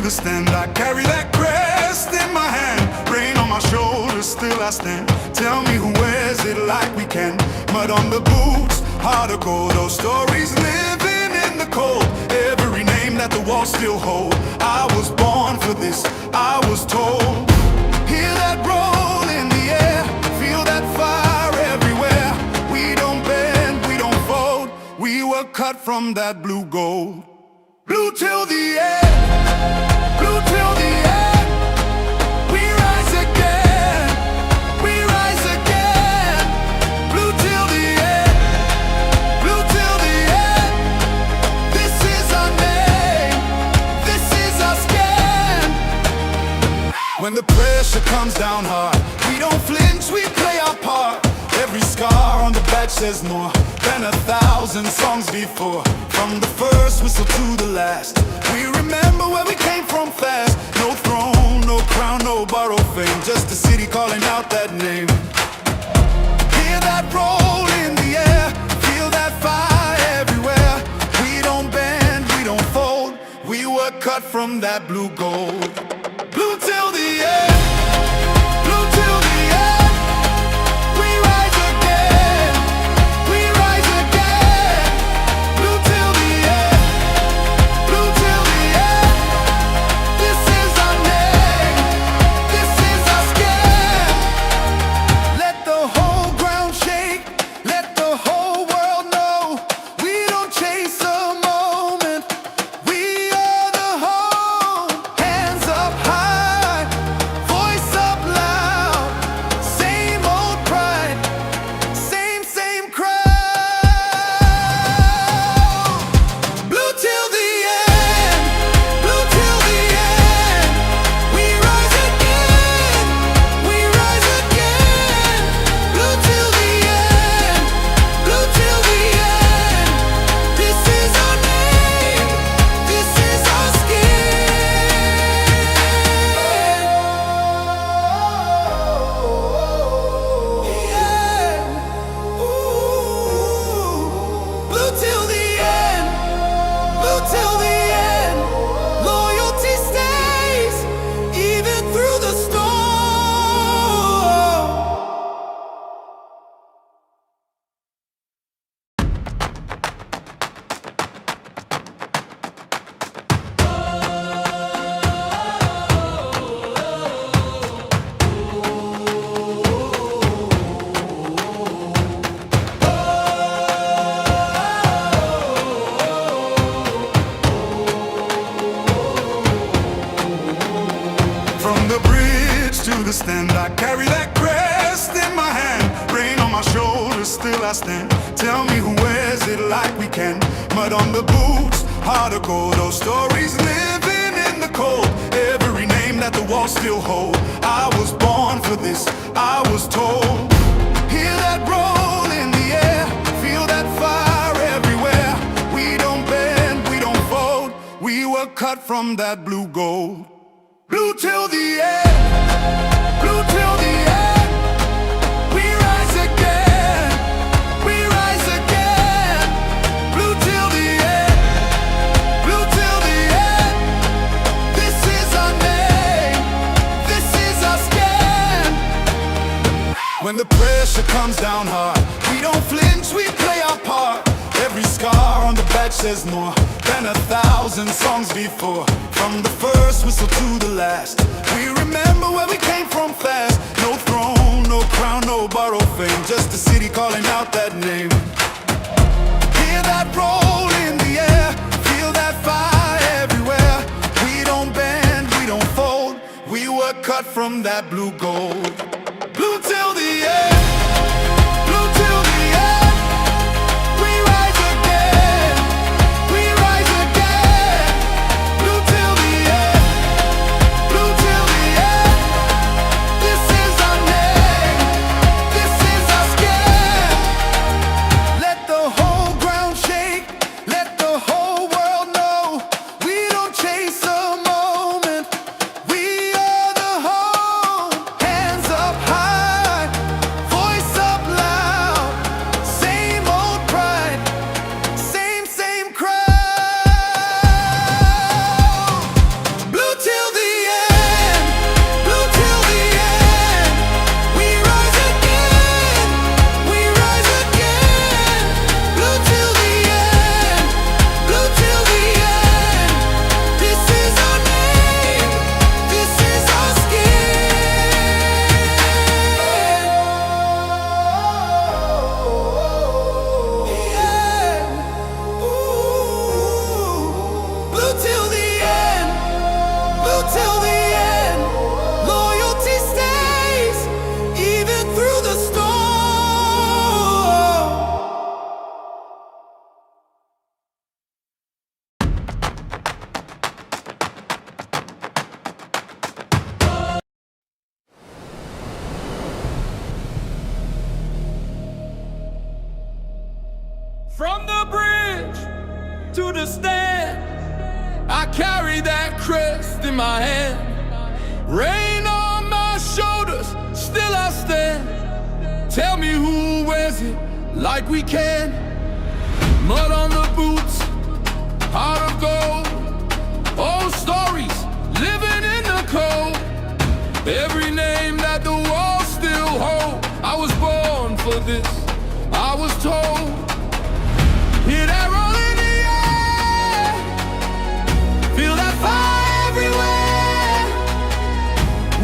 the stand. I carry that crest in my hand, rain on my shoulders, still I stand. Tell me who wears it like we can. Mud on the boots, heart of gold. Those stories living in the cold, every name that the walls still hold. I was born for this, I was told. Hear that roll in the air, feel that fire everywhere. We don't bend, we don't fold, we were cut from that blue gold. Blue till the end, blue till the end. We rise again, we rise again. Blue till the end, blue till the end. This is our name, this is our skin. When the pressure comes down hard, we don't flinch, we play our part. Every scar on the badge says more than 1,000 songs before. From the first whistle to the last, we remember where we came from fast. No throne, no crown, no borrowed fame, just a city calling out that name. Hear that roll in the air, feel that fire everywhere. We don't bend, we don't fold, we were cut from that blue gold. Blue till the end, blue till the end. We rise again, we rise again. Blue till the end, blue till the end. This is our name, this is our skin. Let the whole ground shake, let the whole world know. We don't chase a moment, we are the home. Hands up high, voice up loud. Same old pride, same crowd. Blue till the end, blue till the end. We rise again, we rise again. Blue till the end, blue till the end. This is our name, this is our skin. Yeah. Ooh. Blue till the end, blue till the end. Loyalty stays even through the storm. From the bridge to the stand, I carry that crest in my hand, rain on my shoulders, still I stand. Tell me who wears it like we can. Mud on the boots, heart of gold. Those stories living in the cold, every name that the walls still hold. I was born for this, I was told. Hear that roll in the air, feel that fire everywhere. We don't bend, we don't fold, we were cut from that blue gold. Blue till the end, blue till the end. We rise again, we rise again. Blue till the end, blue till the end. This is our name, this is our skin. When the pressure comes down hard, we don't flinch, we play our part. Every scar on the badge says more than 1,000 songs before. From the first whistle to the last, we remember where we came from fast. No throne, no crown, no borrowed fame, just a city calling out that name. Hear that roll in the air, feel that fire everywhere. We don't bend, we don't fold, we were cut from that blue gold. Blue till the end, blue till the end. We rise again, we rise again. Blue till the end, blue till the end. This is our name, this is our skin. Let the whole ground shake, let the whole world know. We don't chase a moment, we are the home. Hands up From the bridge to the stand, I carry that crest in my hand. Rain on my shoulders, still I stand. Tell me who wears it like we can. Mud on the boots, heart of gold. Old stories, living in the cold. Every name that the walls still hold. I was born for this, I was told. Hear that roll in the air, feel that fire everywhere.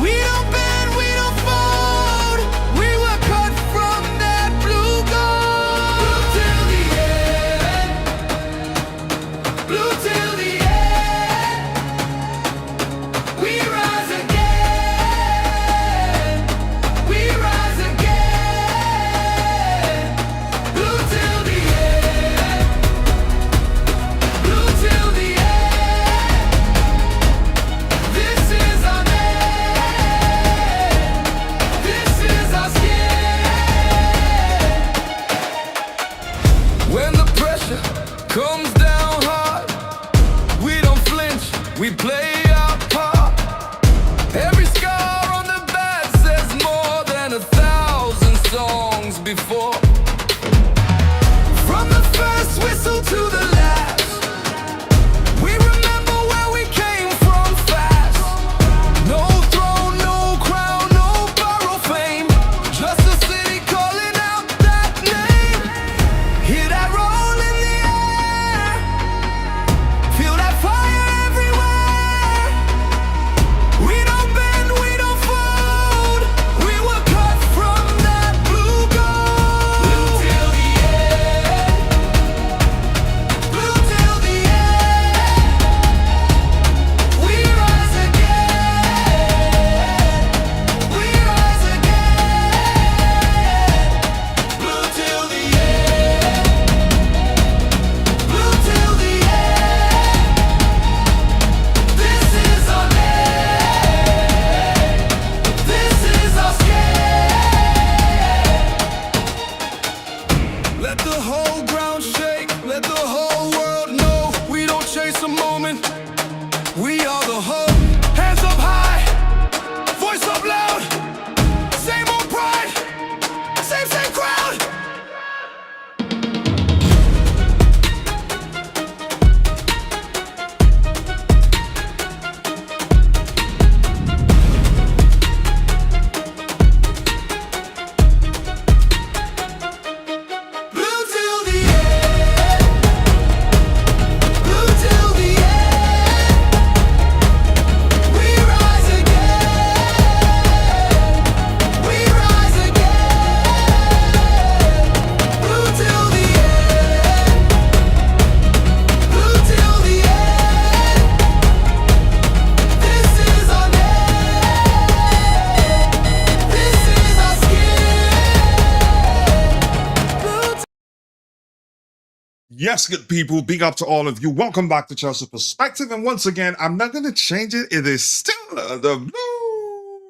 We don't bend, we don't fold. We were cut from that blue gold. Blue till the end, blue till the end. We rise again, we rise again. Blue till the end, blue till the end. This is our name, this is our skin. When the pressure comes down hard, we don't flinch, we play our part. Every scar on the back says more than 1,000 songs before. From the first whistle to the last, we remember where we came from fast. No throne, no crown, no borrowed fame. Just a city calling out that name. Hear that roll in the air, feel that fire everywhere. We don't bend, we don't fold. We were cut from that blue gold. Blue till the end, blue till the end. We rise again, we rise again. Blue till the end, blue till the end. This is our name, this is our skin. Let the whole ground shake, let the whole world know. We don't chase a moment, we are the hope. Hands up high, voice up loud. Same old pride, same crowd. Blue till the end, blue till the end. We rise again, we rise again. Blue till the end, blue till the end. This is our name, this is our skin. Yes, good people, big up to all of you. Welcome back to Chelsea Perspective. And once again, I'm not going to change it. It is still the Blue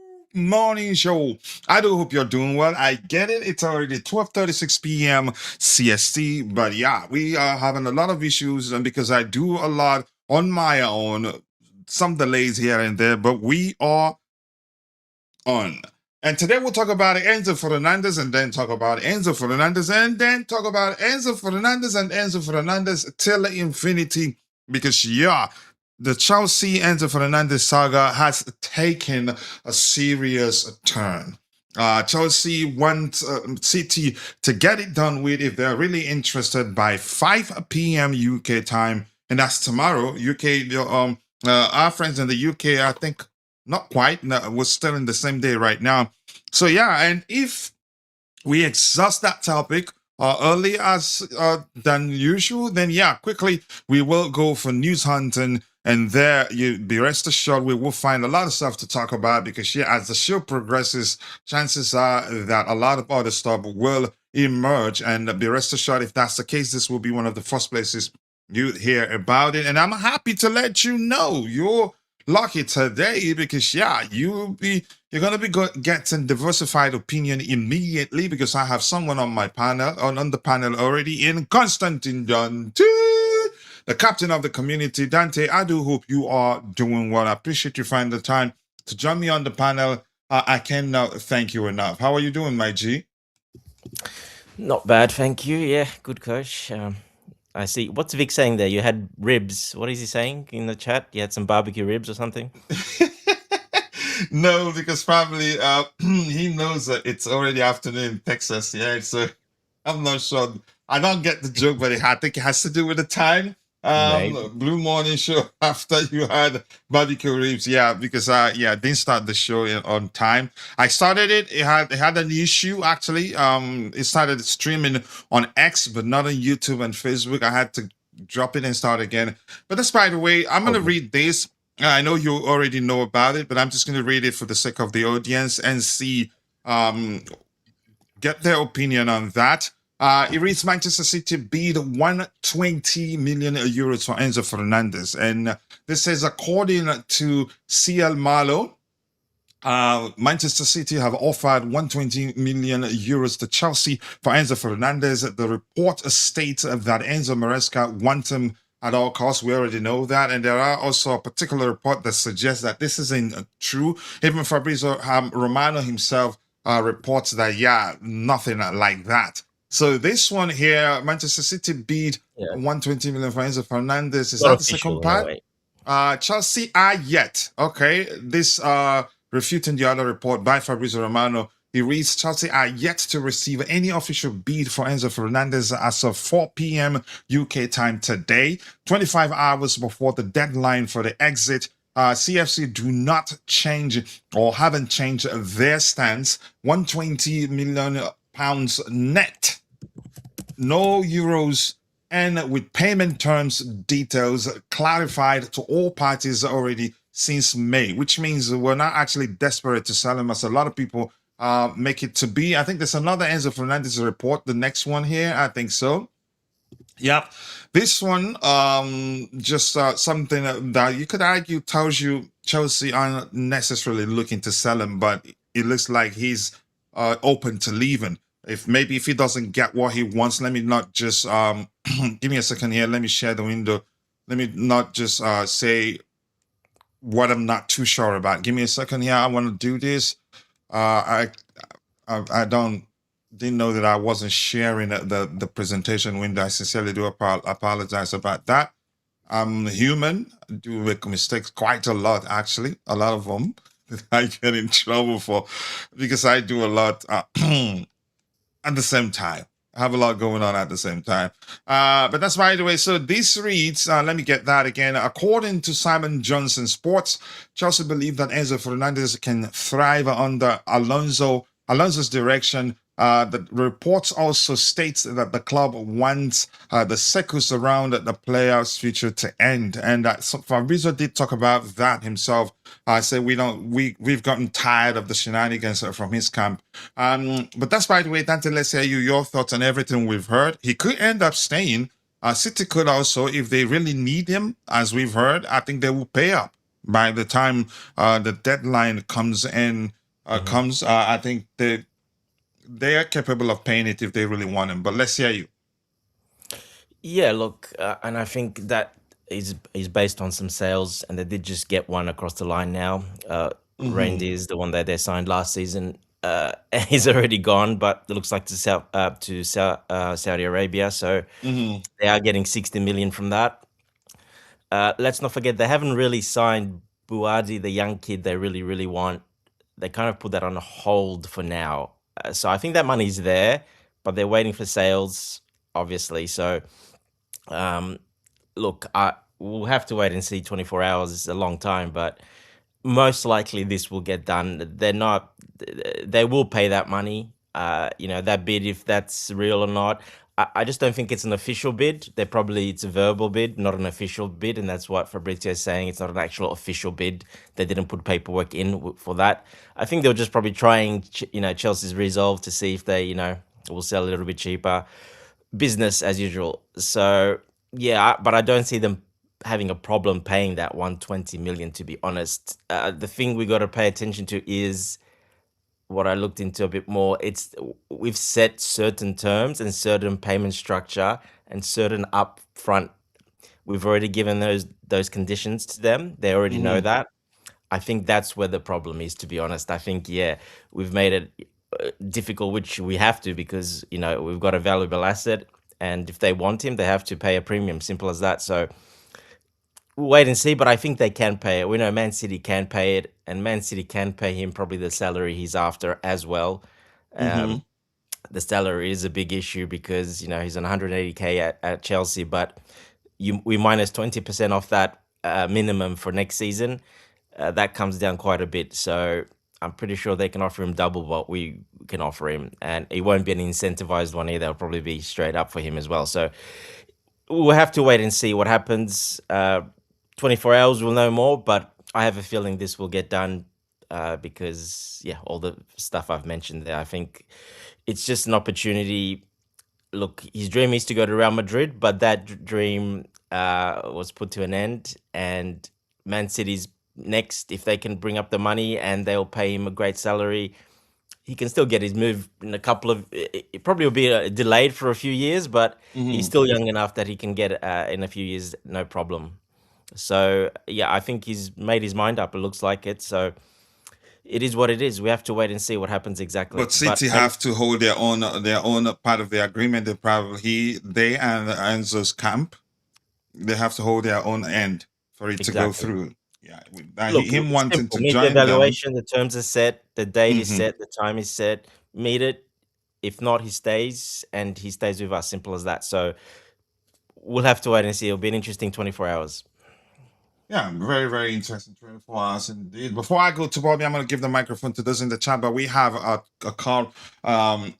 Morning Show. I do hope you're doing well. I get it. It's already 12:36 p.m. CST. But yeah, we are having a lot of issues, and because I do a lot on my own, some delays here and there, but we are on. And today we'll talk about Enzo Fernandez, and then talk about Enzo Fernandez, and then talk about Enzo Fernandez and Enzo Fernandez till infinity. Because yeah, the Chelsea Enzo Fernandez saga has taken a serious turn. Chelsea want City to get it done with if they're really interested by 5 p.m. UK time, and that's tomorrow. UK, our friends in the UK, I think. Not quite. No, we're still in the same day right now. So yeah, and if we exhaust that topic early as than usual, then yeah, quickly we will go for news hunting, and there you be rest assured we will find a lot of stuff to talk about, because yeah, as the show progresses, chances are that a lot of other stuff will emerge, and be rest assured if that's the case, this will be one of the first places you hear about it, and I'm happy to let you know. You're lucky today because yeah, you're gonna be getting diversified opinion immediately because I have someone on my panel on the panel already in Constantine Dante, the captain of the community. Dante, I do hope you are doing well. I appreciate you finding the time to join me on the panel. I cannot thank you enough. How are you doing, my G? Not bad, thank you. Yeah, good coach. I see. What's Vic saying there? You had ribs. What is he saying in the chat? You had some barbecue ribs or something? No, because probably he knows that it's already afternoon in Texas. Yeah, so I'm not sure. I don't get the joke, but I think it has to do with the time. Maybe. Blue Morning Show after you had barbecue ribs. Yeah, because yeah, I didn't start the show on time. I started it. It had an issue actually. It started streaming on X, but not on YouTube and Facebook. I had to drop it and start again. But that's by the way. I'm gonna Okay. read this. I know you already know about it, but I'm just going to read it for the sake of the audience and see, get their opinion on that. It reads Manchester City bid 120 million euros for Enzo Fernandez. And this says, according to CL Malo, Manchester City have offered 120 million euros to Chelsea for Enzo Fernandez. The report states that Enzo Maresca wants him at all costs. We already know that. And there are also a particular report that suggests that this isn't true. Even Fabrizio Romano himself reports that, yeah, nothing like that. So this one here, Manchester City bid Yeah. 120 million for Enzo Fernandez. Is Not that the official second part? anyway. Chelsea are yet. Okay. This refuting the other report by Fabrizio Romano. He reads Chelsea are yet to receive any official bid for Enzo Fernandez as of 4 p.m. UK time today, 25 hours before the deadline for the exit. CFC do not change or haven't changed their stance. 120 million pounds net, no euros, and with payment terms details clarified to all parties already since May, which means we're not actually desperate to sell him as a lot of people make it to be. I think there's another Enzo Fernandez report, the next one here. I think so. Yep. This one, just something that you could argue tells you Chelsea aren't necessarily looking to sell him, but it looks like he's open to leaving. If he doesn't get what he wants, let me not just give me a second here. Let me share the window. Let me not just say what I'm not too sure about. Give me a second here. I want to do this. I didn't know that I wasn't sharing the presentation window. I sincerely do apologize about that. I'm human. I do make mistakes quite a lot, actually. A lot of them that I get in trouble for because I do a lot at the same time. I have a lot going on at the same time. But that's by the way. So this reads, let me get that again. According to Simon Johnson Sports, Chelsea believe that Enzo Fernandez can thrive under Alonso's direction. The reports also states that the club wants the circus around the player's future to end, and so Fabrizio did talk about that himself. Said we've gotten tired of the shenanigans from his camp. But that's by the way, Dante. Let's hear your thoughts on everything we've heard. He could end up staying. City could also, if they really need him, as we've heard, I think they will pay up by the time the deadline comes in. I think they are capable of paying it if they really want him. But let's hear you. Yeah, look, and I think that is based on some sales, and they did just get one across the line now. Reindeer's the one that they signed last season. He's already gone, but it looks like to Saudi Arabia. So they are getting 60 million from that. Let's not forget they haven't really signed Buadi, the young kid they really want. They kind of put that on hold for now. So I think that money's there, but they're waiting for sales, obviously. So, look, we'll have to wait and see. 24 hours is a long time, but most likely this will get done. They will pay that money. That bid, if that's real or not. I just don't think it's an official bid. It's a verbal bid, not an official bid, and that's what Fabrizio is saying. It's not an actual official bid. They didn't put paperwork in for that. I think they were just probably trying, Chelsea's resolve to see if they, will sell a little bit cheaper. Business as usual. So yeah, but I don't see them having a problem paying that 120 million, to be honest. The thing we got to pay attention to is what I looked into a bit more. We've set certain terms and certain payment structure and certain upfront. We've already given those conditions to them. They already know that. I think that's where the problem is, to be honest. I think, yeah, we've made it difficult, which we have to, because, we've got a valuable asset. And if they want him, they have to pay a premium. Simple as that. So we'll wait and see, but I think they can pay it. We know Man City can pay it, and Man City can pay him probably the salary he's after as well. The salary is a big issue because, he's on 180K at Chelsea, but we minus 20% off that minimum for next season. That comes down quite a bit. So I'm pretty sure they can offer him double what we can offer him, and it won't be an incentivized one either. It'll probably be straight up for him as well. So we'll have to wait and see what happens. 24 hours, we'll know more, but I have a feeling this will get done because, yeah, all the stuff I've mentioned there. I think it's just an opportunity. Look, his dream is to go to Real Madrid, but that dream was put to an end, and Man City's next. If they can bring up the money and they'll pay him a great salary, he can still get his move in a couple of. It probably will be delayed for a few years, but he's still young enough that he can get in a few years, no problem. So yeah, I think he's made his mind up. It looks like it. So it is what it is. We have to wait and see what happens exactly. But City have to hold their own part of the agreement. They and Enzo's camp, they have to hold their own end for it to go through. Yeah, Look, him wanting to meet join the evaluation, the terms are set, the date is set, the time is set. Meet it. If not, he stays, and he stays with us. Simple as that. So we'll have to wait and see. It'll be an interesting 24 hours. Yeah, very, very interesting 24 hours indeed. Before I go to Bobby, I'm going to give the microphone to those in the chat, but we have a call, a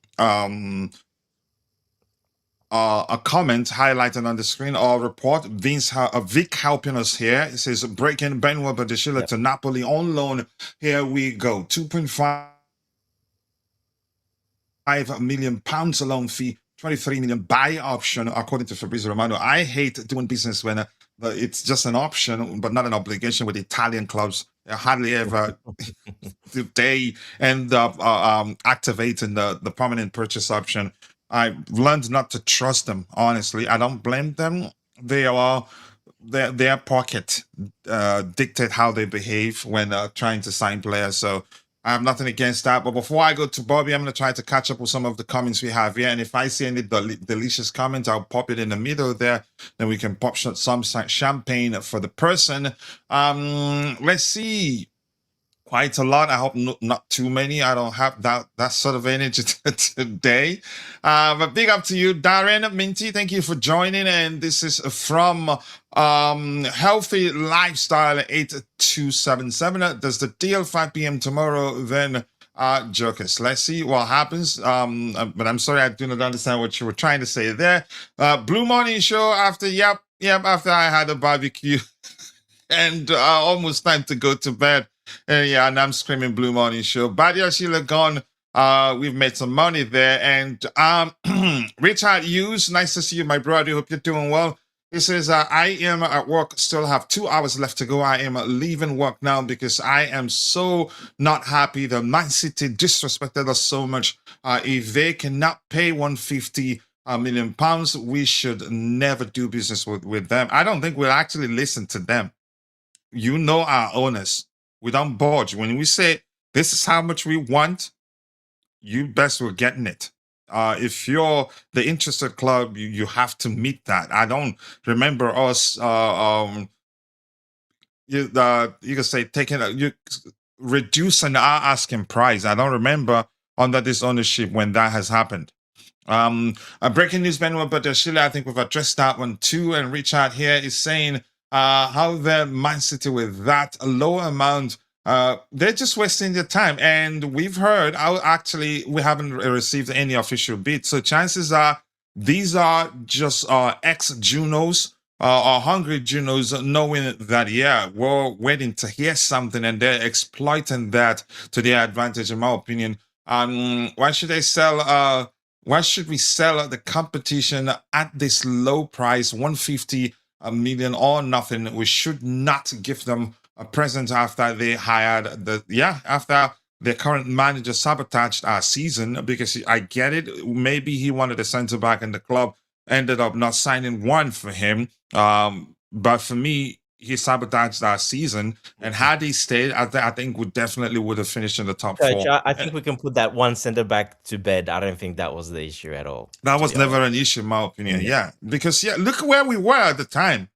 comment highlighted on the screen, or report. Vic helping us here. It says, breaking Benoit Badiashile to Napoli on loan. Here we go. 2.5 million pounds loan fee, 23 million buy option, according to Fabrizio Romano. I hate doing business when it's just an option, but not an obligation with Italian clubs. Hardly ever do they end up activating the permanent purchase option. I've learned not to trust them, honestly. I don't blame them. Their pocket dictate how they behave when trying to sign players. So I have nothing against that. But before I go to Bobby, I'm going to try to catch up with some of the comments we have here. And if I see any delicious comments, I'll pop it in the middle there. Then we can pop some champagne for the person. Let's see. Quite a lot. I hope not too many. I don't have that sort of energy today. But big up to you, Darren Minty. Thank you for joining. And this is from Healthy Lifestyle 8277. Does the deal 5 p.m. tomorrow? Then jokers. Let's see what happens. But I'm sorry, I do not understand what you were trying to say there. Blue Morning Show after after I had a barbecue and almost time to go to bed. Yeah, and I'm screaming Blue Morning Show. Badia Sheila gone. We've made some money there. And Richard Hughes, nice to see you, my brother. Hope you're doing well. He says, I am at work, still have 2 hours left to go. I am leaving work now because I am so not happy. The Man City disrespected us so much. If they cannot pay 150 million pounds, we should never do business with them. I don't think we'll actually listen to them. You know our owners. We don't budge. When we say this is how much we want, you best we're getting it. If you're the interested club, you have to meet that. I don't remember us. You can say reducing our asking price. I don't remember under this ownership when that has happened. Breaking news, Benoit Badiashile. I think we've addressed that one too. And Richard here is saying, how the Man City with that low amount, they're just wasting their time. And we've heard, we haven't received any official bid. So chances are these are just ex-Junos or hungry Junos knowing that, yeah, we're waiting to hear something and they're exploiting that to their advantage, in my opinion. Why should we sell the competition at this low price, 150 million or nothing. We should not give them a present after they hired after their current manager sabotaged our season, because I get it. Maybe he wanted a centre back and the club ended up not signing one for him. But for me, he sabotaged our season. And had he stayed, I think we definitely would have finished in the top Coach, four. I think we can put that one center back to bed. I don't think that was the issue at all. That to was be never honest. an issue, in my opinion. Yeah. Yeah. Because, look where we were at the time.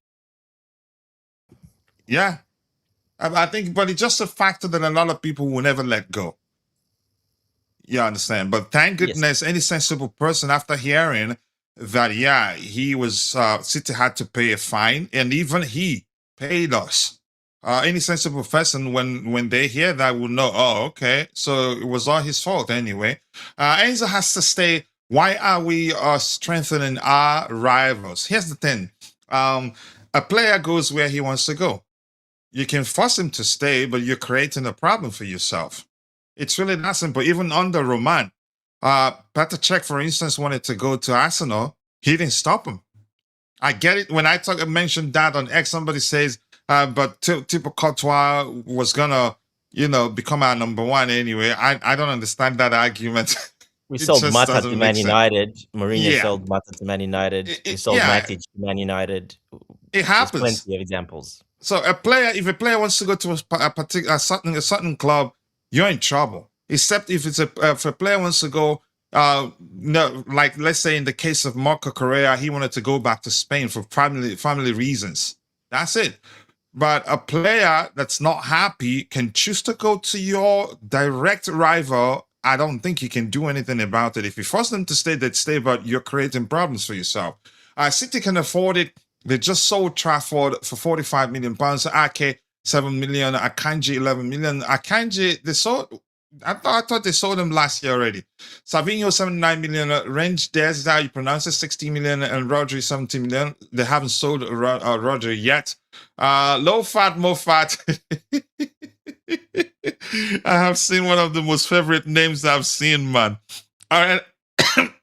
Yeah. I think, but it's just a factor that a lot of people will never let go. You understand? But thank Yes. goodness, any sensible person, after hearing that, he was, City had to pay a fine, and even he paid us. Any sensible person, when they hear that, will know, oh, okay, so it was all his fault anyway. Enzo has to stay. Why are we strengthening our rivals? Here's the thing. A player goes where he wants to go. You can force him to stay, but you're creating a problem for yourself. It's really that simple. Even under Roman, Petr Cech, for instance, wanted to go to Arsenal. He didn't stop him. I get it. When I mentioned that on X, somebody says, but Thibaut Courtois was gonna, become our number one anyway. I don't understand that argument. We It sold just Mata doesn't to make Man sense. United. Mourinho Yeah. sold Mata to Man United. It- We it- sold yeah. Matic to Man United. It There's happens. plenty of examples. So if a player wants to go to a particular certain club, you're in trouble. Except if if a player wants to go, like let's say in the case of Marco Correa, he wanted to go back to Spain for family reasons. That's it. But a player that's not happy can choose to go to your direct rival. I don't think you can do anything about it. If you force them to stay, they'd stay, but you're creating problems for yourself. City can afford it. They just sold Trafford for £45 million. Ake, 7 million. Akanji, 11 million. Akanji, they sold. I thought they sold him last year already. Savinho, 79 million. Range, there's how you pronounce it, 60 million. And Rodri, 70 million. They haven't sold Rodri yet. Low fat, more fat. I have seen one of the most favorite names I've seen, man. All right.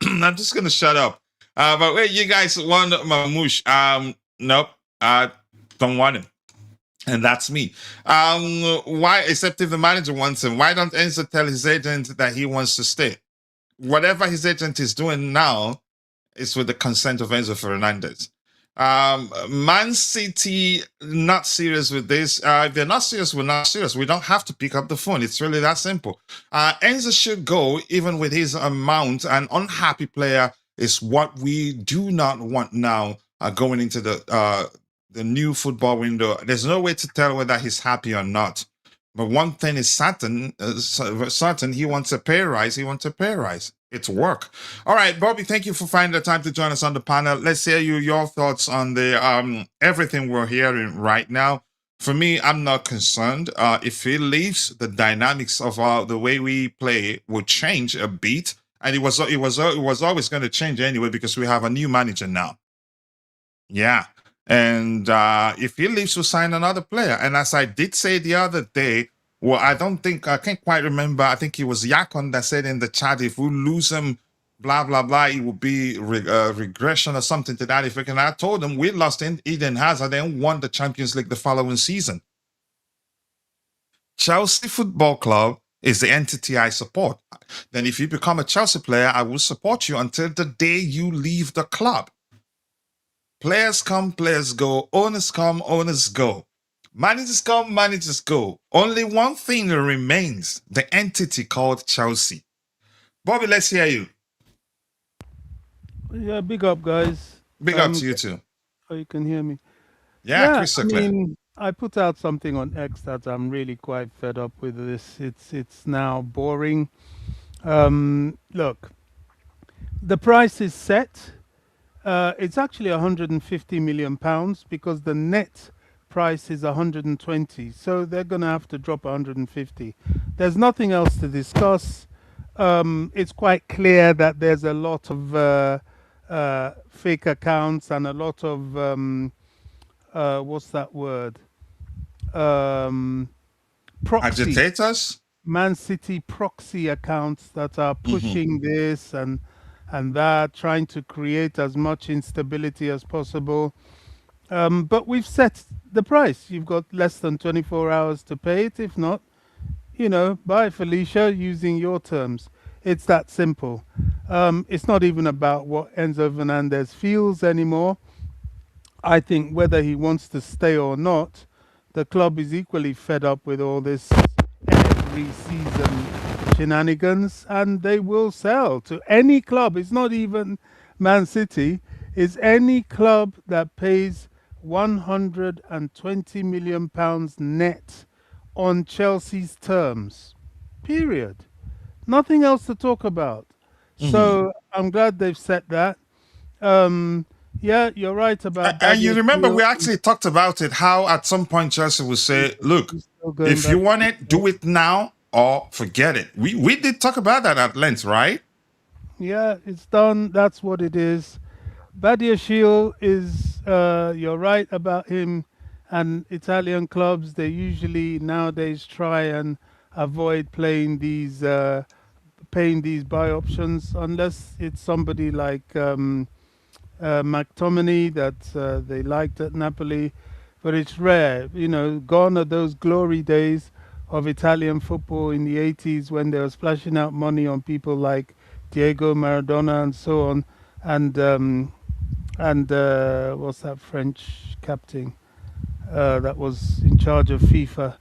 I'm just going to shut up. But wait, you guys want Mamouche? Nope. Don't want him. And that's me. Why, except if the manager wants him, why don't Enzo tell his agent that he wants to stay? Whatever his agent is doing now is with the consent of Enzo Fernandez. Man City, not serious with this. If they're not serious, we're not serious. We don't have to pick up the phone. It's really that simple. Enzo should go, even with his amount. An unhappy player is what we do not want now going into the new football window. There's no way to tell whether he's happy or not. But one thing is certain, he wants a pay rise. He wants a pay rise. It's work. All right, Bobby, thank you for finding the time to join us on the panel. Let's hear your thoughts on the everything we're hearing right now. For me, I'm not concerned. If he leaves, the dynamics of the way we play will change a bit, and it was always going to change anyway because we have a new manager now. Yeah. And if he leaves, we'll sign another player. And as I did say the other day, well, I can't quite remember. I think it was Yakon that said in the chat, if we lose him, blah, blah, blah, it will be regression or something to that effect. And I told him we lost Eden Hazard and won the Champions League the following season. Chelsea Football Club is the entity I support. Then if you become a Chelsea player, I will support you until the day you leave the club. Players come, players go. Owners come, owners go. Managers come, managers go. Only one thing remains, the entity called Chelsea. Bobby, let's hear you. Yeah, big up, guys. Big up to you too. Oh, you can hear me. Yeah, crystal clear. I put out something on X that I'm really quite fed up with this. It's now boring. Look, the price is set. It's actually 150 million pounds because the net price is 120. So they're going to have to drop 150. There's nothing else to discuss. It's quite clear that there's a lot of fake accounts and a lot of what's that word? Proxy. Agitators? Man City proxy accounts that are pushing this and that, trying to create as much instability as possible. But we've set the price. You've got less than 24 hours to pay it. If not, buy Felicia using your terms. It's that simple. It's not even about what Enzo Fernandez feels anymore. I think whether he wants to stay or not, the club is equally fed up with all this every season shenanigans, and they will sell to any club. It's not even Man City. It's any club that pays 120 million pounds net on Chelsea's terms. Period. Nothing else to talk about. Mhm. So I'm glad they've set that. Um, yeah, you're right about And you Badia remember we Shield. actually talked about it, how at some point Chelsea would say, look, He's still going if you back. want it, do it now or forget it. We did talk about that at length, right? Yeah, it's done. That's what it is. Badia Shield is, you're right about him, and Italian clubs, they usually nowadays try and avoid paying these buy options unless it's somebody like McTominay that they liked at Napoli, but it's rare. Gone are those glory days of Italian football in the 80s when they were splashing out money on people like Diego Maradona and so on, and what's that French captain that was in charge of FIFA?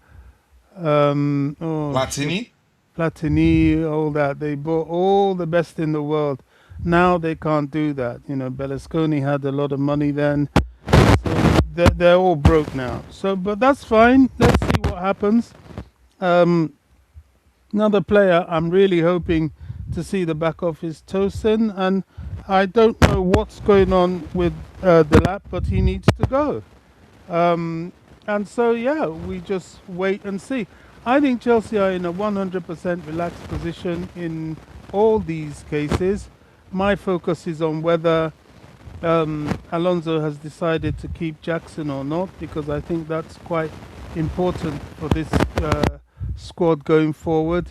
Oh shit, Latini? Platini, all that. They bought all the best in the world. Now they can't do that. Berlusconi had a lot of money then. So they're all broke now. So, but that's fine. Let's see what happens. Um, Another player I'm really hoping to see the back of is Tosin, and I don't know what's going on with the lap, but he needs to go. Um, and so, yeah, we just wait and see. I think Chelsea are in a 100% relaxed position in all these cases. My focus is on whether Alonso has decided to keep Jackson or not, because I think that's quite important for this squad going forward.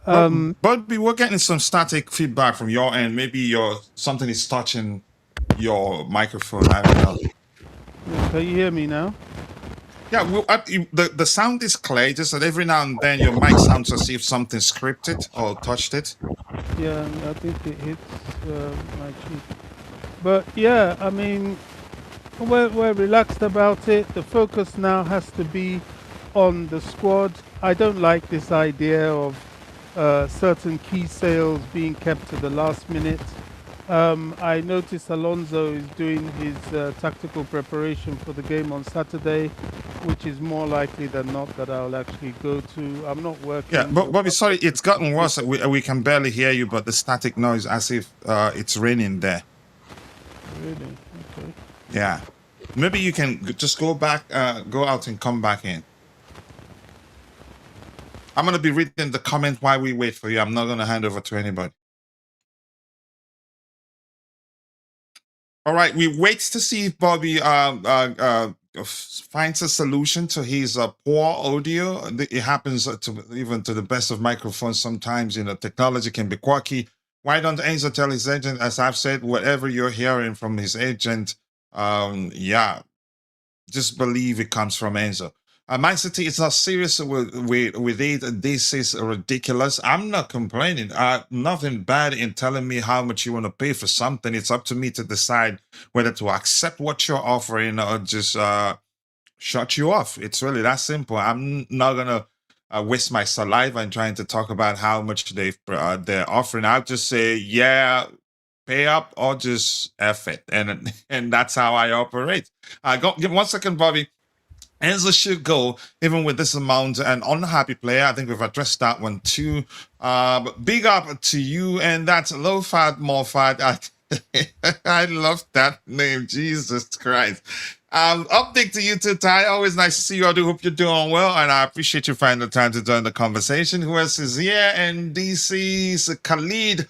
Um, But we're getting some static feedback from your end. Maybe something is touching your microphone. I don't know. can you hear me now? Yeah, the sound is clear. Just that every now and then your mic sounds as if something scripted or touched it. Yeah, I think it hits my cheek. But yeah, I mean, we're relaxed about it. The focus now has to be on the squad. I don't like this idea of certain key sales being kept to the last minute. I noticed Alonso is doing his tactical preparation for the game on Saturday, which is more likely than not that I'll actually go to. I'm not Yeah, working. but Bobby, sorry, it's gotten worse. We can barely hear you, but the static noise as if it's raining there. Really? Okay. Yeah, maybe you can just go back, go out and come back in. I'm gonna be reading the comment while we wait for you. I'm not gonna hand over to anybody. All right, we wait to see if Bobby finds a solution to his poor audio. It happens to even to the best of microphones. Sometimes technology can be quirky. Why don't Enzo tell his agent, as I've said, whatever you're hearing from his agent, yeah, just believe it comes from Enzo. Man City is not serious with it. This is ridiculous. I'm not complaining. Nothing bad in telling me how much you want to pay for something. It's up to me to decide whether to accept what you're offering or just shut you off. It's really that simple. I'm not gonna waste my saliva in trying to talk about how much they're offering. I'll just say, yeah, pay up or just F it, and that's how I operate. Give 1 second, Bobby. Enzo should go even with this amount. An unhappy player. I think we've addressed that one too. But big up to you, and that's low fat, more fat. I love that name, Jesus Christ. Update to you too, Ty. Always nice to see you. I do hope you're doing well, and I appreciate you finding the time to join the conversation. Who else is here? And DC's Khalid.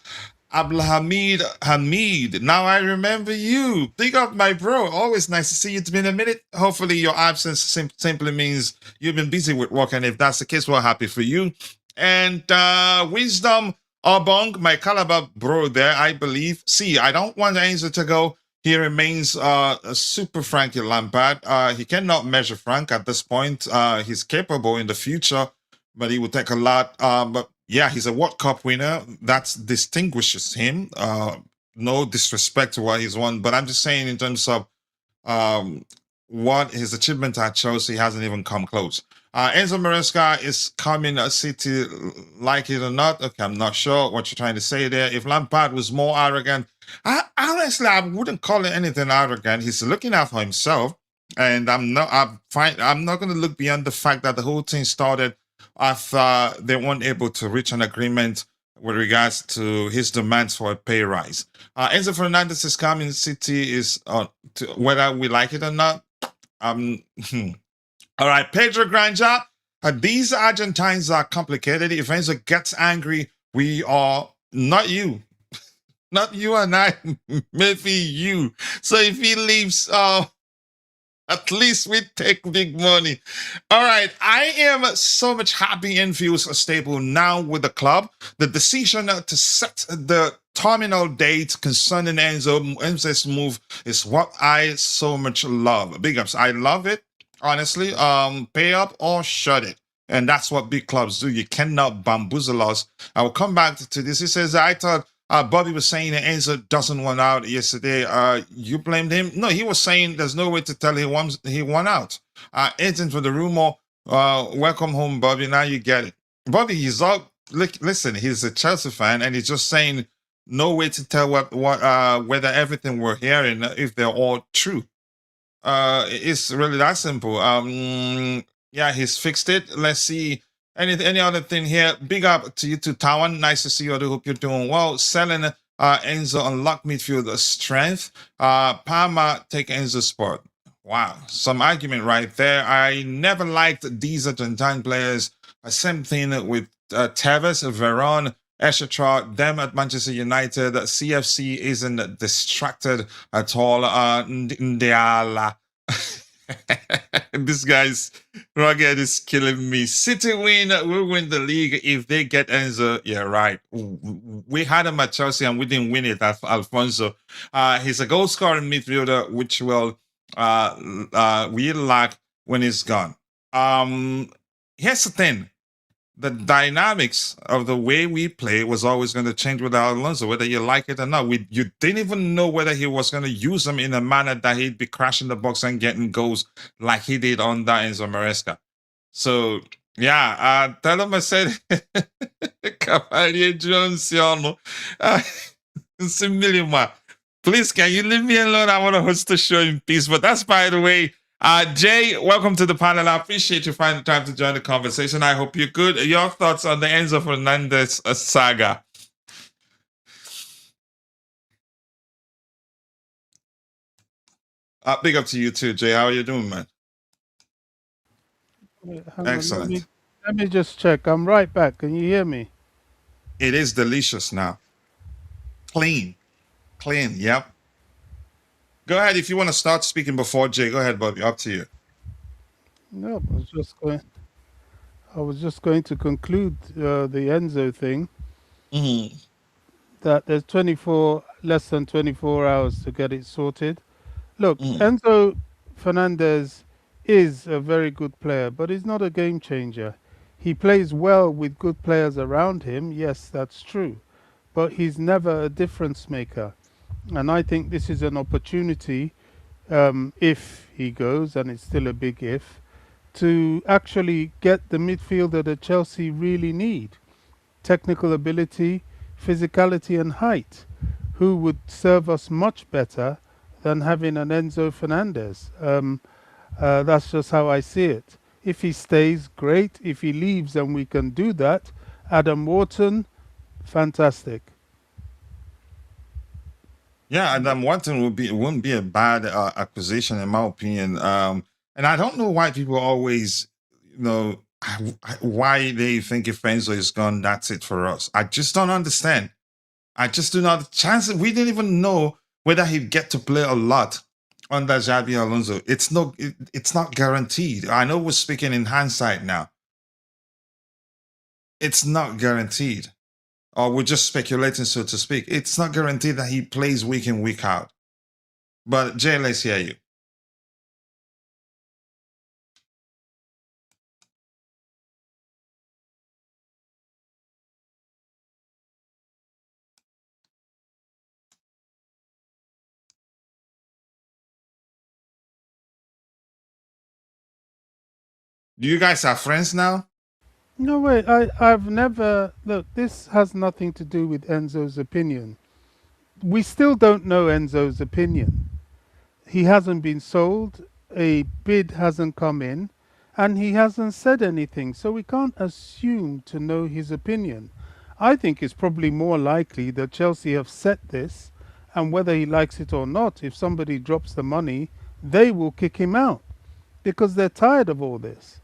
Abdulhamid Hamid. Now I remember you. Big up, my bro. Always nice to see you. It's been a minute. Hopefully, your absence simply means you've been busy with work. And if that's the case, we're happy for you. And Wisdom Obong, my Calabar bro there, I believe. See, I don't want Enzo to go. he remains a super Frankie Lampard. He cannot measure Frank at this point. He's capable in the future, but he will take a lot. But yeah, he's a World Cup winner. That distinguishes him. No disrespect to what he's won, but I'm just saying in terms of what his achievement at Chelsea hasn't even come close. Enzo Maresca is coming a City, like it or not. Okay, I'm not sure what you're trying to say there. If Lampard was more arrogant, honestly, I wouldn't call it anything arrogant. He's looking out for himself, and I'm not going to look beyond the fact that the whole thing started after they weren't able to reach an agreement with regards to his demands for a pay rise. Enzo Fernandez is coming. City is whether we like it or not. All right, Pedro Granja. These Argentines are complicated. If Enzo gets angry, we are not you. Not you and I, maybe you. So if he leaves, at least we take big money. All right, I am so much happy and feels stable now with the club. The decision to set the terminal date concerning Enzo's move is what I so much love. Big ups, I love it. Honestly, pay up or shut it. And that's what big clubs do. You cannot bamboozle us. I will come back to this. He says, I thought Bobby was saying that Enzo doesn't want out yesterday. You blamed him? No, he was saying there's no way to tell he won out. Agent for the rumor. Welcome home, Bobby. Now you get it. Bobby, he's all listen. He's a Chelsea fan, and he's just saying no way to tell whether everything we're hearing if they're all true. It's really that simple. Yeah, he's fixed it. Let's see. Any other thing here? Big up to you too, Tawan. Nice to see you. I do hope you're doing well. Selling Enzo unlock midfield strength. Palmer take Enzo spot. Wow, some argument right there. I never liked these Argentine players. Same thing with Tevez, Veron, Eshetra, them at Manchester United. CFC isn't distracted at all. Ndiala. This guy's rugged is killing me. City will win the league if they get Enzo. Yeah, right. We had him at Chelsea and we didn't win it at Alfonso. He's a goal scoring midfielder, which will we lack when he's gone. Here's the thing. The dynamics of the way we play was always going to change without Alonso, whether you like it or not. You didn't even know whether he was going to use them in a manner that he'd be crashing the box and getting goals like he did on that Enzo Maresca. So, yeah, tell him I said, Cavalier Jones, please, can you leave me alone? I want to host the show in peace. But that's, by the way, Jay, welcome to the panel. I appreciate you finding time to join the conversation. I hope you're good. Your thoughts on the Enzo Fernandez saga? Big up to you too, Jay. How are you doing, man? Wait, hang on, Excellent. let me just check. I'm right back. Can you hear me? It is delicious now. Clean. Yep. Go ahead. If you want to start speaking before Jay, go ahead, Bobby. Up to you. No, I was just going to conclude the Enzo thing. Mm-hmm. That there's less than 24 hours to get it sorted. Look, Enzo Fernandez is a very good player, but he's not a game changer. He plays well with good players around him. Yes, that's true. But he's never a difference maker. And I think this is an opportunity, if he goes, and it's still a big if, to actually get the midfielder that Chelsea really need. Technical ability, physicality and height, who would serve us much better than having an Enzo Fernandez. That's just how I see it. If he stays, great. If he leaves and we can do that, Adam Wharton, fantastic. Yeah, Adam Wharton wouldn't be a bad acquisition in my opinion. And I don't know why people always, why they think if Enzo is gone, that's it for us. I just don't understand. I just do not. Chances we didn't even know whether he'd get to play a lot under Xabi Alonso. It's not guaranteed. I know we're speaking in hindsight now. It's not guaranteed. Or we're just speculating, so to speak. It's not guaranteed that he plays week in, week out. But Jay, let's hear you. Do you guys are friends now? No, wait, I've never. Look, this has nothing to do with Enzo's opinion. We still don't know Enzo's opinion. He hasn't been sold, a bid hasn't come in, and he hasn't said anything, so we can't assume to know his opinion. I think it's probably more likely that Chelsea have set this, and whether he likes it or not, if somebody drops the money, they will kick him out because they're tired of all this.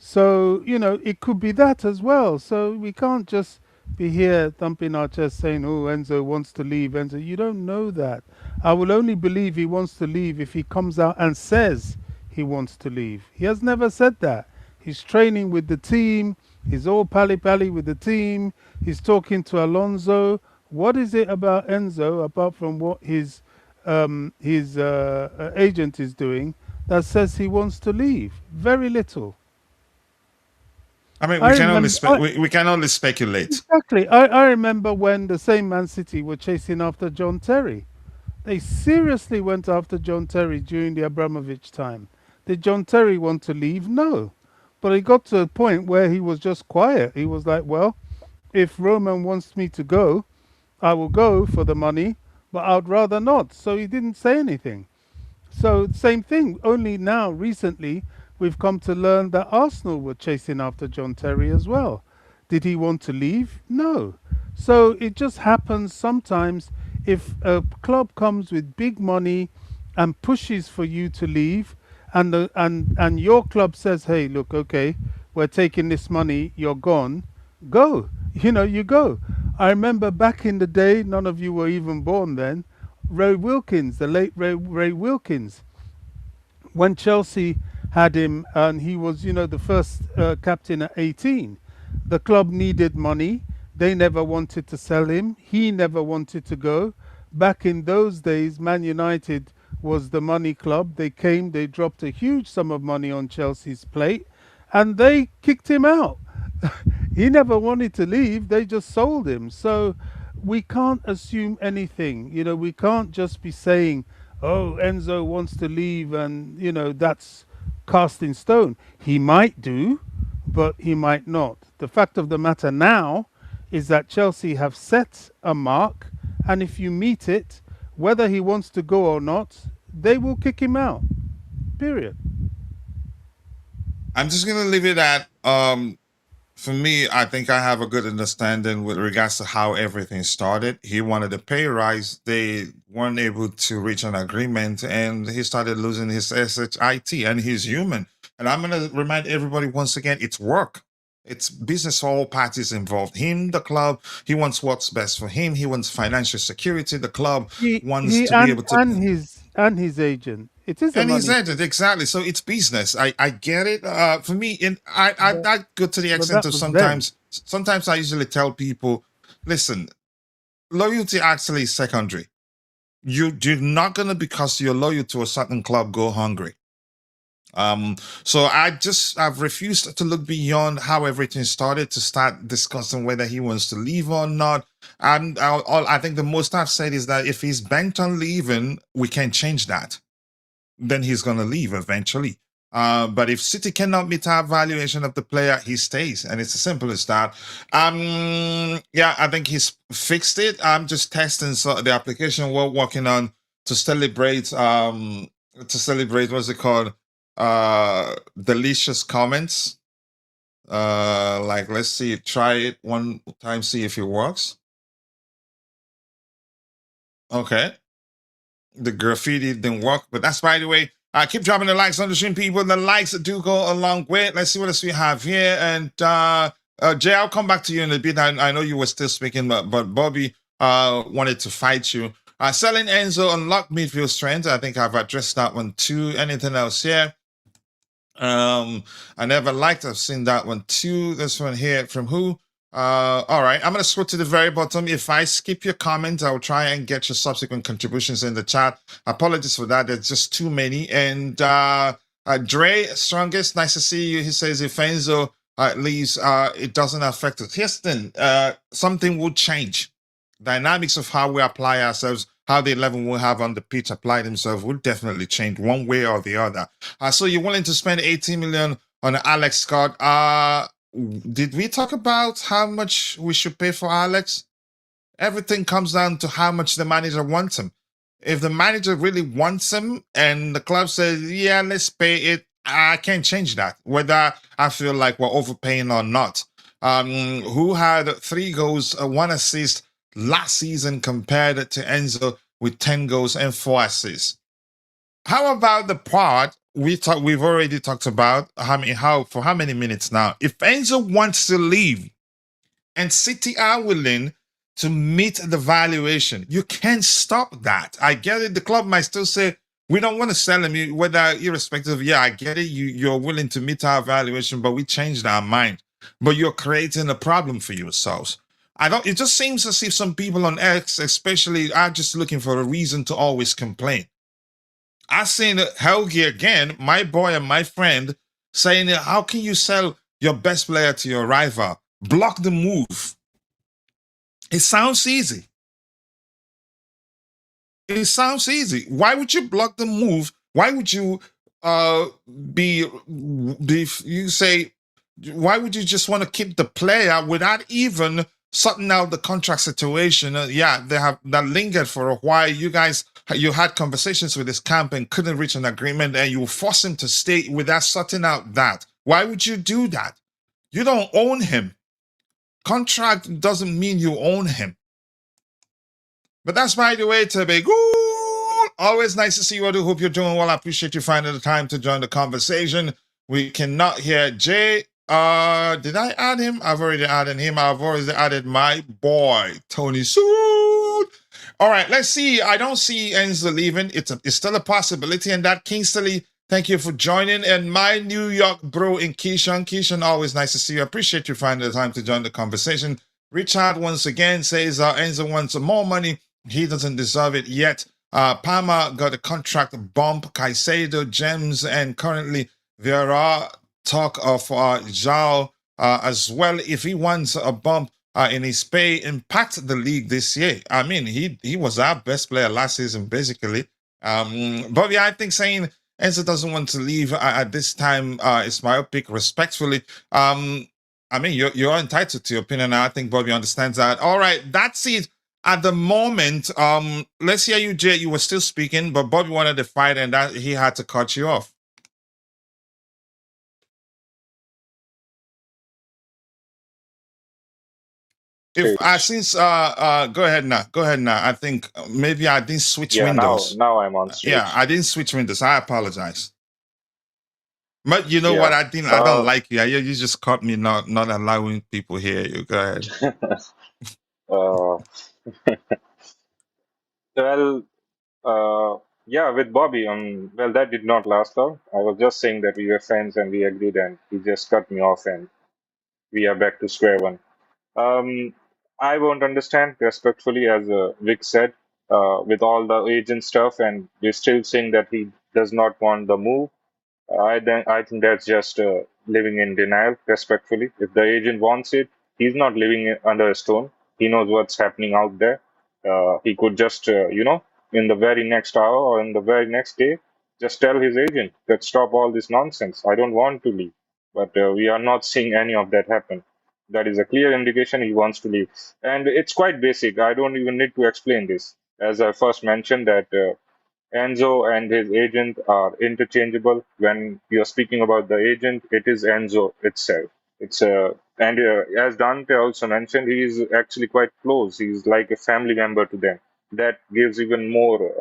So, it could be that as well. So we can't just be here thumping our chest saying, oh, Enzo wants to leave. Enzo, you don't know that. I will only believe he wants to leave if he comes out and says he wants to leave. He has never said that. He's training with the team. He's all pally-pally with the team. He's talking to Alonso. What is it about Enzo, apart from what his agent is doing, that says he wants to leave? Very little. I mean, I remember, we can only speculate. exactly. I remember when the same Man City were chasing after John Terry. They seriously went after John Terry during the Abramovich time. Did John Terry want to leave? No. But it got to a point where he was just quiet. He was like, well, if Roman wants me to go, I will go for the money, but I'd rather not. So he didn't say anything. So same thing. Only now, recently, we've come to learn that Arsenal were chasing after John Terry as well. Did he want to leave? No. So it just happens sometimes if a club comes with big money and pushes for you to leave, and your club says, "Hey, look, okay, we're taking this money. You're gone. Go." You go. I remember back in the day, none of you were even born then. Ray Wilkins, the late Ray Wilkins, when Chelsea had him and he was, the first captain at 18, the club needed money. They never wanted to sell him. He never wanted to go. Back in those days, Man United was the money club. They came, they dropped a huge sum of money on Chelsea's plate, and they kicked him out. He never wanted to leave. They just sold him. So we can't assume anything. We can't just be saying, oh, Enzo wants to leave and, that's cast in stone. He might do, but he might not. The fact of the matter now is that Chelsea have set a mark, and if you meet it, whether he wants to go or not, they will kick him out. Period. I'm just gonna leave it at for me, I think I have a good understanding with regards to how everything started. He wanted a pay rise. They weren't able to reach an agreement, and he started losing his SHIT, and he's human. And I'm going to remind everybody once again, it's work. It's business for all parties involved. Him, the club, he wants what's best for him. He wants financial security. The club wants to be able to... And his agent. It is and his agent, exactly. So it's business. I get it. For me, I go to the extent of sometimes I usually tell people, listen, loyalty actually is secondary. You're not gonna, because you're loyal to a certain club, go hungry. So I've refused to look beyond how everything started to start discussing whether he wants to leave or not. And I think the most I've said is that if he's bent on leaving, we can change that. Then he's going to leave eventually. But if City cannot meet our valuation of the player, he stays, and it's as simple as that. Yeah, I think he's fixed it. I'm just testing the application we're working on to celebrate. What's it called? Delicious comments. Like, let's see, try it one time, see if it works. Okay. The graffiti didn't work, but that's by the way. Keep dropping the likes on the stream, people. The likes do go a long way. Let's see what else we have here. And Jay, I'll come back to you in a bit. I know you were still speaking, but Bobby wanted to fight you. Selling Enzo unlocked midfield strength. I think I've addressed that one too. Anything else here? I never liked. I've seen that one too. This one here from who? All right, I'm gonna scroll to the very bottom. If I skip your comment, I'll try and get your subsequent contributions in the chat. Apologies for that. There's just too many. And Dre, strongest, nice to see you. He says if Enzo leaves, it doesn't affect us. Here's the thing, something will change. Dynamics of how we apply ourselves, how the 11 will have on the pitch apply themselves will definitely change one way or the other. So you're willing to spend 18 million on Alex Scott. Did we talk about how much we should pay for Alex? Everything comes down to how much the manager wants him. If the manager really wants him and the club says, yeah, let's pay it, I can't change that, whether I feel like we're overpaying or not. Who had 3 goals, 1 assist last season compared to Enzo with 10 goals and 4 assists? How about the part we've already talked about for how many minutes now? If Enzo wants to leave and City are willing to meet the valuation, you can't stop that. I get it. The club might still say we don't want to sell him, whether irrespective. Yeah, I get it. You're willing to meet our valuation, but we changed our mind. But you're creating a problem for yourselves. It just seems as if some people on X, especially, are just looking for a reason to always complain. I seen Helgi again, my boy and my friend, saying, how can you sell your best player to your rival? Block the move. It sounds easy. It sounds easy. Why would you block the move? Why would you you say, why would you just want to keep the player without even sorting out the contract situation? Yeah, that lingered for a while. You had conversations with his camp and couldn't reach an agreement, and you force him to stay without sorting out that. Why would you do that? You don't own him. Contract doesn't mean you own him. But that's by the way, Tebe. Always nice to see you. I do hope you're doing well. I appreciate you finding the time to join the conversation. We cannot hear Jay. Did I add him? I've already added him. I've already added my boy, Tony Sood. All right, let's see. I don't see Enzo leaving. It's still a possibility. And that Kingsley, thank you for joining. And my New York bro in Keyshawn. Keyshawn, always nice to see you. I appreciate you finding the time to join the conversation. Richard once again says Enzo wants more money. He doesn't deserve it yet. Palmer got a contract bump. Caicedo, Gems, and currently there are talk of Zhao as well. If he wants a bump in his pay, impact the league this year. I mean, he was our best player last season, basically. But yeah, I think saying Enzo doesn't want to leave at this time is myopic, respectfully. I mean, you're entitled to your opinion. I think Bobby understands that. All right, that's it. At the moment, let's hear you, Jay. You were still speaking, but Bobby wanted to fight, and that he had to cut you off. If since go ahead now. I think maybe I didn't switch windows. Now I'm on switch. Yeah, I didn't switch windows. I apologize. But you know what? I don't like you. You just caught me not allowing people hear you. Go ahead. Yeah, with Bobby, well, that did not last long. I was just saying that we were friends and we agreed, and he just cut me off, and we are back to square one. I won't understand respectfully, as Vic said, with all the agent stuff, and we're still saying that he does not want the move. I think that's just living in denial, respectfully. If the agent wants it, he's not living under a stone. He knows what's happening out there. He could just, in the very next hour or in the very next day, just tell his agent that stop all this nonsense. I don't want to leave. But we are not seeing any of that happen. That is a clear indication he wants to leave. And it's quite basic. I don't even need to explain this. As I first mentioned, that Enzo and his agent are interchangeable. When you're speaking about the agent, it is Enzo itself. And as Dante also mentioned, he is actually quite close. He's like a family member to them. That gives even more,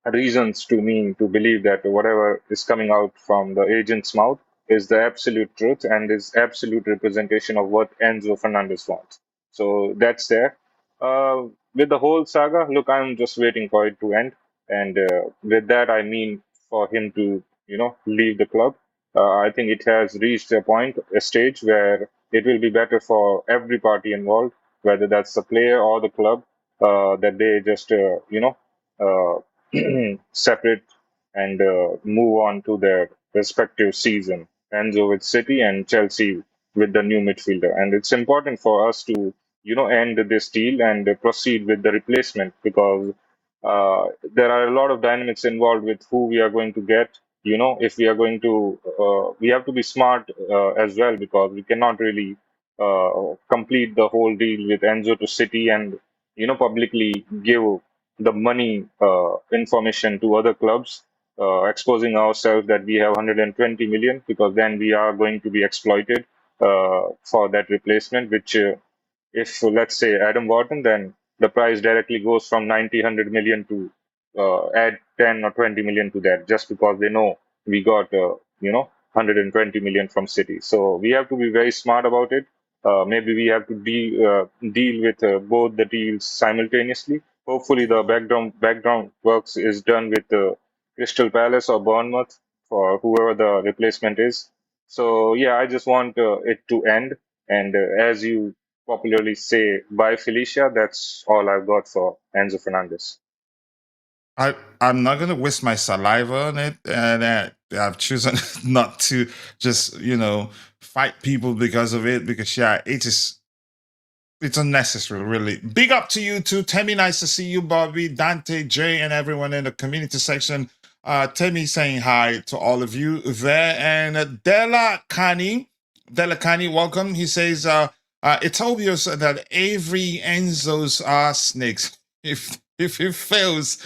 reasons to me to believe that whatever is coming out from the agent's mouth is the absolute truth and is absolute representation of what Enzo Fernandez wants. So that's there. With the whole saga, look, I'm just waiting for it to end. And with that, I mean for him to, leave the club. I think it has reached a stage where it will be better for every party involved, whether that's the player or the club, that they just separate and move on to their respective season. Enzo with City and Chelsea with the new midfielder. And it's important for us to, end this deal and proceed with the replacement because there are a lot of dynamics involved with who we are going to get. If we are going to, we have to be smart as well because we cannot really complete the whole deal with Enzo to City and, publicly give the money information to other clubs, exposing ourselves that we have 120 million because then we are going to be exploited for that replacement, which if let's say Adam Wharton, then the price directly goes from 90, 100 million to add 10 or 20 million to that just because they know we got, 120 million from City. So we have to be very smart about it. Maybe we have to deal with both the deals simultaneously. Hopefully, the background works is done with Crystal Palace or Bournemouth for whoever the replacement is. So yeah, I just want it to end. And as you popularly say, "Bye, Felicia." That's all I've got for Enzo Fernandez. I'm not gonna waste my saliva on it, and I've chosen not to just fight people because of it. Because yeah, it's unnecessary, really. Big up to you too, Temi. Nice to see you, Bobby, Dante, Jay, and everyone in the community section. Temi saying hi to all of you there, and Della Kani, welcome. He says, "It's obvious that every Enzo's are snakes. If he fails."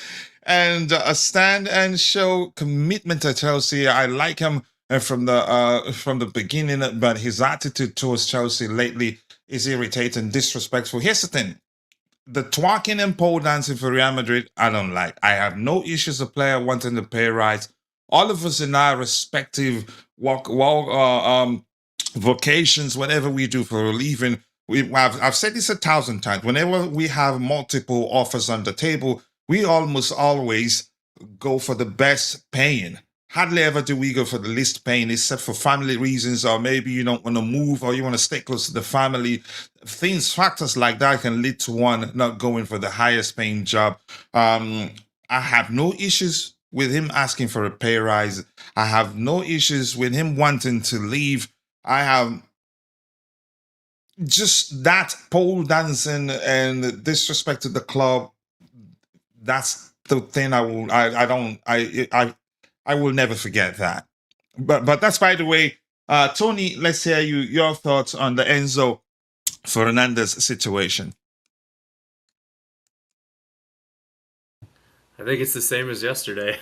And stand and show commitment to Chelsea. I like him from the beginning, but his attitude towards Chelsea lately is irritating, disrespectful. Here's the thing: the twerking and pole dancing for Real Madrid, I don't like. I have no issues with a player wanting to pay rise. All of us in our respective vocations, whatever we do for a living, I've said this 1,000 times. Whenever we have multiple offers on the table, we almost always go for the best paying. Hardly ever do we go for the least paying, except for family reasons, or maybe you don't want to move or you want to stay close to the family. Factors like that can lead to one not going for the highest paying job. I have no issues with him asking for a pay rise. I have no issues with him wanting to leave. I have just that pole dancing and disrespect to the club. That's the thing I will never forget that. But that's, by the way, Tony, let's hear your thoughts on the Enzo Fernandez situation. I think it's the same as yesterday.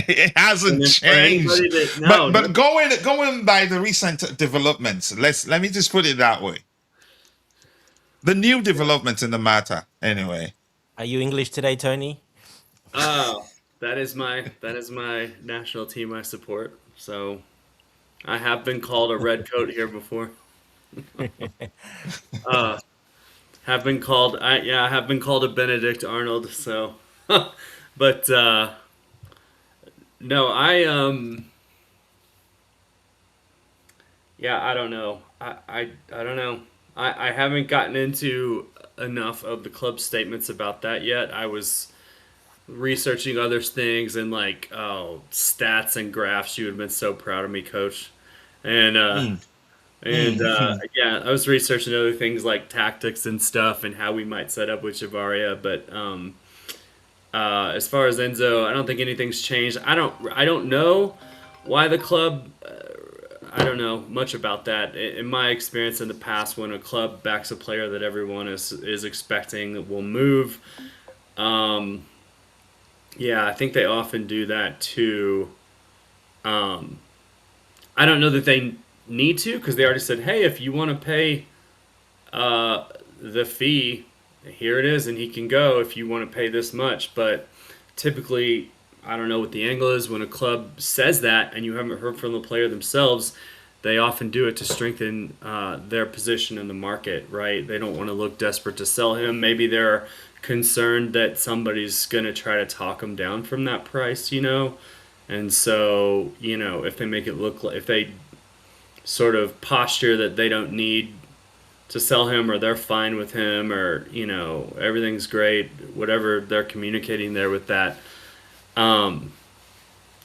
It hasn't changed. But going by the recent developments, let me just put it that way. The new developments in the matter, anyway. Are you English today, Tony? Oh, that is my national team I support. So I have been called a red coat here before. Have been called I have been called a Benedict Arnold. So, but no, I don't know. I don't know. I haven't gotten into enough of the club statements about that yet. I was researching other things and stats and graphs. You would have been so proud of me, Coach. And I was researching other things like tactics and stuff and how we might set up with Javaria. But as far as Enzo, I don't think anything's changed. I don't know why the club. I don't know much about that. In my experience in the past, when a club backs a player that everyone is expecting that will move, I think they often do that too. I don't know that they need to because they already said, hey, if you want to pay the fee, here it is, and he can go if you want to pay this much. But typically, I don't know what the angle is when a club says that and you haven't heard from the player themselves. They often do it to strengthen their position in the market, right? They don't want to look desperate to sell him. Maybe they're concerned that somebody's going to try to talk him down from that price, And so, if they make it look like, if they sort of posture that they don't need to sell him, or they're fine with him, or, everything's great, whatever they're communicating there with that, then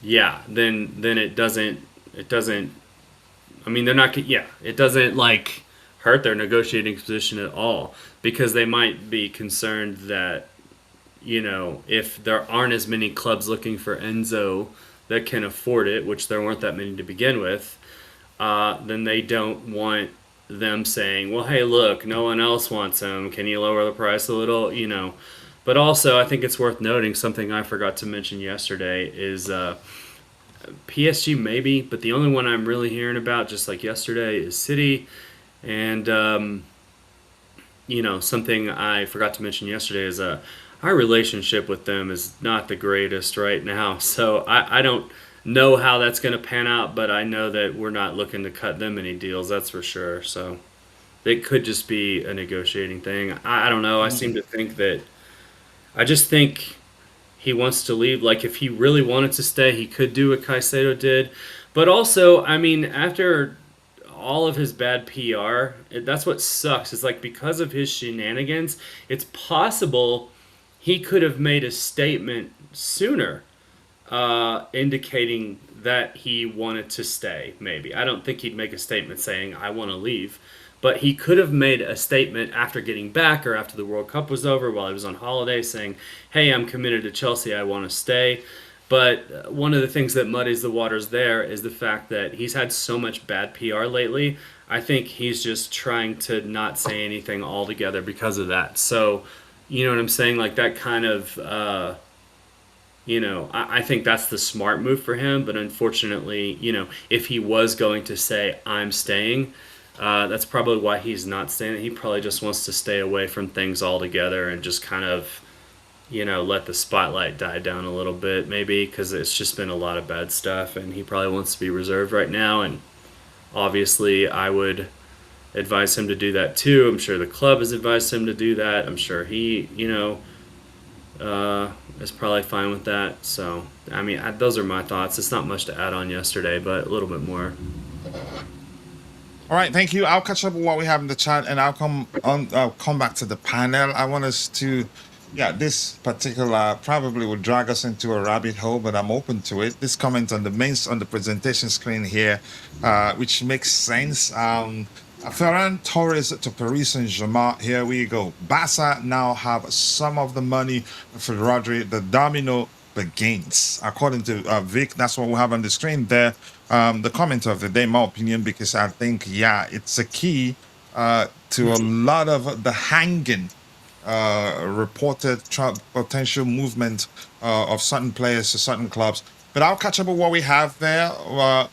it doesn't, I mean, they're not, it doesn't like hurt their negotiating position at all, because they might be concerned that, if there aren't as many clubs looking for Enzo that can afford it, which there weren't that many to begin with, then they don't want them saying, well, hey, look, no one else wants him. Can you lower the price a little? But also, I think it's worth noting something I forgot to mention yesterday is PSG maybe, but the only one I'm really hearing about, just like yesterday, is City. And, something I forgot to mention yesterday is our relationship with them is not the greatest right now. So I don't know how that's going to pan out, but I know that we're not looking to cut them any deals, that's for sure. So it could just be a negotiating thing. I don't know. I just think he wants to leave. Like, if he really wanted to stay, he could do what Caicedo did. But also, I mean, after all of his bad PR, that's what sucks. It's like, because of his shenanigans, it's possible he could have made a statement sooner, indicating that he wanted to stay, maybe. I don't think he'd make a statement saying, I want to leave. But he could have made a statement after getting back, or after the World Cup was over, while he was on holiday, saying, hey, I'm committed to Chelsea, I want to stay. But one of the things that muddies the waters there is the fact that he's had so much bad PR lately. I think he's just trying to not say anything altogether because of that. So, you know what I'm saying? Like, that kind of, I think that's the smart move for him. But unfortunately, if he was going to say, I'm staying, that's probably why he's not staying. He probably just wants to stay away from things altogether and just kind of, let the spotlight die down a little bit, maybe, because it's just been a lot of bad stuff, and he probably wants to be reserved right now. And obviously, I would advise him to do that too. I'm sure the club has advised him to do that. I'm sure he, is probably fine with that. So, I mean, those are my thoughts. It's not much to add on yesterday, but a little bit more. All right, thank you. I'll catch up with what we have in the chat, and I'll come back to the panel. I want us to, this particular probably will drag us into a rabbit hole, but I'm open to it. This comment on the presentation screen here, which makes sense. Ferran Torres to Paris Saint-Germain. Here we go. Barca now have some of the money for Rodri. The domino begins. According to Vic, that's what we have on the screen there. The comment of the day, my opinion, because I think, it's a key to a lot of the hanging reported potential movement of certain players to certain clubs. But I'll catch up with what we have there.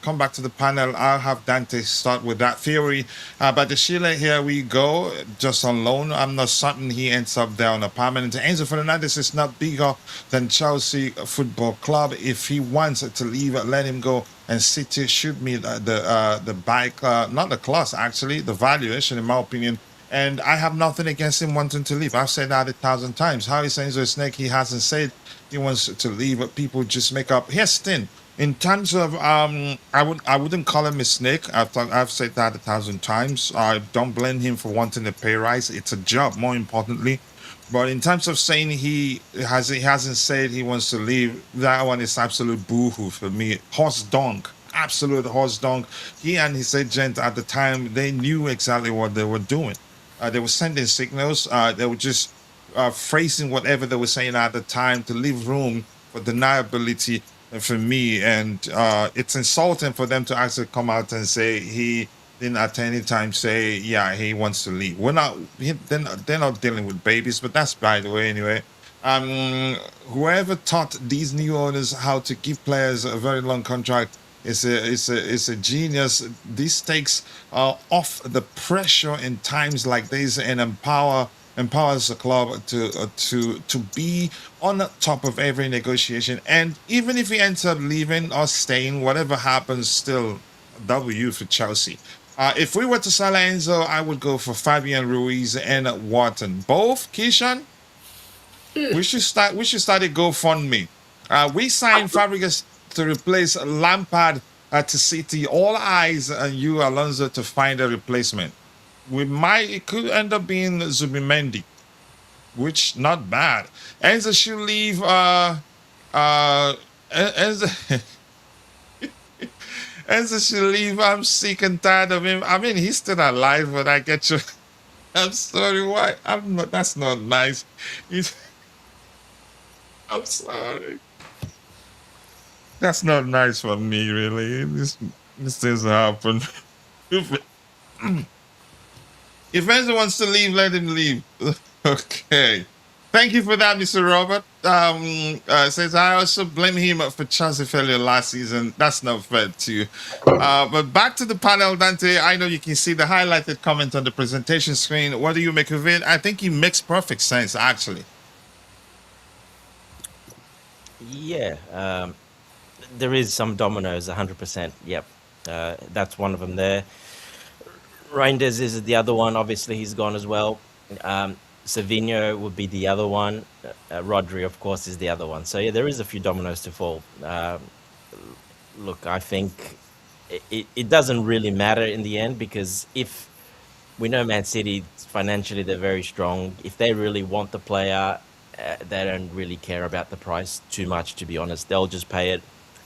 Come back to the panel. I'll have Dante start with that theory. But the Chile, here we go, just on loan. I'm not certain he ends up there on a permanent. Enzo Fernández is not bigger than Chelsea Football Club. If he wants to leave, let him go. And City should meet the bike, not the class, actually, the valuation, in my opinion. And I have nothing against him wanting to leave. I've said that 1,000 times. How is Enzo a snake? He hasn't said he wants to leave, but people just make up. Here's the thing. In terms of, I wouldn't call him a snake. I've said that 1,000 times. I don't blame him for wanting a pay rise. It's a job, more importantly. But in terms of saying he hasn't said he wants to leave, that one is absolute boohoo for me. Horse donk. Absolute horse donk. He and his agent at the time, they knew exactly what they were doing. They were sending signals. They were just phrasing whatever they were saying at the time to leave room for deniability for me. And it's insulting for them to actually come out and say he didn't at any time say, he wants to leave. They're not dealing with babies, but that's by the way anyway. Whoever taught these new owners how to give players a very long contract is a genius. This takes off the pressure in times like this and empowers the club to be on top of every negotiation. And even if he ends up leaving or staying, whatever happens, still W for Chelsea. If we were to sell Enzo, I would go for Fabian Ruiz and Wharton. Both, Kishan? We should start a GoFundMe. We signed Fabregas. to replace Lampard to City. All eyes on you, Alonso, to find a replacement. It could end up being Zubimendi, which not bad. Enzo should leave. Enzo, Enzo should leave. I'm sick and tired of him. I mean, he's still alive, but I get you. I'm sorry. Why? I'm not. That's not nice. He's, I'm sorry. That's not nice for me, really. This doesn't happen. If Enzo wants to leave, let him leave. Okay. Thank you for that, Mr. Robert. Says I also blame him for Chelsea failure last season. That's not fair to you. But back to the panel, Dante. I know you can see the highlighted comment on the presentation screen. What do you make of it? I think it makes perfect sense, actually. Yeah, there is some dominoes, 100%. Yep, that's one of them there. Reinders is the other one. Obviously, he's gone as well. Savinho would be the other one. Rodri, of course, is the other one. So yeah, there is a few dominoes to fall. Look, I think it doesn't really matter in the end, because if we know Man City financially, they're very strong. If they really want the player, they don't really care about the price too much, to be honest. They'll just pay it,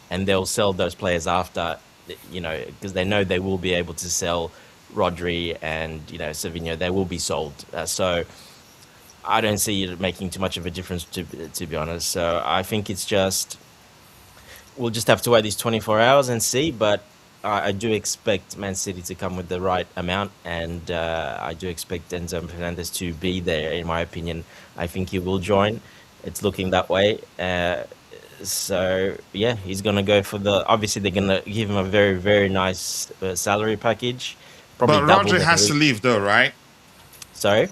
and they'll sell those players after, because they know they will be able to sell Rodri and Savinho. They will be sold. So I don't see it making too much of a difference, to be honest. So I think it's just, we'll just have to wait these 24 hours and see. But I do expect Man City to come with the right amount, and I do expect Enzo Fernández to be there. In my opinion, I think he will join. It's looking that way. So yeah, he's gonna go for the. Obviously, they're gonna give him a very, very nice salary package. Probably But double Rodri the has to salary. leave, though, right? Sorry.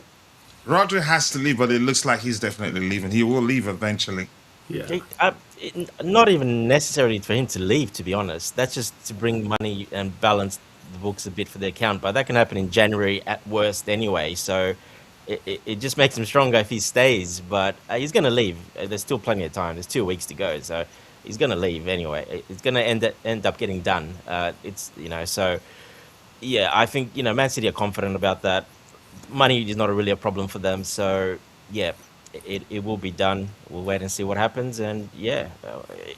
Rodri has to leave, but it looks like he's definitely leaving. He will leave eventually. Yeah. Not even necessarily for him to leave, to be honest. That's just to bring money and balance the books a bit for the account. But that can happen in January at worst anyway. So it just makes him stronger if he stays. But he's going to leave. There's still plenty of time. There's 2 weeks to go. So he's going to leave anyway. It's going to end up getting done. So yeah, I think, Man City are confident about that. Money is not really a problem for them. So yeah, it will be done. We'll wait and see what happens. And yeah,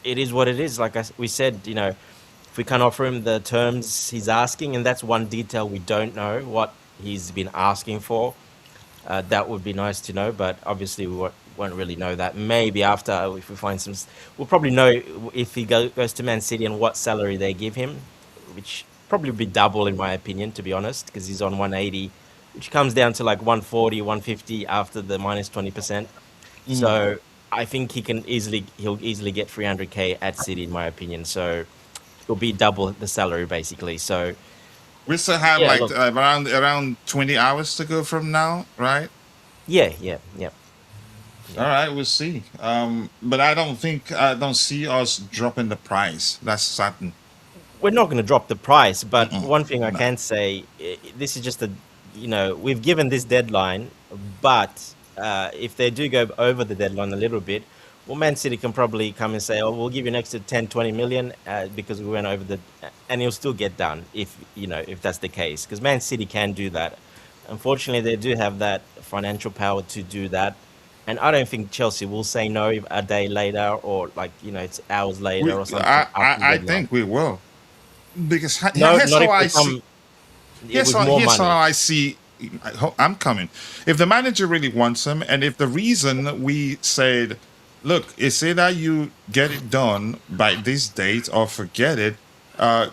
it is what it is. Like we said, if we can't offer him the terms he's asking, and that's one detail we don't know, what he's been asking for, that would be nice to know. But obviously we won't really know that. Maybe after, if we find some, we'll probably know if he goes to Man City and what salary they give him, which probably be double in my opinion, to be honest, because he's on 180, which comes down to like 140, 150 after the minus 20%. So I think he'll easily get 300k at City, in my opinion. So it'll be double the salary basically. So We still have Yeah, like look. around 20 hours to go from now, right? yeah. All right, we'll see. But I don't see us dropping the price. That's certain. We're not going to drop the price, but Mm-mm. one thing I No. can say, this is just we've given this deadline, but if they do go over the deadline a little bit, well, Man City can probably come and say, oh, we'll give you an extra 10, 20 million because we went over and it'll still get done if that's the case, because Man City can do that. Unfortunately, they do have that financial power to do that. And I don't think Chelsea will say no a day later, or it's hours later or something. after the I deadline. think we will, because No, here's not how I if see. with more Here's how money. I see. I'm coming. If the manager really wants him, and if the reason we said, look, it's either you get it done by this date or forget it,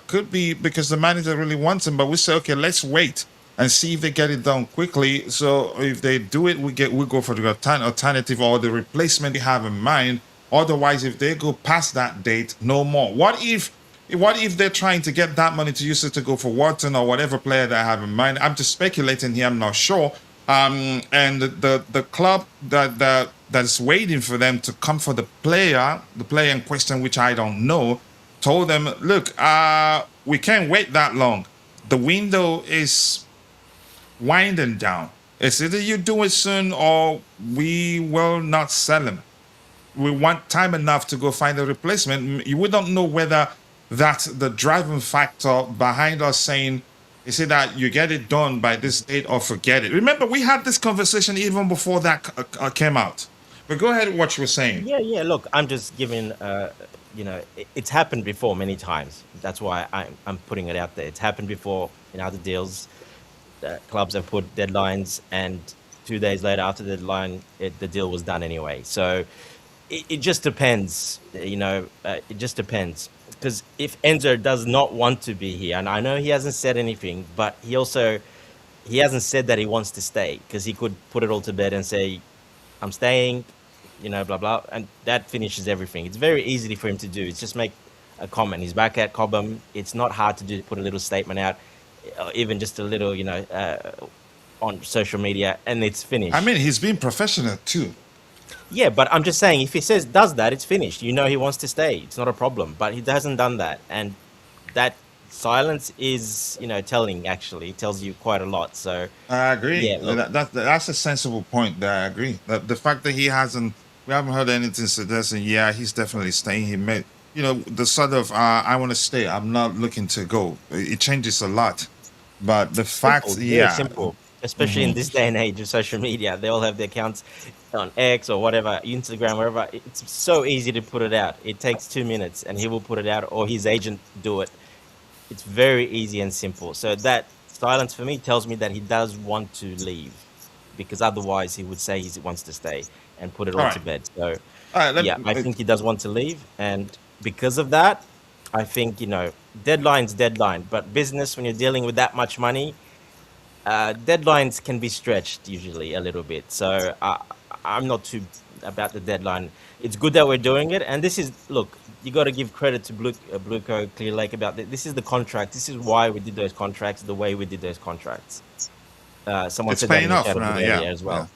could be because the manager really wants him. But we say, okay, let's wait and see if they get it done quickly. So if they do it, we go for the alternative or the replacement we have in mind. Otherwise, if they go past that date, no more. What if they're trying to get that money to use it to go for Watson or whatever player they have in mind? I'm just speculating here. I'm not sure. And the club that's waiting for them to come for the player in question, which I don't know, told them, look, we can't wait that long. The window is winding down. It's either you do it soon or we will not sell him. we want time enough to go find a replacement. We don't know whether that's the driving factor behind us saying, is it that you get it done by this date or forget it? Remember, we had this conversation even before that came out. But go ahead with what you were saying. Yeah. Look, I'm just giving. It's happened before many times. That's why I'm putting it out there. It's happened before in other deals. Clubs have put deadlines, and 2 days later, after the deadline, the deal was done anyway. So it just depends. It just depends. Because if Enzo does not want to be here, and I know he hasn't said anything, but he hasn't said that he wants to stay, because he could put it all to bed and say, I'm staying, blah, blah. And that finishes everything. It's very easy for him to do. It's just make a comment. He's back at Cobham. It's not hard to do, put a little statement out, even just a little, on social media, and it's finished. I mean, he's been professional too. Yeah, but I'm just saying, if he does that, it's finished. He wants to stay. It's not a problem. But he hasn't done that. And that silence is, telling, actually. It tells you quite a lot. So I agree. Yeah, look. That's a sensible point there. I agree. The fact that we haven't heard anything suggesting, yeah, he's definitely staying. He made, the sort of, I want to stay. I'm not looking to go. It changes a lot. But the fact, Simple. yeah. Simple. Especially in this day and age of social media. They all have their accounts on X or whatever, Instagram, wherever. It's so easy to put it out. It takes 2 minutes and he will put it out, or his agent do it. It's very easy and simple. So that silence for me tells me that he does want to leave, because otherwise he would say he wants to stay and put it all All to right. bed. So All right, yeah, I think he does want to leave. And because of that, I think, deadline's deadline. But business, when you're dealing with that much money, deadlines can be stretched usually a little bit. So I'm not too about the deadline. It's good that we're doing it. And this is, look, you got to give credit to Blueco, Clear Lake about this. This is the contract. This is why we did those contracts the way we did those contracts. Someone It's said that paying in the off chat a now, bit yeah, earlier as well.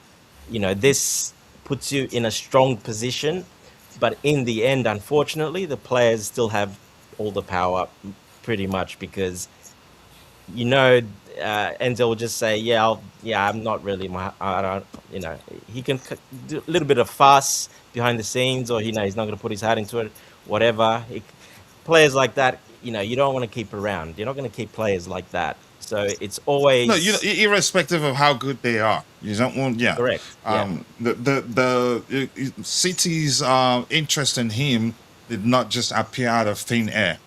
This puts you in a strong position. But in the end, unfortunately, the players still have all the power pretty much, because Enzo will just say, I'm not really I don't, he can do a little bit of fuss behind the scenes, or, he's not going to put his heart into it, whatever. Players like that, you don't want to keep around. You're not going to keep players like that. So it's always... No, irrespective of how good they are, you don't want. Yeah, correct. The City's interest in him did not just appear out of thin air.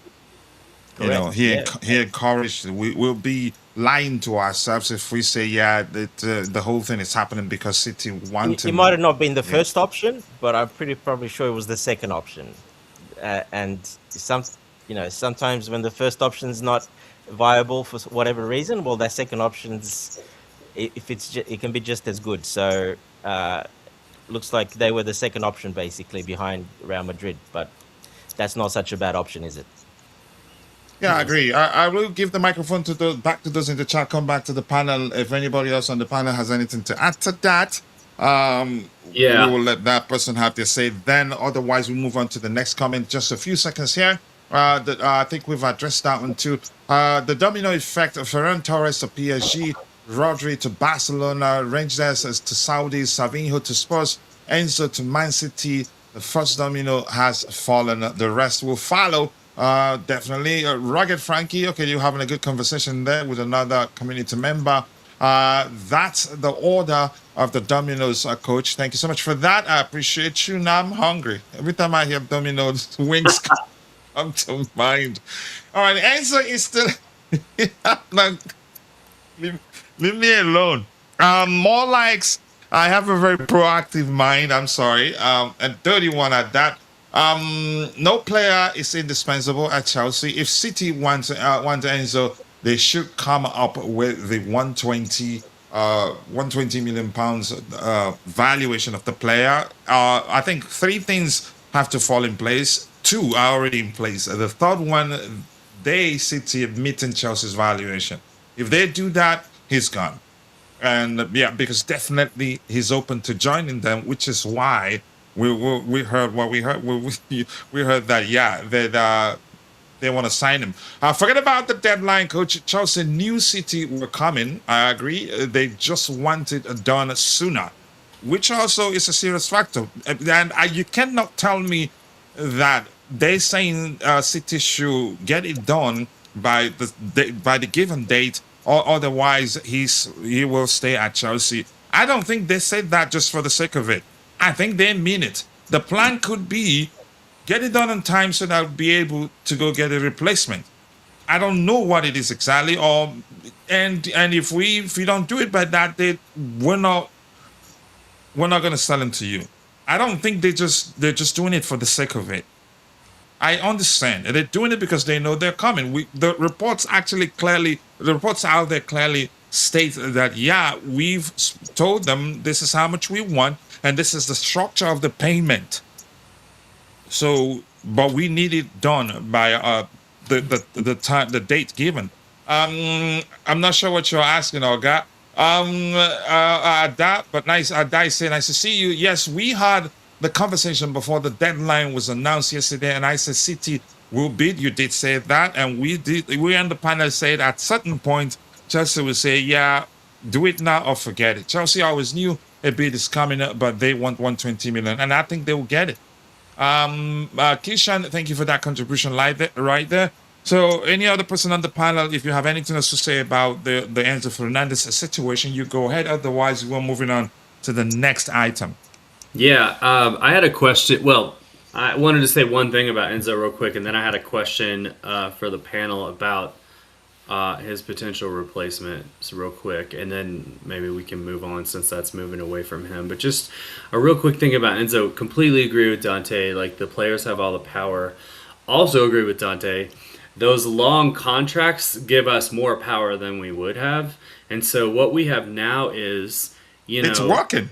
Correct. He encouraged. We'll be lying to ourselves if we say, that the whole thing is happening because City want It him. might have not been the first option, but I'm probably sure it was the second option. And sometimes when the first option's not viable for whatever reason, well, that second option's, it can be just as good. So looks like they were the second option basically behind Real Madrid, but that's not such a bad option, is it? Yeah, I agree. I will give the microphone back to those in the chat. Come back to the panel. If anybody else on the panel has anything to add to that, we will let that person have their say. Then, otherwise, we move on to the next comment. Just a few seconds here. I think we've addressed that one too. The domino effect of Ferran Torres to PSG, Rodri to Barcelona, Rangers to Saudi, Savinho to Spurs, Enzo to Man City. The first domino has fallen. The rest will follow. Definitely. Rugged Frankie, okay, you're having a good conversation there with another community member. That's the order of the dominoes, Coach. Thank you so much for that. I appreciate you. Now I'm hungry. Every time I hear dominoes, wings come to mind. All right, Enzo is still... leave me alone. More likes. I have a very proactive mind. I'm sorry. And 31 at that. No player is indispensable at Chelsea. If City wants Enzo, they should come up with the 120 million pounds valuation of the player. I think three things have to fall in place. Two are already in place. The third one, City meeting Chelsea's valuation. If they do that, he's gone. And because definitely he's open to joining them, which is why we heard what we heard. We heard that they want to sign him. Forget about the deadline, Coach. Chelsea knew City were coming. I agree. They just want it done sooner. which also is a serious factor. And you cannot tell me that they're saying City should get it done by the given date, or otherwise he will stay at Chelsea. I don't think they said that just for the sake of it. I think they mean it. The plan could be get it done on time so that I'll be able to go get a replacement. I don't know what it is exactly, or and if we don't do it by that date, we're not gonna sell him to you. I don't think they're just doing it for the sake of it. I understand. And they're doing it because they know they're coming. The reports out there clearly state that, yeah, we've told them this is how much we want and this is the structure of the payment. So, but we need it done by the date given. I'm not sure what you're asking, Olga. But nice, nice to see you. Yes, we had the conversation before the deadline was announced yesterday, and I said City will bid. You did say that, and we did. We on the panel said at certain point Chelsea will say, yeah, do it now or forget it. Chelsea always knew a bid is coming up, but they want 120 million, and I think they will get it. Kishan, thank you for that contribution right there. So, any other person on the panel, if you have anything else to say about the Enzo Fernandez situation, you go ahead. Otherwise, we're moving on to the next item. Yeah, I had a question. Well, I wanted to say one thing about Enzo real quick, and then I had a question for the panel about his potential replacement, so real quick, and then maybe we can move on since that's moving away from him. But just a real quick thing about Enzo. Completely agree with Dante. Like, the players have all the power. Also agree with Dante. Those long contracts give us more power than we would have. And so what we have now is, it's working.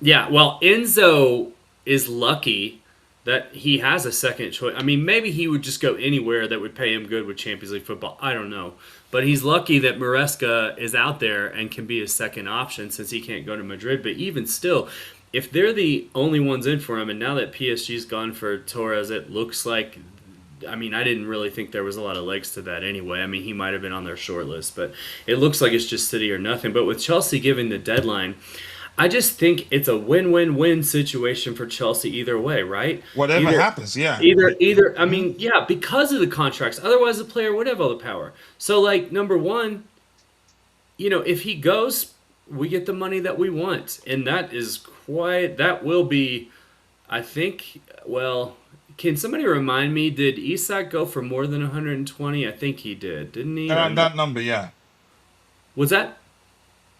Yeah, well, Enzo is lucky that he has a second choice. I mean, maybe he would just go anywhere that would pay him good with Champions League football. I don't know. But he's lucky that Maresca is out there and can be his second option since he can't go to Madrid. But even still, if they're the only ones in for him, and now that PSG's gone for Torres, it looks like, I mean, I didn't really think there was a lot of legs to that anyway. I mean, he might have been on their short list, but it looks like it's just City or nothing. But with Chelsea giving the deadline, I just think it's a win-win-win situation for Chelsea either way, right? Whatever happens, yeah. Either. I mean, yeah, because of the contracts. Otherwise, the player would have all the power. So, like, number one, if he goes, we get the money that we want. And that will be, I think, well, can somebody remind me, did Isak go for more than 120? I think he did, didn't he? Around that number, yeah. Was that?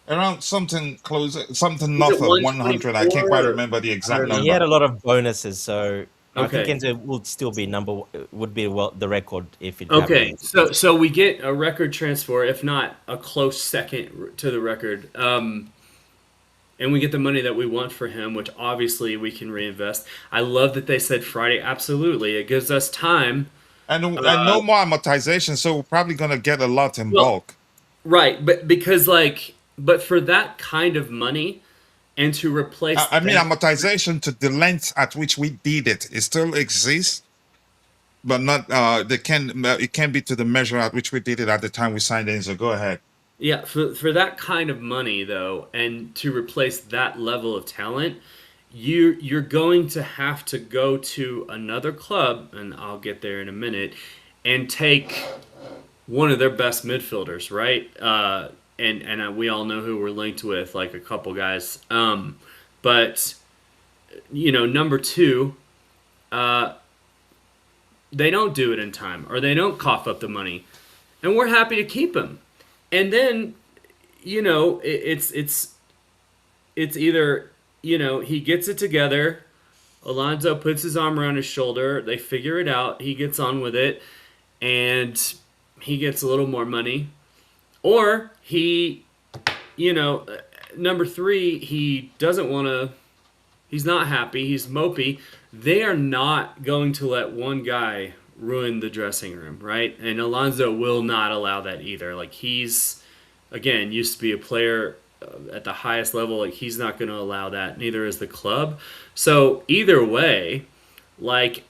Around something close, something north of 100. I can't quite remember the exact number. He had a lot of bonuses, so I Okay. think Enzo would still be the record if it Okay, happened. so we get a record transfer, if not a close second to the record, and we get the money that we want for him, which obviously we can reinvest. I love that they said Friday. Absolutely, it gives us time. And no more amortization, so we're probably going to get a lot in bulk. Right, but for that kind of money, and to replace, I mean, amortization to the length at which we did it still exists, but not. It can be to the measure at which we did it at the time we signed Enzo. Go ahead. yeah, for that kind of money though, and to replace that level of talent, you're going to have to go to another club, and I'll get there in a minute, and take one of their best midfielders, right? And we all know who we're linked with, like a couple guys. But number two, they don't do it in time, or they don't cough up the money, and we're happy to keep him. And then, it's either he gets it together, Alonso puts his arm around his shoulder, they figure it out, he gets on with it, and he gets a little more money. Or he, number three, he doesn't want to, he's not happy, he's mopey. They are not going to let one guy ruin the dressing room, right? And Alonso will not allow that either. Like, he's, again, used to be a player at the highest level. Like, he's not going to allow that. Neither is the club. So either way, like,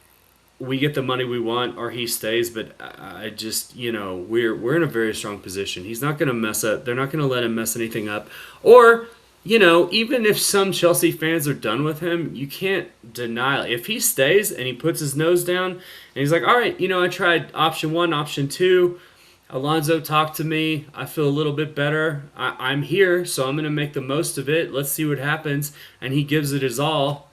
we get the money we want, or he stays. But I just, we're in a very strong position. He's not going to mess up. They're not going to let him mess anything up. Or even if some Chelsea fans are done with him, you can't deny if he stays and he puts his nose down and he's like, all right, I tried option one, option two. Alonso talked to me. I feel a little bit better. I'm here, so I'm going to make the most of it. Let's see what happens. And he gives it his all.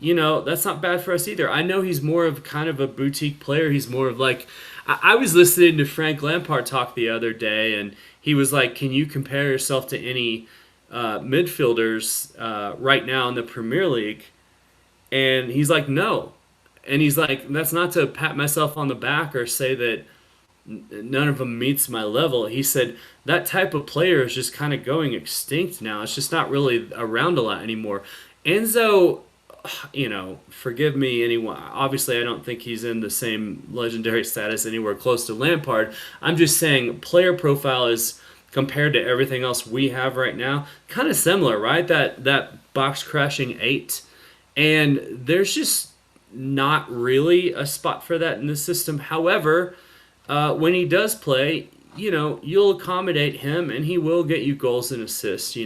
That's not bad for us either. I know he's more of kind of a boutique player. He's more of like, I was listening to Frank Lampard talk the other day, and he was like, can you compare yourself to any midfielders right now in the Premier League? And he's like, no. And he's like, that's not to pat myself on the back or say that none of them meets my level. He said that type of player is just kind of going extinct now. It's just not really around a lot anymore. Enzo, forgive me, anyone. Obviously, I don't think he's in the same legendary status anywhere close to Lampard. I'm just saying player profile is compared to everything else we have right now, kind of similar, right? That box crashing 8. And there's just not really a spot for that in the system. However, when he does play, you'll accommodate him and he will get you goals and assists,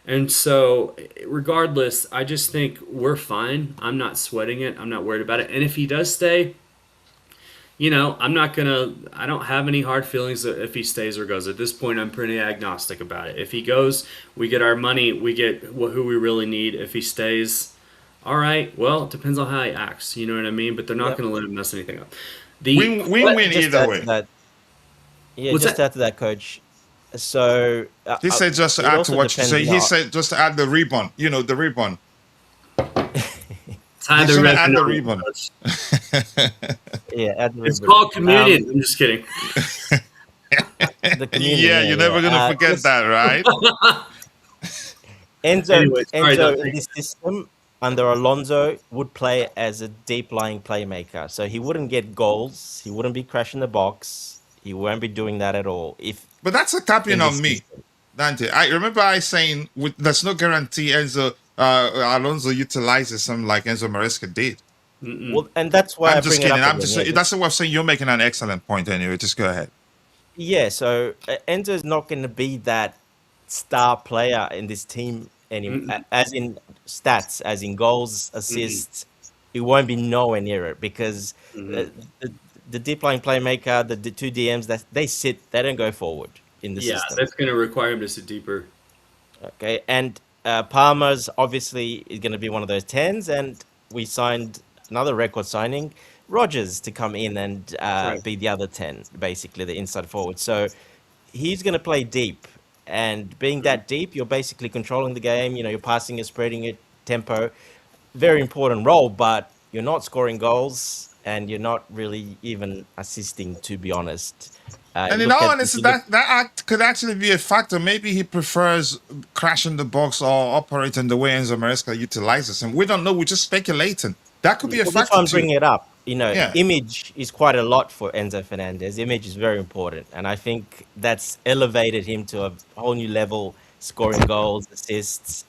And so, regardless, I just think we're fine. I'm not sweating it. I'm not worried about it. And if he does stay, I don't have any hard feelings if he stays or goes. At this point, I'm pretty agnostic about it. If he goes, we get our money, we get who we really need. If he stays, all right, well, it depends on how he acts. You know what I mean? But they're not going to let him mess anything up. Win-win either way. Just add to that, Coach. So he said just to add to what you say. He said just to add the ribbon. The ribbon. Tie He's the gonna add the ribbon. ribbon. add the It's ribbon. called communion. I'm just kidding. The communion, Yeah, you're never gonna forget that, right? Enzo, Anyway, sorry, Enzo Dr. in this system under Alonso would play as a deep lying playmaker. So he wouldn't get goals. He wouldn't be crashing the box. He won't be doing that at all. But that's a tapping in on this me, system. Dante. I remember I saying there's no guarantee Alonso utilizes him like Enzo Maresca did. Well, and that's why I'm just bring it kidding. up I'm again. just that's what I'm saying. You're making an excellent point anyway. Just go ahead. Yeah, so Enzo's not going to be that star player in this team anymore, as in stats, as in goals, assists. He won't be nowhere near it because the deep line playmaker, the two DMs, they sit, they don't go forward in the system. That's going to require him to sit deeper. Okay, and Palmer's obviously is going to be one of those 10s, and we signed another record signing, Rodgers, to come in and be the other 10, basically the inside forward. So he's going to play deep, and being that deep, you're basically controlling the game. You're passing it, spreading it, tempo. Very important role, but you're not scoring goals, and you're not really even assisting, to be honest. And in all honesty, that could actually be a factor. Maybe he prefers crashing the box or operating the way Enzo Maresca utilizes him. We don't know. We're just speculating. That could be a factor. That's why I'm bringing it up. Yeah. Image is quite a lot for Enzo Fernandez. Image is very important. And I think that's elevated him to a whole new level, scoring goals, assists.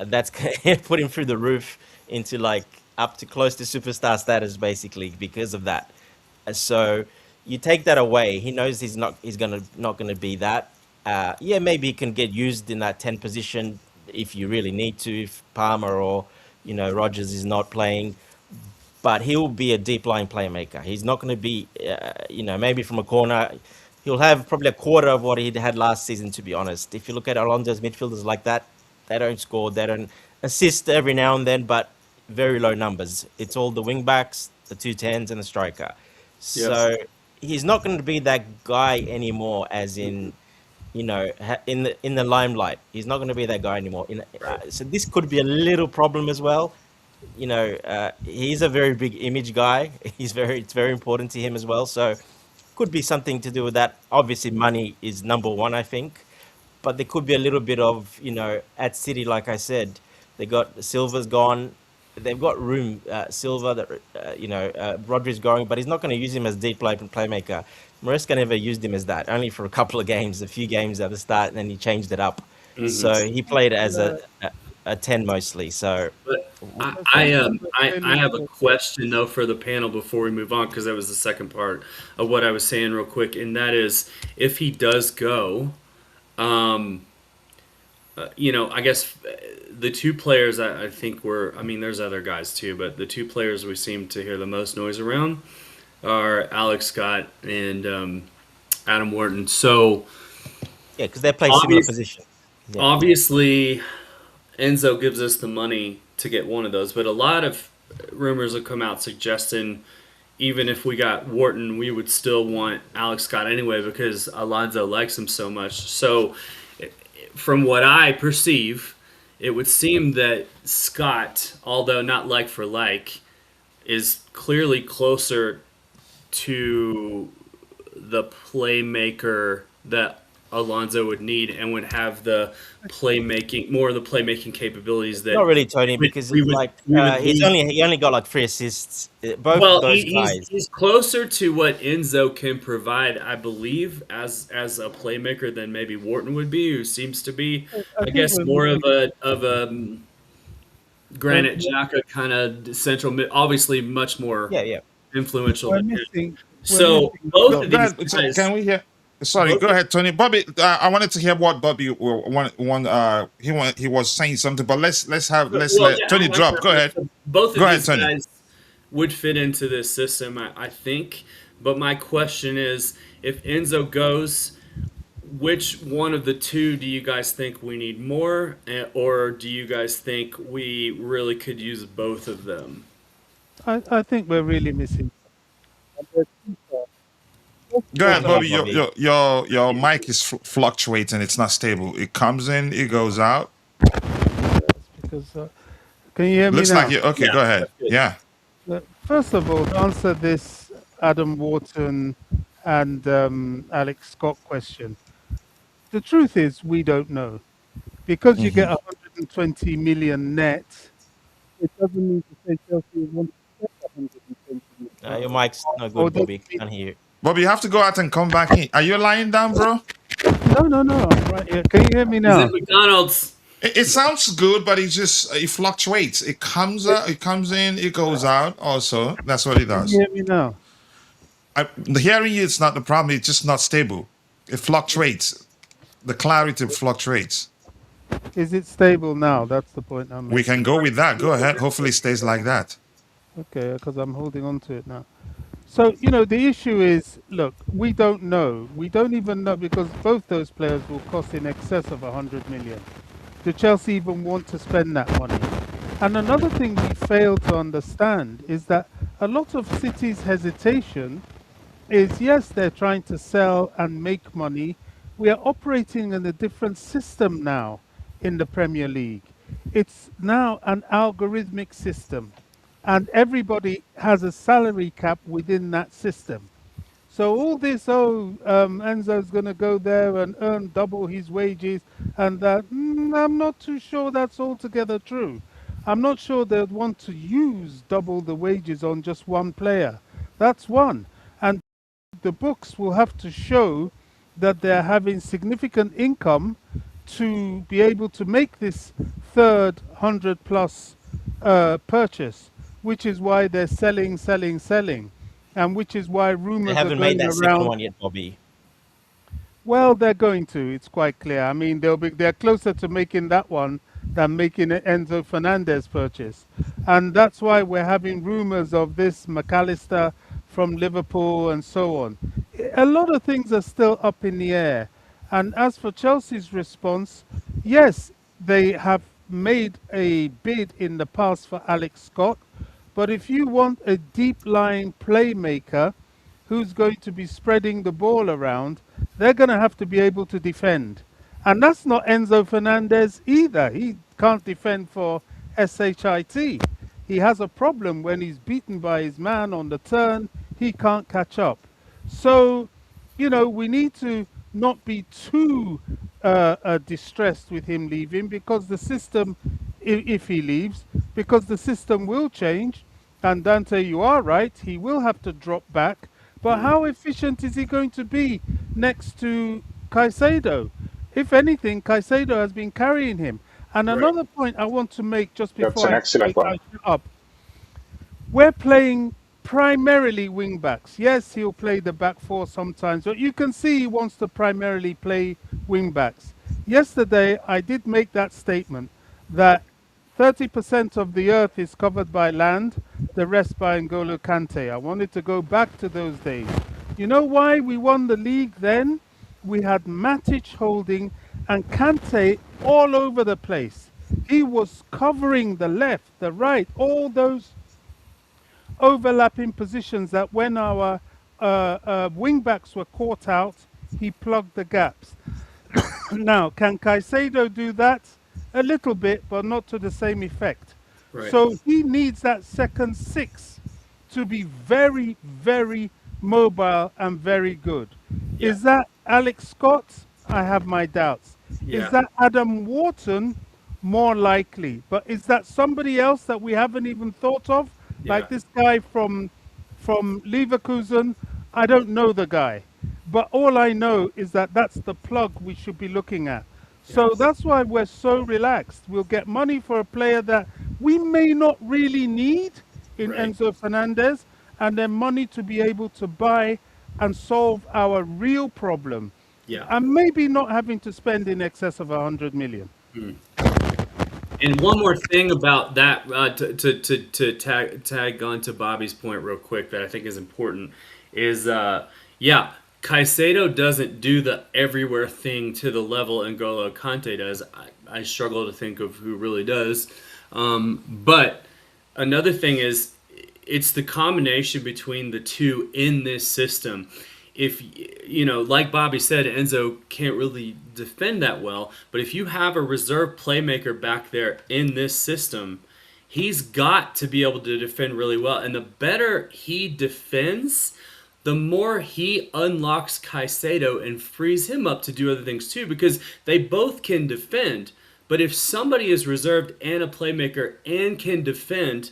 That's put him through the roof into up to close to superstar status, basically, because of that. So you take that away. He knows he's not gonna be that. Maybe he can get used in that 10 position if you really need to, if Palmer or Rodgers is not playing. But he'll be a deep line playmaker. He's not going to be, maybe from a corner. He'll have probably a quarter of what he had last season, to be honest. If you look at Alonso's midfielders like that, they don't score, they don't assist every now and then, but very low numbers. It's all the wing backs, the 2 10s, and the striker. So he's not going to be that guy anymore, as in, in the limelight. He's not going to be that guy anymore. So this could be a little problem as well. He's a very big image guy. It's very important to him as well. So could be something to do with that. Obviously, money is number one, I think. But there could be a little bit of, at City, like I said, they got Silva's gone. They've got room. Silva, Rodri's going, but he's not going to use him as deep playmaker. Maresca never used him as that, only for a couple of games, a few games at the start, and then he changed it up. So he played as a 10 mostly. So but I have a question though for the panel before we move on, because that was the second part of what I was saying real quick, and that is, if he does go, I guess the two players I think were, I mean, there's other guys too, but the two players we seem to hear the most noise around are Alex Scott and Adam Wharton. So Yeah, because they play similar obvious, positions. Yeah. obviously, Enzo gives us the money to get one of those, but a lot of rumors have come out suggesting even if we got Wharton, we would still want Alex Scott anyway because Alonso likes him so much. So, from what I perceive, it would seem that Scott, although not like for like, is clearly closer to the playmaker that Alonso would need and would have the playmaking, more of the playmaking capabilities that Not really, Tony, because we would like we would he's need. only got like 3 assists. Both Well, those he's guys. he's closer to what Enzo can provide, I believe, as a playmaker than maybe Wharton would be, who seems to be, I I think guess, we're more of missing. a We're, Granite Xhaka kind of central mid, obviously much more Yeah, yeah. influential we're than him. missing. We're So missing. both Go of these ahead. guys, Can we hear? Sorry, both go of, ahead, Tony. Bobby, I wanted to hear what Bobby he was saying something, but let's well, let yeah, Tony drop. Go ahead. both Go of ahead, these Tony. guys would fit into this system, I think. But my question is, if Enzo goes, which one of the two do you guys think we need more, or do you guys think we really could use both of them? I think we're really missing. And there's two parts. First Go of Go ahead, all, ahead, Bobby. Bobby. Your mic is fluctuating. It's not stable. It comes in, it goes out. because can you hear me Looks like now? you. Okay, Yeah, go ahead. that's good. Yeah. First of all, to answer this Adam Wharton and Alex Scott question, the truth is we don't know. Because you get Hmm. 120 million net, it doesn't mean to say Chelsea want to spend 120 million. Your mic's no Or good, does Bobby. it mean, Can't hear you. Bobby, you have to go out and come back in. Are you lying down, bro? no, no, no, I'm right here. Can you hear me He's at now? McDonald's. It sounds good, but it fluctuates. It comes out, it comes in, it goes out. Also, that's what it Can you does. hear me now? The hearing you, it's not the problem. It's just not stable. It fluctuates. The clarity fluctuates. Is it stable now? That's the point I'm We can making. go with that. Go ahead. Hopefully, it stays like that. Okay, because I'm holding on to it now. So, the issue is, look, we don't know. We don't even know because both those players will cost in excess of 100 million. Do Chelsea even want to spend that money? And another thing we fail to understand is that a lot of City's hesitation is yes, they're trying to sell and make money. We are operating in a different system now in the Premier League. It's now an algorithmic system, and everybody has a salary cap within that system. So all this, Enzo's going to go there and earn double his wages, and that, I'm not too sure that's altogether true. I'm not sure they'd want to use double the wages on just one player. That's one. And the books will have to show that they're having significant income to be able to make this third 100 plus purchase, which is why they're selling, selling, selling, and which is why They rumors are haven't made going that second around. one yet, Bobby. Well, they're going to. It's quite clear. I mean, they're closer to making that one than making an Enzo Fernandez purchase, and that's why we're having rumors of this McAllister from Liverpool and so on. A lot of things are still up in the air. And as for Chelsea's response, yes, they have made a bid in the past for Alex Scott, but if you want a deep lying playmaker who's going to be spreading the ball around, they're going to have to be able to defend. And that's not Enzo Fernandez either. He can't defend for SHIT. He has a problem when he's beaten by his man on the turn, he can't catch up. So, we need to not be too distressed with him leaving because the system, if he leaves, because the system will change. And Dante, you are right, he will have to drop back. But how efficient is he going to be next to Caicedo? If anything, Caicedo has been carrying him. And Right. another point I want to make just That's before an excellent I point. shut up, we're playing primarily wing backs. Yes, he'll play the back four sometimes, but you can see he wants to primarily play wing backs. yesterday I did make that statement that 30% of the earth is covered by land, the rest by N'Golo Kante. I wanted to go back to those days. You know why we won the league then? We had Matic holding and Kante all over the place. He was covering the left, the right, all those overlapping positions that when our wing backs were caught out, he plugged the gaps. Now, can Caicedo do that? A little bit, but not to the same effect. Right. So he needs that second six to be very, very mobile and very good. Yeah. Is that Alex Scott? I have my doubts. Yeah. Is that Adam Wharton? More likely. But is that somebody else that we haven't even thought of? Like Yeah. this guy from Leverkusen? I don't know the guy. But all I know is that that's the plug we should be looking at. So that's why we're so relaxed. We'll get money for a player that we may not really need in Right. Enzo Fernandez, and then money to be able to buy and solve our real problem. Yeah. And maybe not having to spend in excess of 100 million. And one more thing about that, to tag on to Bobby's point real quick that I think is important is, yeah, Caicedo doesn't do the everywhere thing to the level N'Golo Kante does. I struggle to think of who really does. But another thing is, it's the combination between the two in this system. If like Bobby said, Enzo can't really defend that well, but if you have a reserve playmaker back there in this system, he's got to be able to defend really well. And the better he defends, the more he unlocks Caicedo and frees him up to do other things too, because they both can defend. But if somebody is reserved and a playmaker and can defend,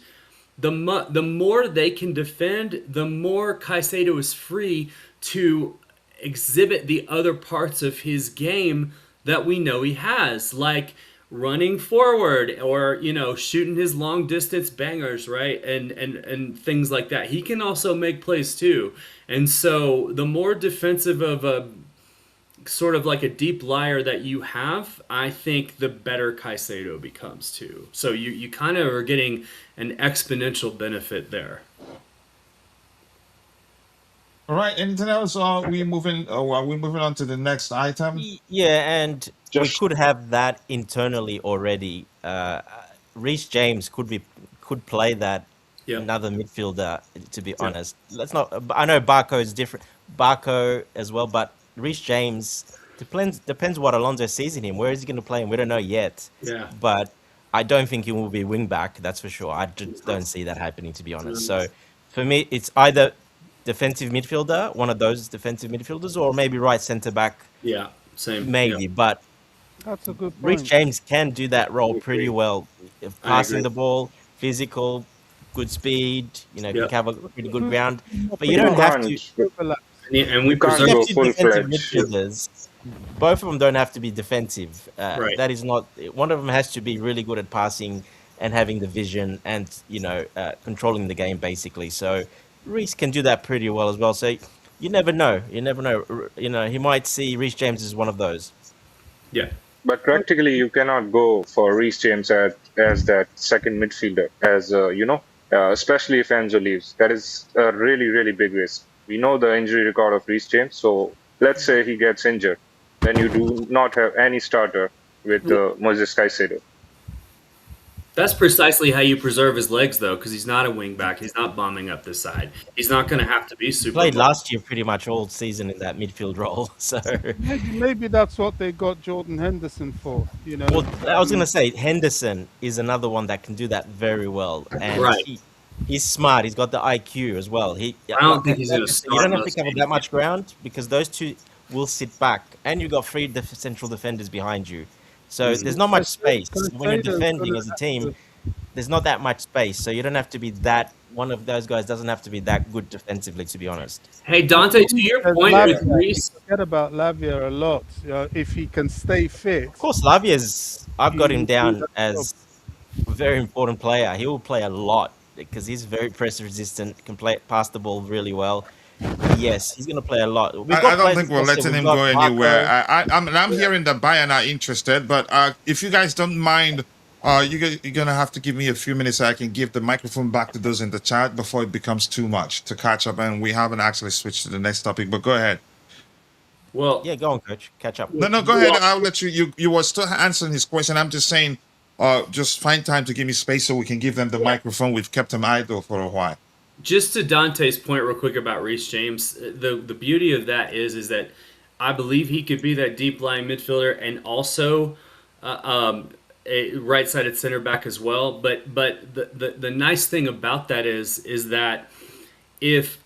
the more they can defend, the more Caicedo is free to exhibit the other parts of his game that we know he has, like running forward or shooting his long distance bangers, right, and things like that. He can also make plays too, and so the more defensive of a sort of like a deep liar that you have, I think the better Caicedo becomes too. So you kind of are getting an exponential benefit there. All right. Anything else? Are we moving on to the next item? Yeah, and Just- we could have that internally already. Reece James could play that Yeah. another midfielder. To be honest, let's not. I know Barco is different, Barco as well, but Reece James depends what Alonso sees in him. Where is he going to play him? We don't know yet. Yeah. But I don't think he will be wing back. That's for sure. I just don't see that happening, to be honest. So for me, it's either defensive midfielder, one of those defensive midfielders, or maybe right centre back, Yeah. Same. maybe. Yeah. But That's a good Reece point. James can do that role pretty well. Passing agree. the ball, physical, good speed, Yeah. can have a pretty good ground. But you You don't have to. can't- Overlap. And we You can't preserve go Two defensive full-fledged. midfielders. Both of them don't have to be defensive. Right. That is not. One of them has to be really good at passing and having the vision and controlling the game basically. So Reece can do that pretty well as well. So you never know. You never know. He might see Reece James as one of those. Yeah. But practically, you cannot go for Reece James as that second midfielder, especially if Enzo leaves. That is a really, really big risk. We know the injury record of Reece James, so let's say he gets injured, then you do not have any starter with Moses Caicedo. That's precisely how you preserve his legs, though, because he's not a wing back. He's not bombing up the side. He's not going to have to be super. Played last year pretty much all season in that midfield role. So, Maybe that's what they got Jordan Henderson for. well, I was going to say Henderson is another one that can do that very well, and Right. he's smart. He's got the IQ as well. I don't think he's gonna start You don't have to most cover games. that much ground because those two will sit back, and you got three central defenders behind you. So there's not much space when you're defending as a team. There's not that much space, so you don't have to be that. One of those guys doesn't have to be that good defensively, to be honest. Hey, Dante, to your point with Reece, Forget about Lavia a lot. If he can stay fit. Of course, I've got him He- down he- as a very important player. He will play a lot because he's very press resistant, can pass the ball really well. Yes, he's going to play a lot. We've I got don't players, think as we're I said, letting we've him go got anywhere. Marco. I'm hearing that Bayern are interested, but if you guys don't mind, you're gonna have to give me a few minutes so I can give the microphone back to those in the chat before it becomes too much to catch up, and we haven't actually switched to the next topic. But go ahead. Well, Yeah, go on, coach. Catch up. No, go ahead. I'll let you. You were still answering his question. I'm just saying, just find time to give me space so we can give them the microphone. We've kept them idle for a while. just to Dante's point, real quick about Reece James, the beauty of that is that I believe he could be that deep lying midfielder and also a right-sided center back as well. But the nice thing about that is that if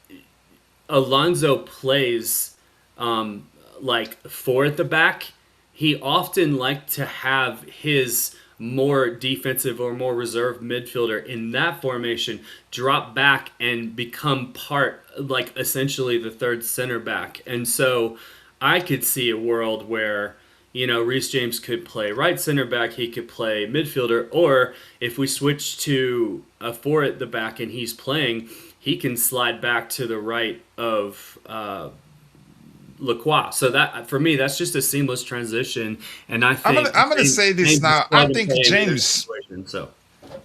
Alonso plays like four at the back, he often liked to have his more defensive or more reserved midfielder in that formation drop back and become part, like essentially the third center back. And so I could see a world where, you know, Reece James could play right center back, he could play midfielder, or if we switch to a four at the back and he's playing, he can slide back to the right of Lacroix. So that, for me, that's just a seamless transition. And I think I'm gonna say this James now. is I plug and think play in either James. situation, so.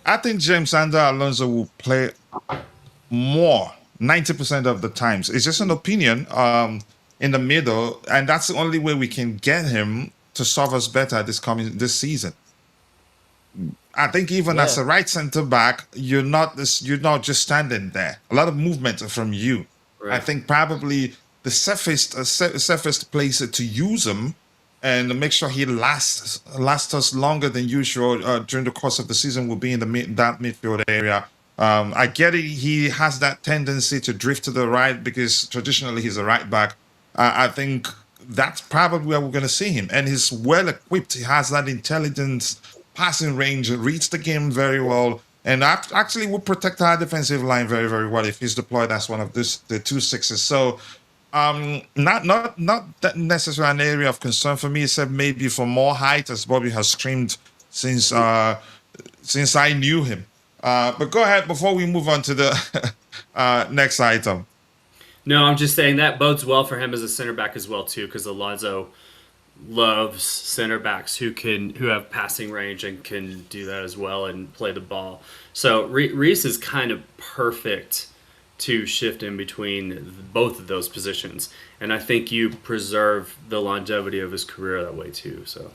I think James under Alonso will play more 90% of the times. It's just an opinion in the middle, and that's the only way we can get him to serve us better this season. I think even as Yeah. a right center back, you're not just standing there. A lot of movement from you. I Right. think probably the safest place to use him and make sure he lasts us longer than usual during the course of the season will be in that midfield area. I get it. He has that tendency to drift to the right because traditionally he's a right back. I think that's probably where we're going to see him. And he's well equipped. He has that intelligence, passing range, reads the game very well, and actually will protect our defensive line very, very well if he's deployed as one of the 2-6s. So not that necessarily an area of concern for me, except maybe for more height, as Bobby has screamed since I knew him. But go ahead before we move on to the next item. No, I'm just saying that bodes well for him as a center back as well too, because Alonso loves center backs who have passing range and can do that as well and play the ball. So Reece is kind of perfect to shift in between both of those positions, and I think you preserve the longevity of his career that way too. So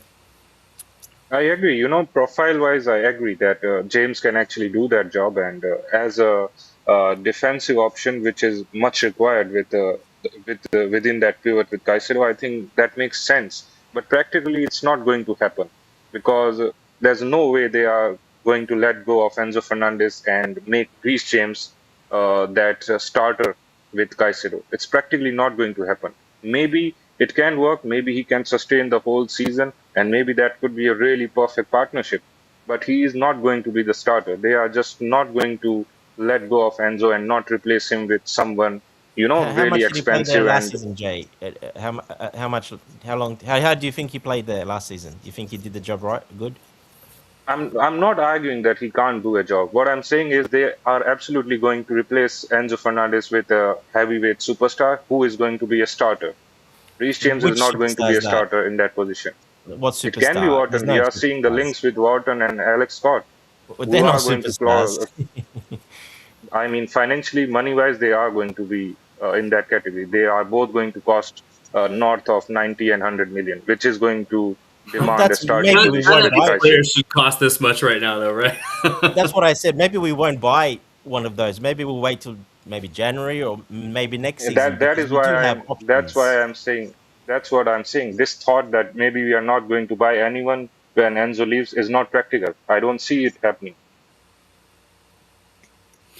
I agree. You know, profile-wise, I agree that James can actually do that job, and as a defensive option, which is much required within that pivot with Caicedo, I think that makes sense. But practically, it's not going to happen because there's no way they are going to let go of Enzo Fernandez and make Reece James that starter with Caicedo. It's practically not going to happen. Maybe it can work. Maybe he can sustain the whole season, and maybe that could be a really perfect partnership. But he is not going to be the starter. They are just not going to let go of Enzo and not replace him with someone, you know, How much really did he play there expensive. last And season, Jay? How much? How long? How do you think he played there last season? Do you think he did the job right? Good. I'm not arguing that he can't do a job. What I'm saying is they are absolutely going to replace Enzo Fernandez with a heavyweight superstar who is going to be a starter. Reece James is Which not going to superstar be a is that? starter in that position. What It can be superstar? There's Wharton. no We are seeing the superstars. links with Wharton and Alex Scott, Well, who they're not are going to claw. superstars. I mean, financially, money-wise, they are going to be in that category. They are both going to cost north of 90 and 100 million, which is going to demand a That's starting maybe we position won't with buy. these Caicedo. players should cost this much right now, though, right? That's what I said. Maybe we won't buy one of those. Maybe we'll wait till maybe January or maybe next season That because is we do why have that's why options. I'm saying that's what I'm saying. This thought that maybe we are not going to buy anyone when Enzo leaves is not practical. I don't see it happening.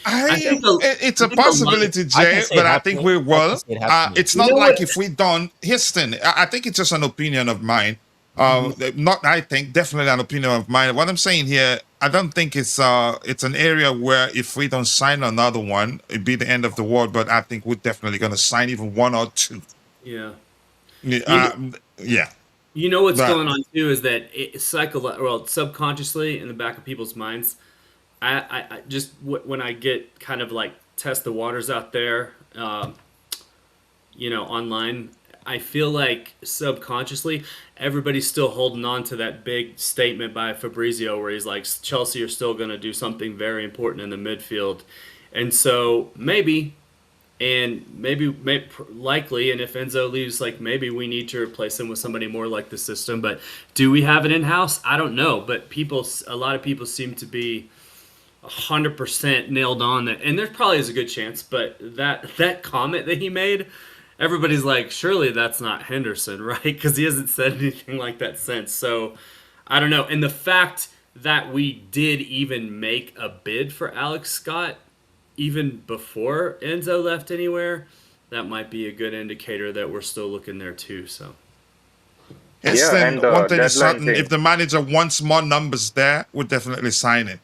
I think It's I a think a lot. possibility, I can Jay, see it but I think happening. we I can will. see it happening. It's You not know like what? if we don't. Houston, I think it's just an opinion of mine. Not I think, definitely an opinion of mine. What I'm saying here, I don't think it's an area where if we don't sign another one, it'd be the end of the world. But I think we're definitely going to sign even one or two. Yeah. Yeah. You know what's But going on too is that subconsciously in the back of people's minds, I just when I get kind of like test the waters out there, online, I feel like subconsciously everybody's still holding on to that big statement by Fabrizio where he's like, Chelsea are still going to do something very important in the midfield. And so maybe, likely, and if Enzo leaves, like maybe we need to replace him with somebody more like the system. But do we have it in house? I don't know. But a lot of people seem to be 100% nailed on that, and there probably is a good chance. But that comment that he made, everybody's like, surely that's not Henderson, right? Because he hasn't said anything like that since. So I don't know. And the fact that we did even make a bid for Alex Scott even before Enzo left anywhere, that might be a good indicator that we're still looking there too. So Yes, Yeah, then and the one thing is deadline certain: if thing. the manager wants more numbers there, we'll definitely sign it.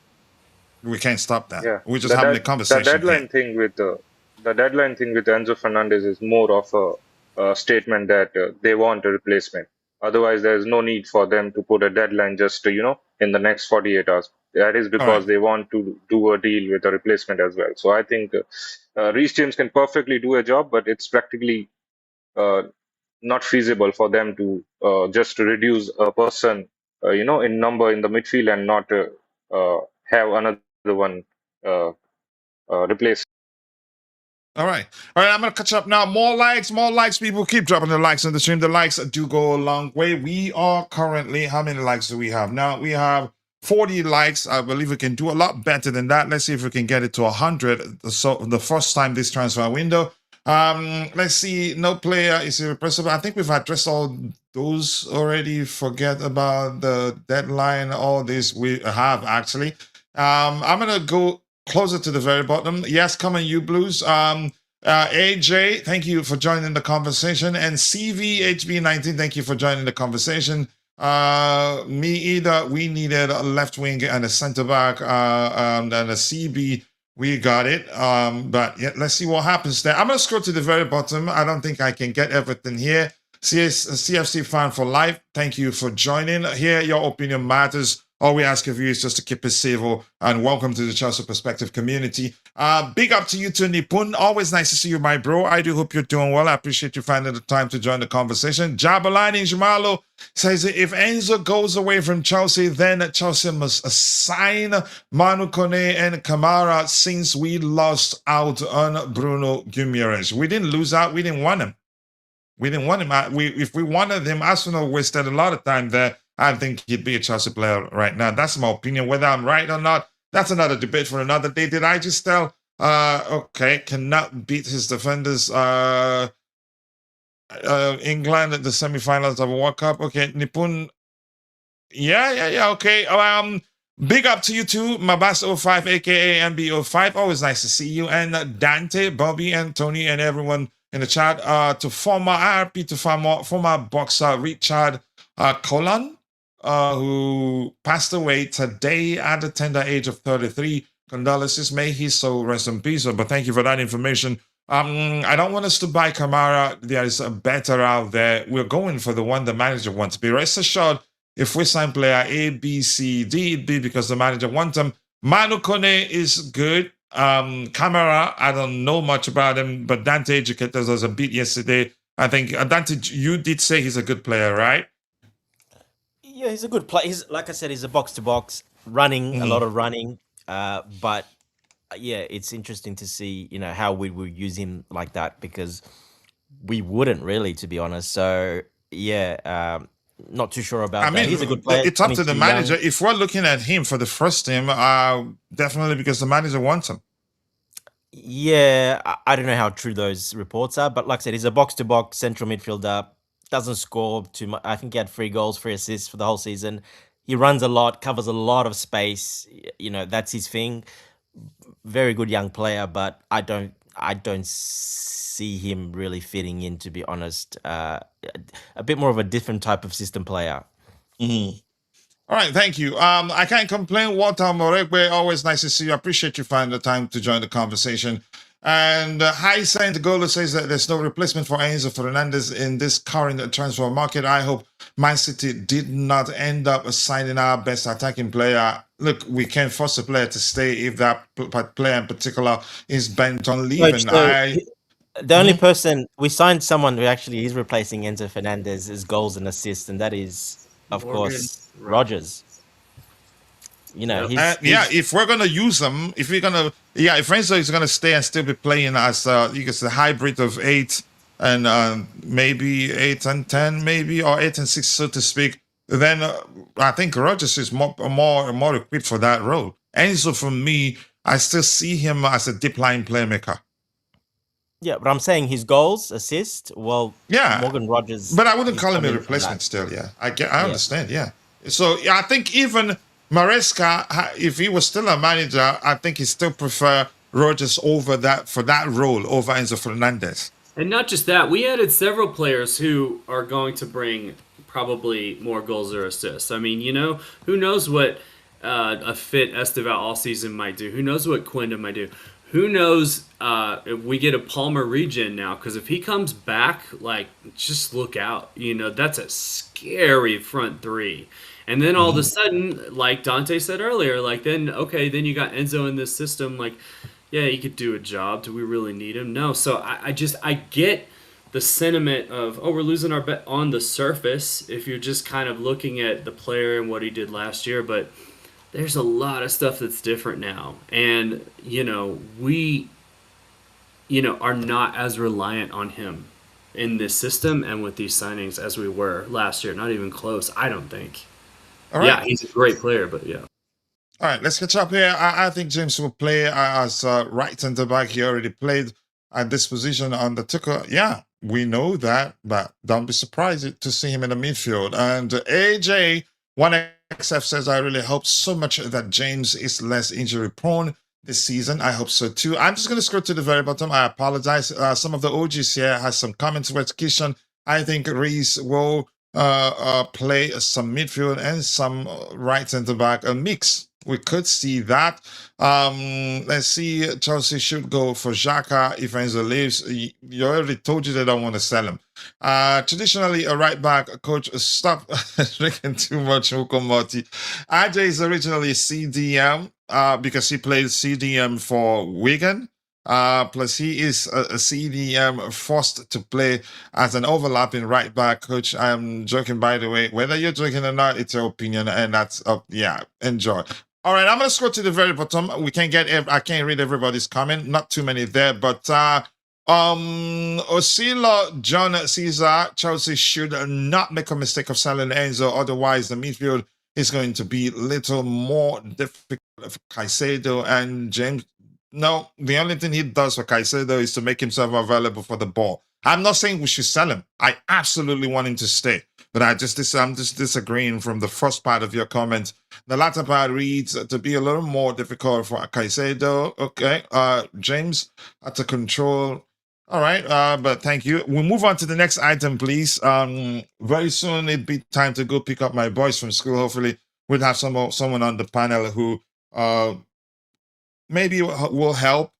We can't stop that. Yeah, We're just having a the conversation here. the deadline thing with Enzo Fernandez is more of a statement that they want a replacement. Otherwise, there is no need for them to put a deadline just in the next 48 hours. That is All right. because they want to do a deal with a replacement as well. So I think Reece James can perfectly do a job, but it's practically uh, not feasible for them to just reduce a person, in number in the midfield and not have another one uh, replace. All right. All right. I'm going to catch up now. More likes, more likes. People keep dropping the likes on the stream. The likes do go a long way. We are currently, how many likes do we have? Now we have 40 likes. I believe we can do a lot better than that. Let's see if we can get it to 100. So the first time this transfer window. Let's see. No player is irrepressible. I think we've addressed all those already. Forget about the deadline. All this we have actually. I'm going to go closer to the very bottom. Yes, come on, you blues. AJ, thank you for joining the conversation. And CVHB19, thank you for joining the conversation. Me either. We needed a left wing and a center back, and a CB. We got it. But yeah, let's see what happens there. I'm going to scroll to the very bottom. I don't think I can get everything here. CFC fan for life. Thank you for joining. Here, your opinion matters. All we ask of you is just to keep it civil, and welcome to the Chelsea Perspective community. Big up to you, Tony Pun. Always nice to see you, my bro. I do hope you're doing well. I appreciate you finding the time to join the conversation. Jabalani Jamalo says if Enzo goes away from Chelsea, then Chelsea must assign Manu Kone and Camara since we lost out on Bruno Guimaraes. We didn't lose out. We didn't want him. We didn't want him. If we wanted him, Arsenal wasted a lot of time there. I think he'd be a Chelsea player right now. That's my opinion. Whether I'm right or not, that's another debate for another day. Did I just tell? Okay, cannot beat his defenders. England at the semifinals of a World Cup. Okay, Nipun. Yeah. Okay. Big up to you too, Mabas05, aka MB05. Always nice to see you. And Dante, Bobby, and Tony, and everyone in the chat. To former IRP, to former boxer Richard Colon, who passed away today at the tender age of 33. Condolences, may he so rest in peace. But thank you for that information. I don't want us to buy Camara. There is a better out there. We're going for the one the manager wants. Be rest assured, if we sign player A, B, C, D, it'd be because the manager wants them. Manu Kone is good. Camara, I don't know much about him, but Dante educated us a bit yesterday. I think Dante, you did say he's a good player, right? Yeah, he's a good player. He's, like I said, he's a box to box, running, a lot of running. But yeah, it's interesting to see, how we will use him like that, because we wouldn't really, to be honest. So yeah, not too sure about that. He's a good player. It's up to the 22 manager. young. If we're looking at him for the first team, definitely because the manager wants him. Yeah, I don't know how true those reports are, but like I said, he's a box to box central midfielder. Doesn't score too much. I think he had 3 goals, 3 assists for the whole season. He runs a lot, covers a lot of space. That's his thing. Very good young player, but I don't see him really fitting in, to be honest. A bit more of a different type of system player. All right, thank you. I can't complain. Walter Moregwe, always nice to see you. I appreciate you finding the time to join the conversation. And High Saint Golo says that there's no replacement for Enzo Fernandez in this current transfer market. I hope Man City did not end up signing our best attacking player. Look, we can't force a player to stay if that player in particular is bent on leaving. So The only person we signed someone who actually is replacing Enzo Fernandez's goals and assists, and that is, of Morgan course, Rogers. You know, Yep. Yeah, he's if we're gonna use him, if Enzo is gonna stay and still be playing as you can say hybrid of 8 and maybe 8 and 10, maybe, or 8 and 6, so to speak, then I think Rogers is more equipped for that role. Enzo, for me, I still see him as a deep line playmaker. yeah, but I'm saying his goals, assist. Well, Yeah, Morgan Rogers. but I wouldn't is call him a coming from replacement that. still. Yeah, I Yeah. understand. Yeah. So yeah, I think even Maresca, if he was still a manager, I think he still prefer Rogers over that for that role over Enzo Fernandez. And not just that, we added several players who are going to bring probably more goals or assists. I mean, who knows what a fit Esteval all season might do? Who knows what Quinda might do? Who knows if we get a Palmer regen now? Because if he comes back, like, just look out. That's a scary front three. And then all of a sudden, like Dante said earlier, like then you got Enzo in this system. Like, yeah, he could do a job. Do we really need him? No. So I get the sentiment of, oh, we're losing our bet on the surface if you're just kind of looking at the player and what he did last year. But there's a lot of stuff that's different now. And, we, are not as reliant on him in this system and with these signings as we were last year. Not even close, I don't think. All right. Yeah, he's a great player, but yeah. All right, let's catch up here. I think James will play as right center back. He already played at this position on the ticker. Yeah, we know that, but don't be surprised to see him in the midfield. And AJ, 1XF says, I really hope so much that James is less injury prone this season. I hope so too. I'm just going to scroll to the very bottom. I apologize. Some of the OGs here has some comments with Kishan. I think Reese will play some midfield and some right center back, a mix. We could see that. Let's see. Chelsea should go for Xhaka if Enzo leaves. You already told you they don't want to sell him. Traditionally, a right back coach. Stop drinking too much Hukomoti. AJ is originally CDM because he played CDM for Wigan. Plus, he is a CDM forced to play as an overlapping right back coach. I'm joking, by the way. Whether you're joking or not, it's your opinion, and that's yeah. Enjoy. All right, I'm gonna scroll to the very bottom. I can't read everybody's comment. Not too many there, but Osilo John Caesar, Chelsea should not make a mistake of selling Enzo. Otherwise, the midfield is going to be a little more difficult for Caicedo and James. No, the only thing he does for Caicedo is to make himself available for the ball. I'm not saying we should sell him. I absolutely want him to stay. But I'm just disagreeing from the first part of your comment. The latter part reads to be a little more difficult for Caicedo. Okay, James, to control. All right, but thank you. We'll move on to the next item, please. Very soon it'll be time to go pick up my boys from school. Hopefully we'll have someone on the panel who maybe will help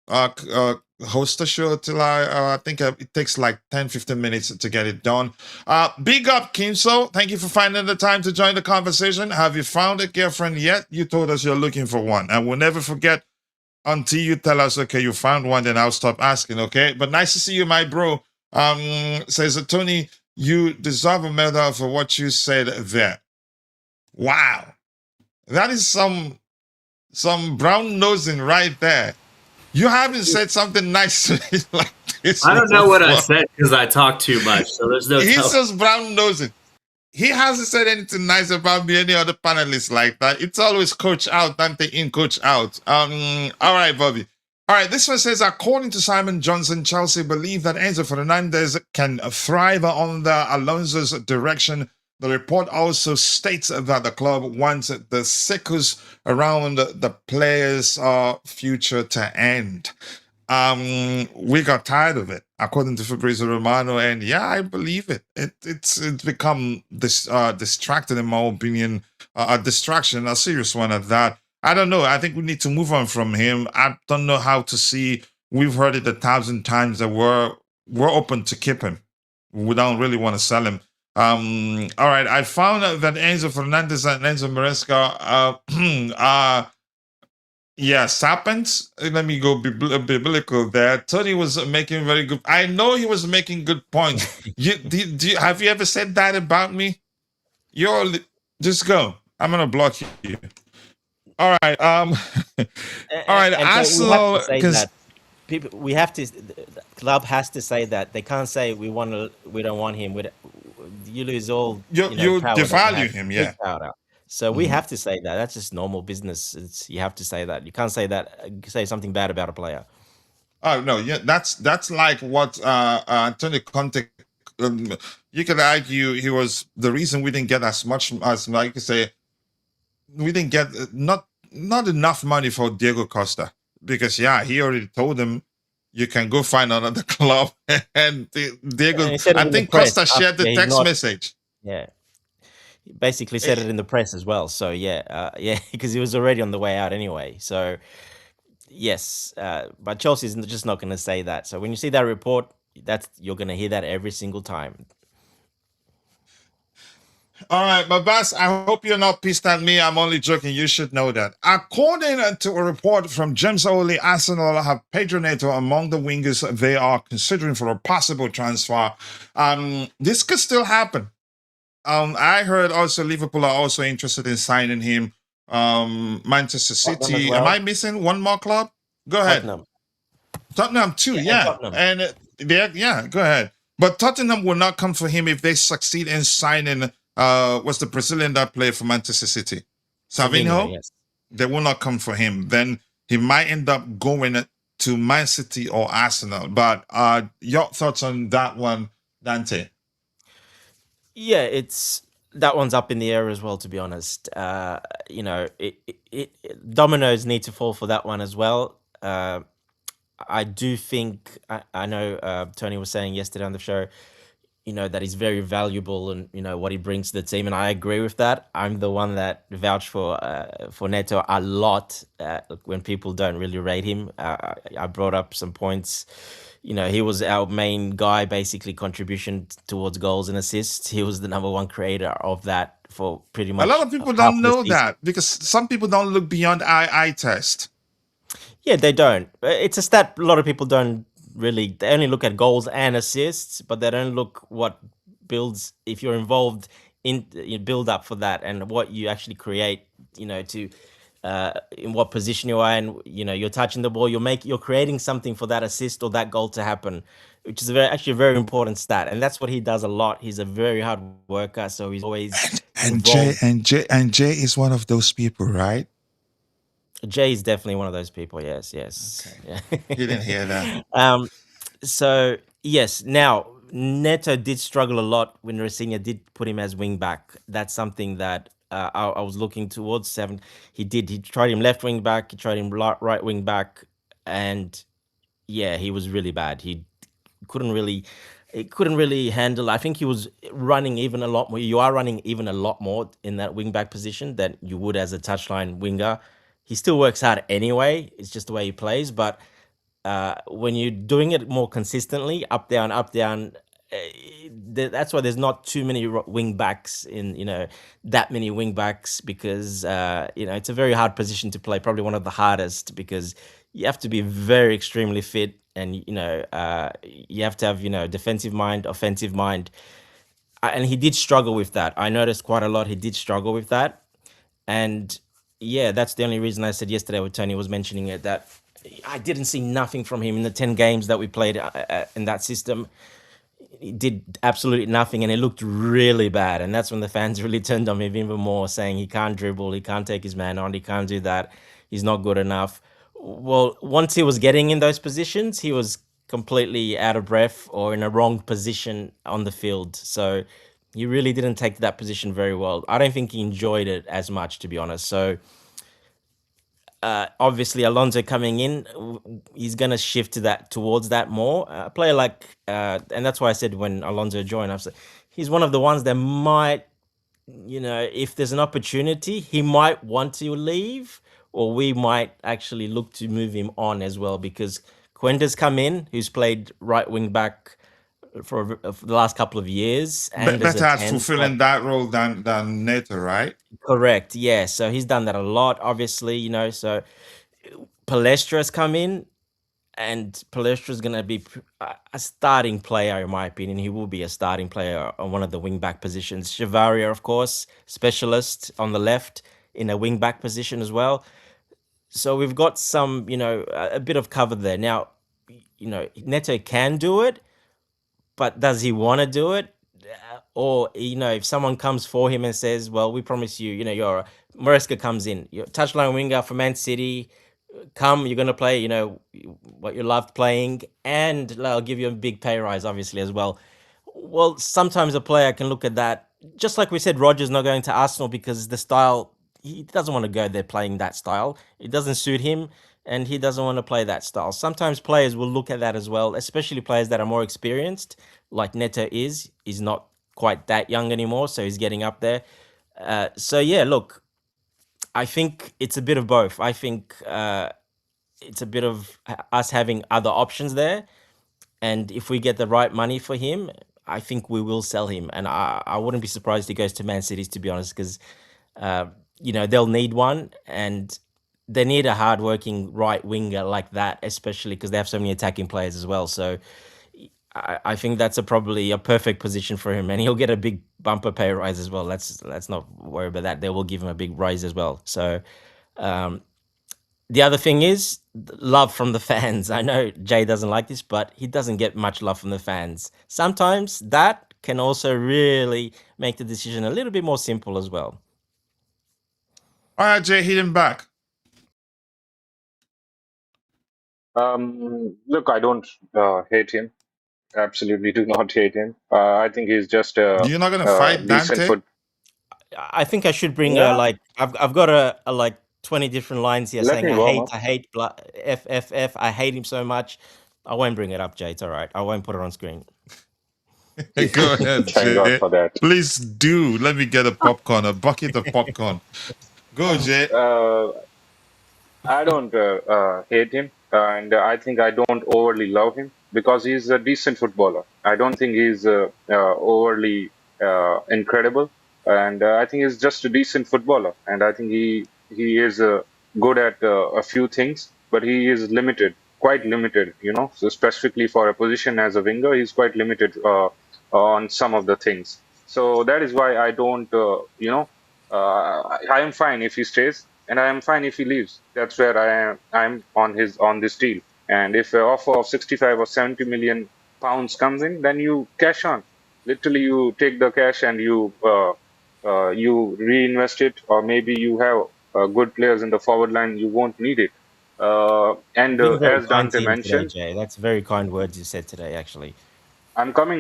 host the show till I think it takes like 10-15 minutes to get it done. Big up Kimso, thank you for finding the time to join the conversation. Have you found a girlfriend yet? You told us you're looking for one, and we'll never forget until you tell us, okay, you found one, then I'll stop asking. Okay, but nice to see you, my bro. Says Tony, you deserve a medal for what you said there. Wow, that is some brown nosing right there. You haven't said something nice to me like this. I don't know what I said because I talk too much. So there's no. He's just brown nosing. He hasn't said anything nice about me, any other panelists like that. It's always coach out, Dante in, coach out. All right, Bobby. All right, this one says, according to Simon Johnson, Chelsea believe that Enzo Fernandez can thrive under Alonso's direction. The report also states that the club wants the circus around the players' future to end. We got tired of it, according to Fabrizio Romano, and yeah, I believe it. It's become distracted, in my opinion, a distraction, a serious one at that. I don't know. I think we need to move on from him. I don't know how to see. We've heard it 1,000 times that we're open to keep him. We don't really want to sell him. All right, I found out that Enzo Fernández and Enzo Maresca Yes, happens. Let me go biblical there. Tony was making very good. I know he was making good points. Have you ever said that about me? Just go. I'm gonna block you. All right. All right. And so we have to Arsenal, say because that we have to, the club has to say that. They can't say we don't want him. You lose all, you power that you devalue have, him. big Yeah. power. So we Mhm. have to say that. That's just normal business. You have to say that. You can't say that, say something bad about a player. Oh no, yeah, that's like what Antonio Conte. Um, you could argue he was the reason we didn't get as much as, like you say, we didn't get not enough money for Diego Costa, because yeah, he already told him you can go find another club. And Diego, And he said it I in the think press Costa shared the after he's text not, message. yeah. He basically said Eh, it in the press as well. So yeah, yeah, because he was already on the way out anyway. So yes, but Chelsea's just not going to say that. So when you see that report, you're going to hear that every single time. All right, but Bas, I hope you're not pissed at me. I'm only joking. You should know that. According to a report from James Oley, Arsenal have Pedro Neto among the wingers they are considering for a possible transfer. This could still happen. I heard also Liverpool are also interested in signing him. Manchester Tottenham as City. Am well. I missing one more club? Go ahead. Tottenham. Tottenham too, Yeah, and yeah. Tottenham. And yeah, go ahead. But Tottenham will not come for him if they succeed in signing what's the Brazilian that played for Manchester City? Savinho, Savinho? yes. They will not come for him. Then he might end up going to Man City or Arsenal. But your thoughts on that one, Dante? Yeah, that one's up in the air as well, to be honest. Dominoes need to fall for that one as well. I do think I know Tony was saying yesterday on the show, that he's very valuable and what he brings to the team, and I agree with that. I'm the one that vouched for Neto a lot when people don't really rate him. I brought up some points. He was our main guy, basically contribution towards goals and assists. He was the number one creator of that for pretty A much lot of people half don't of the know season. that because some people don't look beyond eye test. Yeah, they don't. It's a stat a lot of people don't really. They only look at goals and assists, but they don't look what builds. If you're involved in build up for that and what you actually create, to in what position you are, and you're touching the ball. You're creating something for that assist or that goal to happen, which is actually a very important stat, and that's what he does a lot. He's a very hard worker, so he's always And involved. Jay is one of those people, right? Jay is definitely one of those people. Yes, yes. Okay. Yeah. He didn't hear that. So yes, now Neto did struggle a lot when Rafinha did put him as wing back. That's something that I was looking towards. Seven, he did. He tried him left wing back. He tried him right wing back, and yeah, he was really bad. He couldn't really, it couldn't really handle. I think he was running even a lot more. You are running even a lot more in that wing back position than you would as a touchline winger. He still works hard anyway. It's just the way he plays, but when you're doing it more consistently, up down, that's why there's not too many wing backs in that many wing backs, because it's a very hard position to play, probably one of the hardest, because you have to be very extremely fit, and you have to have defensive mind, offensive mind, and he did struggle with that. I noticed quite a lot. He did struggle with that, and yeah, that's the only reason I said yesterday when Tony was mentioning it, that I didn't see nothing from him in the 10 games that we played in that system. He did absolutely nothing, and it looked really bad. And that's when the fans really turned on him even more, saying he can't dribble, he can't take his man on, he can't do that, he's not good enough. Well, once he was getting in those positions, he was completely out of breath or in a wrong position on the field. So he really didn't take that position very well. I don't think he enjoyed it as much, to be honest. So obviously Alonso coming in, he's going to shift towards that more. A player like, and that's why I said when Alonso joined, I said he's one of the ones that might, if there's an opportunity, he might want to leave, or we might actually look to move him on as well, because Quenda's come in, who's played right wing back for the last couple of years, and Better at fulfilling that role than Neto, right? Correct. Yeah. So he's done that a lot, obviously, so Palestra's come in, and Palestra's going to be a starting player, in my opinion. He will be a starting player on one of the wing back positions. Chavaria, of course, specialist on the left in a wing back position as well. So we've got some, a bit of cover there. Now, Neto can do it, but does he want to do it? Or, if someone comes for him and says, well, we promise you, Maresca comes in, your touchline winger for Man City, you're going to play, what you loved playing, and I'll give you a big pay rise, obviously, as well. Well, sometimes a player can look at that, just like we said, Rodgers not going to Arsenal because the style, he doesn't want to go there playing that style. It doesn't suit him, and he doesn't want to play that style. Sometimes players will look at that as well, especially players that are more experienced, like Neto is. He's not quite that young anymore, so he's getting up there. So, yeah, look, I think it's a bit of both. I think it's a bit of us having other options there. And if we get the right money for him, I think we will sell him. And I wouldn't be surprised if he goes to Man City, to be honest, because, they'll need one. And they need a hardworking right winger like that, especially because they have so many attacking players as well. So I think that's probably a perfect position for him. And he'll get a big bumper pay rise as well. Let's not worry about that. They will give him a big rise as well. So the other thing is love from the fans. I know Jay doesn't like this, but he doesn't get much love from the fans. Sometimes that can also really make the decision a little bit more simple as well. All right, Jay, hit him back. Look, I don't hate him. Absolutely do not hate him. I think he's just a You're not gonna fight decent Dante? foot. I think I should bring Yeah, I've got a like 20 different lines here let saying me warm up. I hate FFF, I hate him so much. I won't bring it up, Jay. It's all right. I won't put it on screen. Go ahead, Thank God Jay. for that. Please do. Let me get a bucket of popcorn. Go, Jay. I don't hate him, and I think I don't overly love him because he's a decent footballer. I don't think he's overly incredible, and I think he's just a decent footballer. And I think he is good at a few things, but he is limited, quite limited. So specifically for a position as a winger, he's quite limited on some of the things. So that is why I don't, I am fine if he stays, and I am fine if he leaves. That's where I am. I'm on this deal. And if an offer of 65 or 70 million pounds comes in, then you cash on. Literally, you take the cash and you reinvest it, or maybe you have good players in the forward line. You won't need it. And Being very as kind to Dante him today, mentioned, Jay. That's very kind words you said today, actually. I'm coming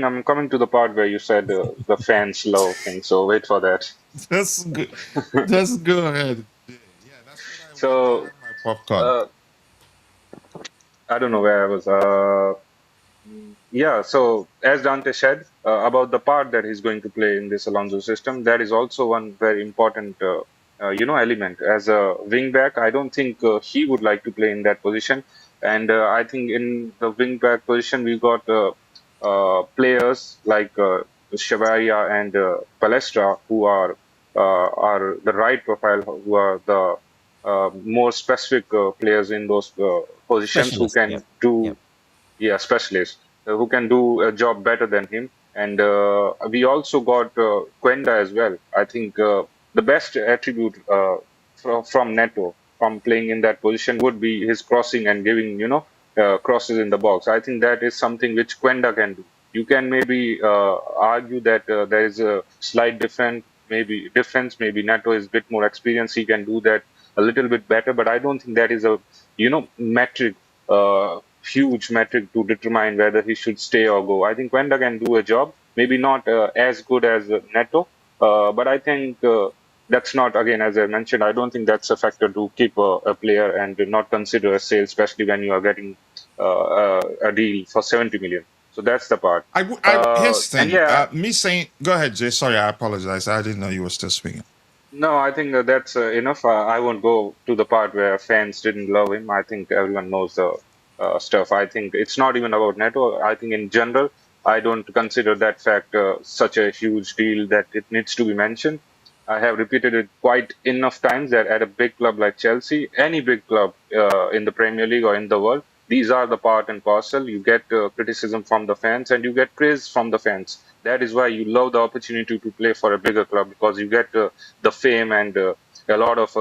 to the part where you said the fans love thing. So wait for that. That's good. Just go ahead. Yeah, that's what I want. So I like my popcorn. I don't know where I was. Yeah, so as Dante said about the part that he's going to play in this Alonso system, that is also one very important, element. As a wing back, I don't think he would like to play in that position. And I think in the wing back position, we got players like Chavaria and Palestra, who are the right profile, who are the more specific players in those positions who Specialist, can yep. do, yeah, specialists who can do a job better than him. And we also got Quenda as well. I think the best attribute from Neto from playing in that position would be his crossing and giving, crosses in the box. I think that is something which Quenda can do. You can maybe argue that there is a slight difference. Maybe Neto is a bit more experienced. He can do that a little bit better. But I don't think that is a metric. Huge metric to determine whether he should stay or go. I think Quenda can do a job, maybe not as good as Neto, but I think that's not, again, as I mentioned, I don't think that's a factor to keep a player and not consider a sale, especially when you are getting a deal for 70 million. So that's the part. Here's the And thing. yeah, Me saying, go ahead, Jay. Sorry, I apologize. I didn't know you were still speaking. no, I think that's enough. I won't go to the part where fans didn't love him. I think everyone knows the stuff. I think it's not even about Neto. I think in general, I don't consider that fact such a huge deal that it needs to be mentioned. I have repeated it quite enough times that at a big club like Chelsea, any big club in the Premier League or in the world, these are the part and parcel. You get criticism from the fans and you get praise from the fans. That is why you love the opportunity to play for a bigger club, because you get the fame and a lot of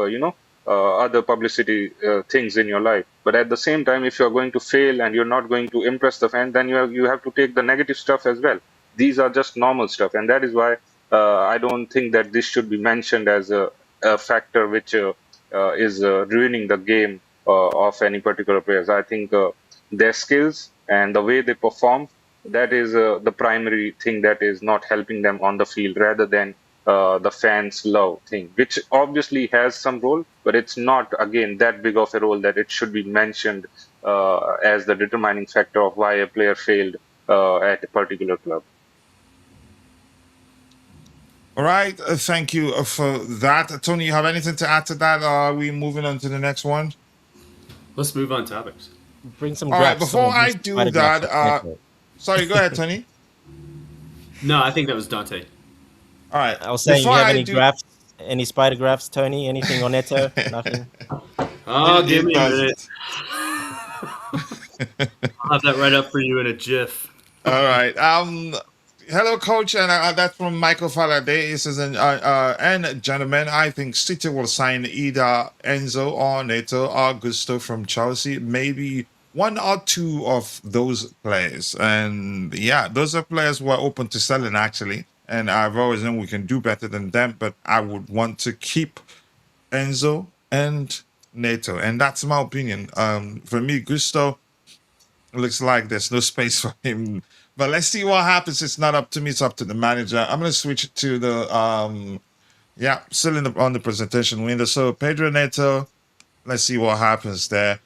other publicity things in your life. But at the same time, if you're going to fail and you're not going to impress the fan, then you have to take the negative stuff as well. These are just normal stuff, and that is why I don't think that this should be mentioned as a factor which is ruining the game of any particular players. I think their skills and the way they perform, that is the primary thing that is not helping them on the field, rather than the fans' love thing, which obviously has some role, but it's not, again, that big of a role that it should be mentioned as the determining factor of why a player failed at a particular club. All right. Thank you for that. Tony, you have anything to add to that? Are we moving on to the next one? Let's move on topics. Bring some All right. graphs. Before I do that, All sorry, go ahead, Tony. No, I think that was Dante. All right. I was saying, you Before have I any do, graphs? Any spider graphs, Tony? Anything on Neto? Nothing. Oh, It- give it me a doesn't. minute. I'll have that right up for you in a GIF. All right. Hello, coach, and that's from Michael Faraday. He says, and gentlemen, I think City will sign either Enzo or Neto or Gusto from Chelsea, maybe one or two of those players. And yeah, those are players who are open to selling, actually. And I've always known we can do better than them, but I would want to keep Enzo and Neto, and that's my opinion. For me, Gusto looks like there's no space for him. But let's see what happens. It's not up to me, it's up to the manager. I'm gonna switch it to the still on the presentation window. So Pedro Neto, let's see what happens there.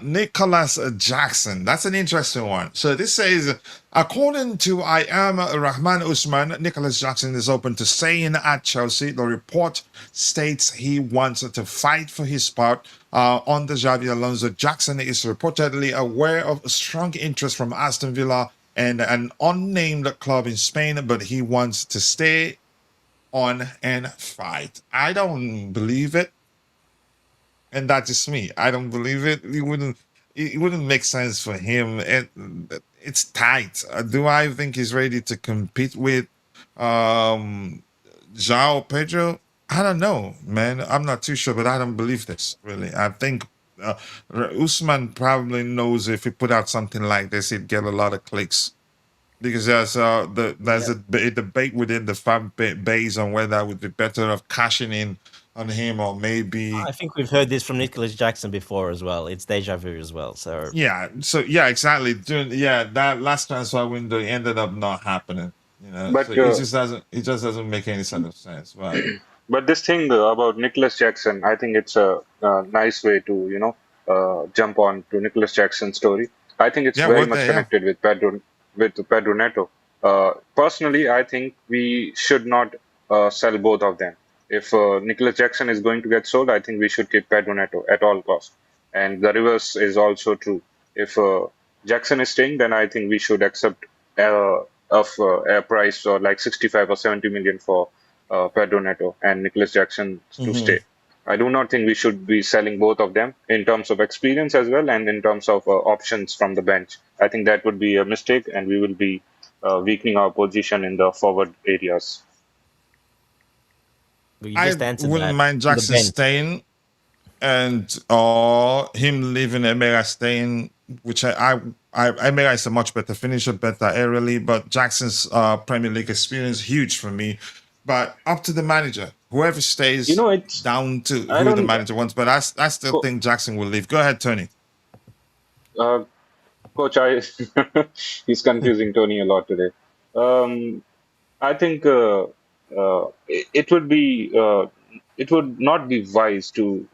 Nicholas Jackson. That's an interesting one. So this says, according to I am Rahman Usman, Nicholas Jackson is open to staying at Chelsea. The report states he wants to fight for his spot on the Xavi Alonso. Jackson is reportedly aware of a strong interest from Aston Villa and an unnamed club in Spain, but he wants to stay on and fight. I don't believe it. And that's just me. I don't believe it. It wouldn't make sense for him. It's tight. Do I think he's ready to compete with João Pedro? I don't know, man. I'm not too sure, but I don't believe this, really. I think Usman probably knows if he put out something like this, he'd get a lot of clicks. Because there's a debate within the fan base on whether it would be better of cashing in on him or maybe I think we've heard this from Nicholas Jackson before as well. It's deja vu as well. So exactly. That last transfer window ended up not happening. But So it just doesn't make any sort of sense. But But this thing about Nicholas Jackson, I think it's a nice way to, jump on to Nicholas Jackson's story. I think it's yeah, very what much the connected with Pedro Neto. Personally, I think we should not sell both of them. If Nicholas Jackson is going to get sold, I think we should keep Pedro Neto at all costs. And the reverse is also true. If Jackson is staying, then I think we should accept a price or like 65 or 70 million for Pedro Neto and Nicholas Jackson to stay. I do not think we should be selling both of them in terms of experience as well and in terms of options from the bench. I think that would be a mistake, and we will be weakening our position in the forward areas. you I just answered wouldn't that. mind The Jackson bench. staying and or him leaving Emera staying, which Emera is a much better finisher, better aerially, but Jackson's Premier League experience huge for me. But up to the manager, whoever stays, It's down to I who the don't manager wants. But I still think Jackson will leave. Go ahead, Tony. Coach. He's confusing Tony a lot today. I think it would not be wise to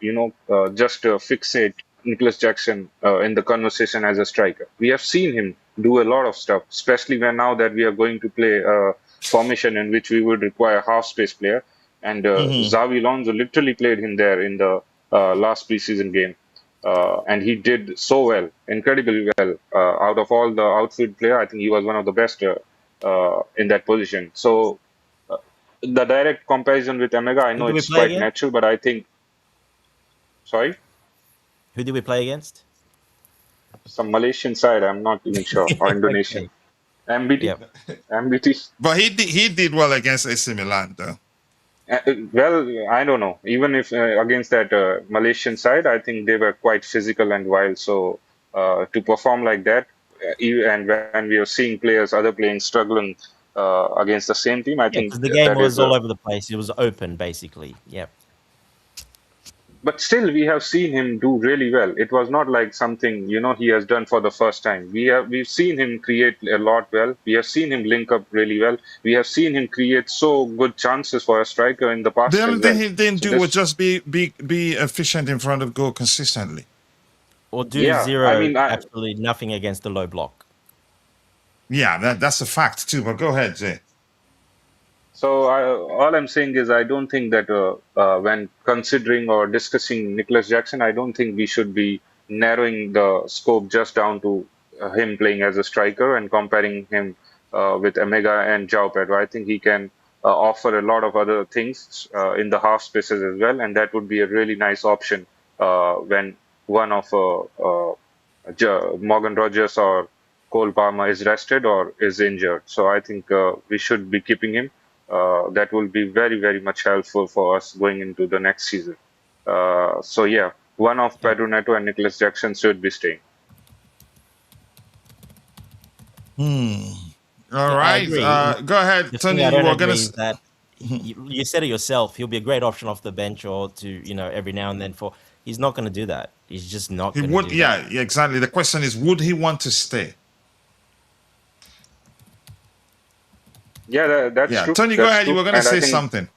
just fixate Nicholas Jackson in the conversation as a striker. We have seen him do a lot of stuff, especially now that we are going to play a formation in which we would require a half space player. And Xavi Alonso literally played him there in the last preseason game. And he did so well, incredibly well. Out of all the outfield player, I think he was one of the best in that position. So the direct comparison with Omega, I Who know do we it's play quite against? natural, but I think, sorry, Who do we play against? some Malaysian side, I'm not even sure, or Indonesian. Okay. MBT? Yep. MBT? But he did well against AC Milan, though. Well, I don't know. Even if against that Malaysian side, I think they were quite physical and wild. So to perform like that, and when we are seeing players, other playing struggling against the same team, I Yeah, think because the game that is was all over the place. It was open, basically. Yep. but still we have seen him do really well. It was not like something, he has done for the first time. We've seen him create a lot well. We have seen him link up really well. We have seen him create so good chances for a striker in the The past only as thing well. he didn't So do was this, just be efficient in front of goal consistently. Or do yeah, I zero, mean, absolutely nothing against the low block. Yeah, that's a fact too. But go ahead, Jay. so all I'm saying is I don't think that when considering or discussing Nicholas Jackson, I don't think we should be narrowing the scope just down to him playing as a striker and comparing him with Omega and João Pedro. I think he can offer a lot of other things in the half spaces as well, and that would be a really nice option when one of Morgan Rogers or Cole Palmer is rested or is injured. So I think we should be keeping him. That will be very, very much helpful for us going into the next season. So yeah, one of Yeah. Pedro Neto and Nicholas Jackson should be staying. All Yeah, I right. agree. Go ahead, The Tony. thing I You don't were gonna. agree is that you said it yourself. He'll be a great option off the bench or to, every now and then for. He's not going to do that. He's just not He going to would. do that. Yeah, exactly. The question is, would he want to stay? Yeah, that's Yeah, true. Tony, go That's ahead. You true. were gonna And say something.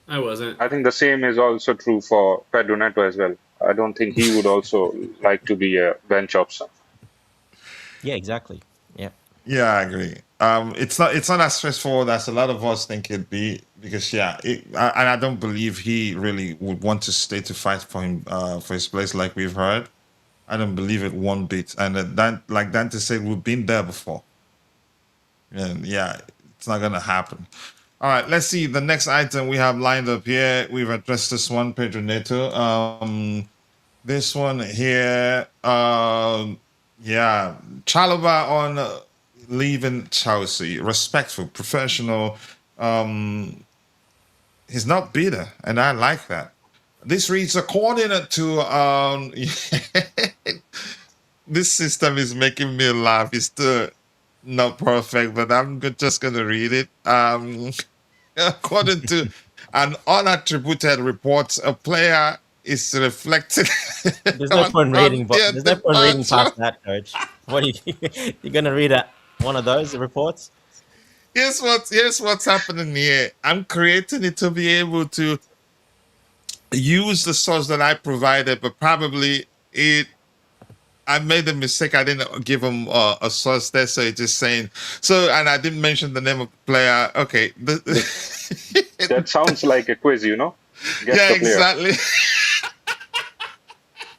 I wasn't. I think the same is also true for Pedro Neto as well. I don't think he would also like to be a bench option. Yeah, exactly. Yeah. Yeah, I agree. It's not as straightforward as a lot of us think it'd be because and I don't believe he really would want to stay to fight for him for his place like we've heard. I don't believe it one bit. And like Dante said, we've been there before. And yeah, it's not gonna happen. All right, let's see the next item we have lined up here. We've addressed this one, Pedro Neto. This one here, yeah, Chalobah on leaving Chelsea. Respectful, professional. He's not bitter, and I like that. This reads according to this system is making me laugh. It's still not perfect, but I'm just gonna read it. According to an unattributed report, a player is reflected There's no on, point reading, but their there's no point reading departure. past that, coach. What are you going to read one of those reports? Here's what's happening here. I'm creating it to be able to use the source that I provided, but probably I made a mistake. I didn't give him a source there, so it's just saying. So, and I didn't mention the name of the player. Okay. That sounds like a quiz, Guess Yeah, the player. exactly.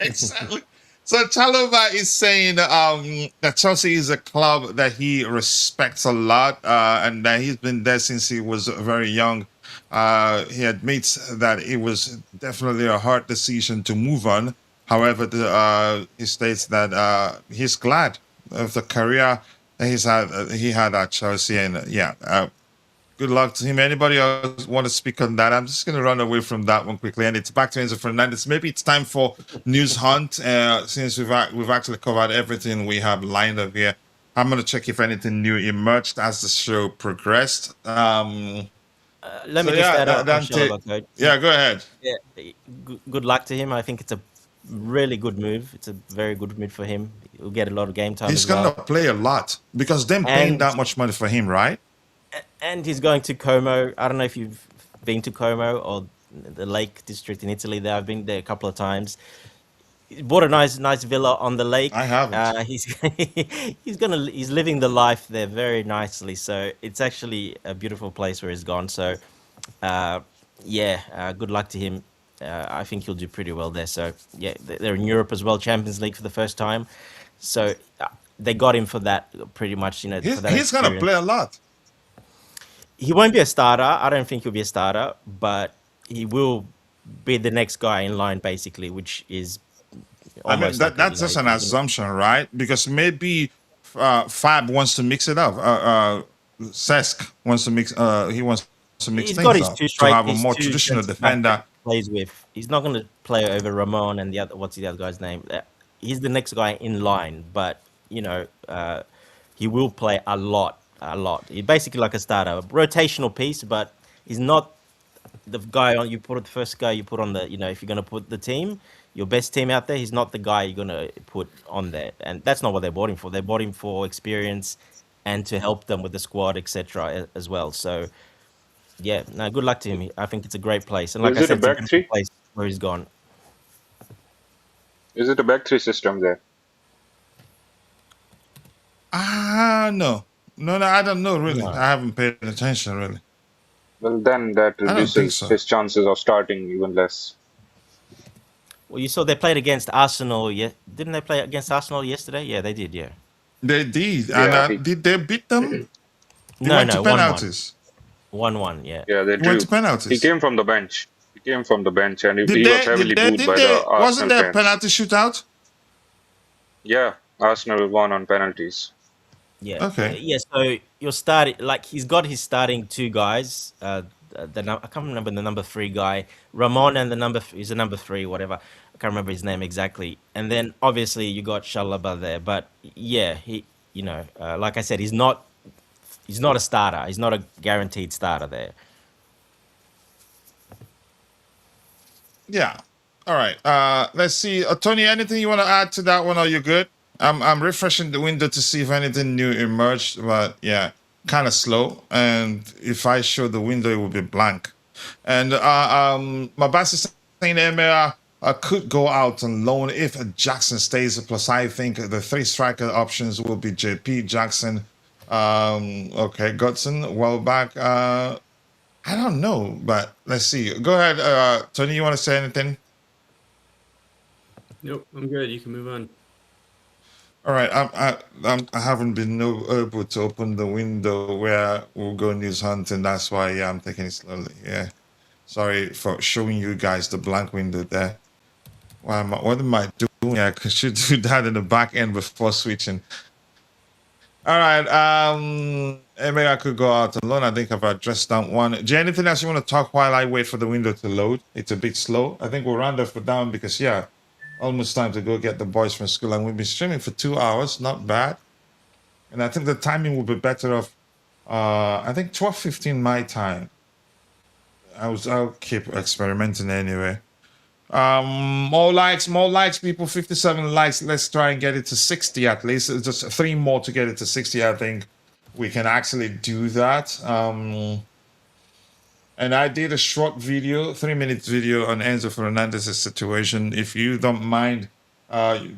Exactly. So Chalobah is saying that Chelsea is a club that he respects a lot, and that he's been there since he was very young. He admits that it was definitely a hard decision to move on. However, he states that he's glad of the career that he had at Chelsea, and good luck to him. Anybody else want to speak on that? I'm just going to run away from that one quickly, and it's back to Enzo Fernandez. Maybe it's time for news hunt since we've actually covered everything we have lined up here. I'm going to check if anything new emerged as the show progressed. Let me So, just yeah, add on Dante. Chalobah, coach. Yeah, go ahead. Yeah, good luck to him. I think it's a really good move. It's a very good move for him. He'll get a lot of game time He's as going well. to play a lot because them paying And that much money for him, right? and he's going to Como. I don't know if you've been to Como or the Lake District in Italy. There, I've been there a couple of times. He bought a nice villa on the lake. I haven't. He's living the life there very nicely. So it's actually a beautiful place where he's gone. So good luck to him. I think he'll do pretty well there. So yeah, they're in Europe as well, Champions League for the first time. So they got him for that, pretty much. For that He's going to experience. play a lot. he won't be a starter. I don't think he'll be a starter, but he will be the next guy in line, basically, which is I mean, almost like a, that's just an assumption, right? Because maybe Fab wants to mix it up. Cesc wants to mix. He wants to mix he's got things his up to have a his more two traditional centre back that defender. he plays with. He's not going to play over Ramon and the other. What's the other guy's name? He's the next guy in line, but he will play a lot, a lot. He's basically like a starter, a rotational piece, but he's not the guy on. You put the first guy you put on the. If you're going to put the team, your best team out there, he's not the guy you're going to put on there, and that's not what they bought him for. They bought him for experience and to help them with the squad, etc. as well. So. Yeah, no, good luck to him. I think it's a great place. And like Is I it a said, it's a back beautiful three? place where he's gone. Is it a back three system there? No, I don't know really. No. I haven't paid attention really. Well, then that I don't think reduces so. his chances of starting even less. Well, you saw they played against Arsenal. Yeah, didn't they play against Arsenal yesterday? Yeah, they did. Yeah. They did, Yeah, and did they beat them? They No, went to no, 1-1. penalties. 1-1. Yeah. yeah, they They went drew. to He penalties. came from the bench. He came from the bench, and Did he was they? heavily Did they? booed Did by they? the Wasn't Arsenal there a fans. penalty shootout? Yeah, Arsenal won on penalties. Yeah. Okay. Yeah. So you're starting like he's got his starting two guys. I can't remember the number 3 guy, Ramon, and he's the number 3, whatever. I can't remember his name exactly. And then obviously you got Shalaba there, but yeah, like I said, he's not a starter. He's not a guaranteed starter there. Yeah. All right. Let's see. Tony, anything you want to add to that one, or you good? I'm refreshing the window to see if anything new emerged, but yeah, kind of slow. And if I show the window, it will be blank. And Mabasi is saying Emira could go out on loan if Jackson stays. Plus, I think the 3 striker options will be JP, Jackson, okay, Godson, Welbeck. I don't know, but let's see. Go ahead, Tony. You want to say anything? Nope, I'm good. You can move on. All right. I haven't been able to open the window where we'll go news hunting. That's why I'm taking it slowly. Yeah. Sorry for showing you guys the blank window there. What am I doing? I should do that in the back end before switching. All right. Maybe I could go out alone. I think I've addressed that one. Do you have anything else you want to talk while I wait for the window to load? It's a bit slow. I think we'll round up for down because yeah, almost time to go get the boys from school, and we'll be streaming for 2 hours. Not bad. And I think the timing will be better off. I think 12:15 my time. I'll keep experimenting anyway. More likes, people. 57 likes. Let's try and get it to 60 at least. It's just 3 more to get it to 60. I think we can actually do that. And I did a short video, 3-minute video on Enzo Fernandez's situation. If you don't mind, go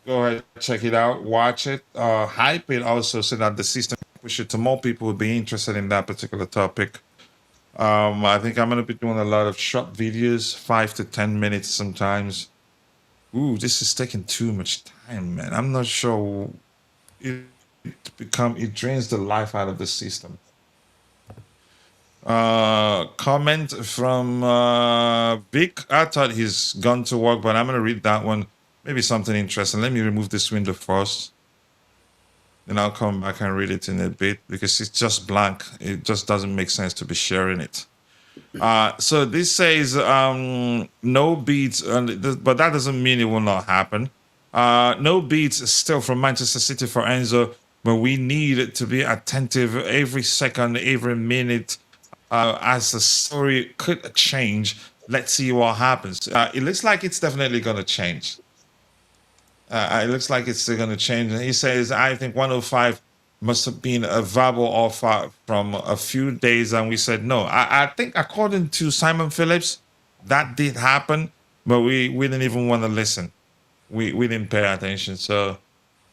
ahead, check it out, watch it, hype it also so that the system push it to more people who would be interested in that particular topic. I think I'm going to be doing a lot of short videos, 5 to 10 minutes sometimes. Ooh, this is taking too much time, man. I'm not sure it drains the life out of the system. Comment from Vic. I thought he's gone to work, but I'm going to read that one. Maybe something interesting. Let me remove this window first. Then I'll come back and read it in a bit because it's just blank. It just doesn't make sense to be sharing it. So this says no beats, but that doesn't mean it will not happen. No beats still from Manchester City for Enzo, but we need to be attentive every second, every minute, as the story could change. Let's see what happens. It looks like it's definitely going to change. It looks like it's still going to change. And he says, I think 105 must have been a verbal offer from a few days. And we said, no. I think according to Simon Phillips, that did happen, but we didn't even want to listen. We didn't pay attention. So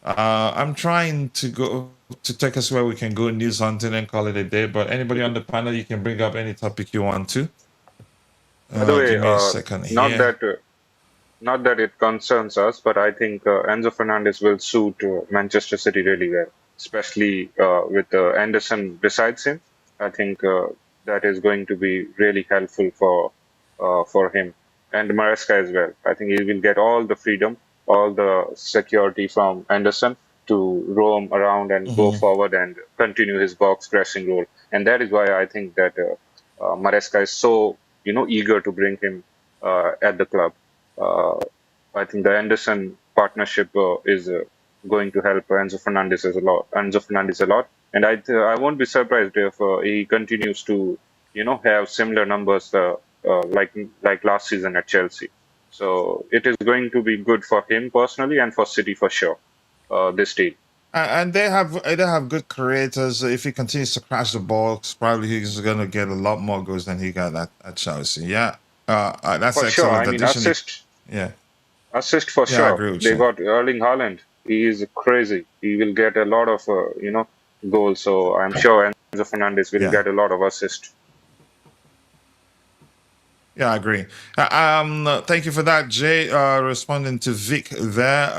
I'm trying to take us where we can go news hunting and call it a day. But anybody on the panel, you can bring up any topic you want to. By the way, give me a second not here. not that it concerns us, but I think Enzo Fernandez will suit Manchester City really well, especially with Anderson besides him. I think that is going to be really helpful for him and Maresca as well. I think he will get all the freedom, all the security from Anderson to roam around and go Hmm. forward and continue his box pressing role. And that is why I think that Maresca is so eager to bring him at the club. Uh, I think the Anderson partnership is going to help Enzo Fernandez a lot, and I won't be surprised if he continues to have similar numbers like last season at Chelsea. So it is going to be good for him personally and for City for sure. This deal. And they have good creators. If he continues to crash the ball, probably he's going to get a lot more goals than he got at Chelsea. Yeah, that's For an sure. I excellent mean, addition. Yeah, assist for yeah, I sure. agree with They you. got Erling Haaland. He is crazy. He will get a lot of goals. So I'm sure Enzo Fernandez will Yeah. get a lot of assists. Yeah, I agree. Thank you for that, Jay. Responding to Vic there.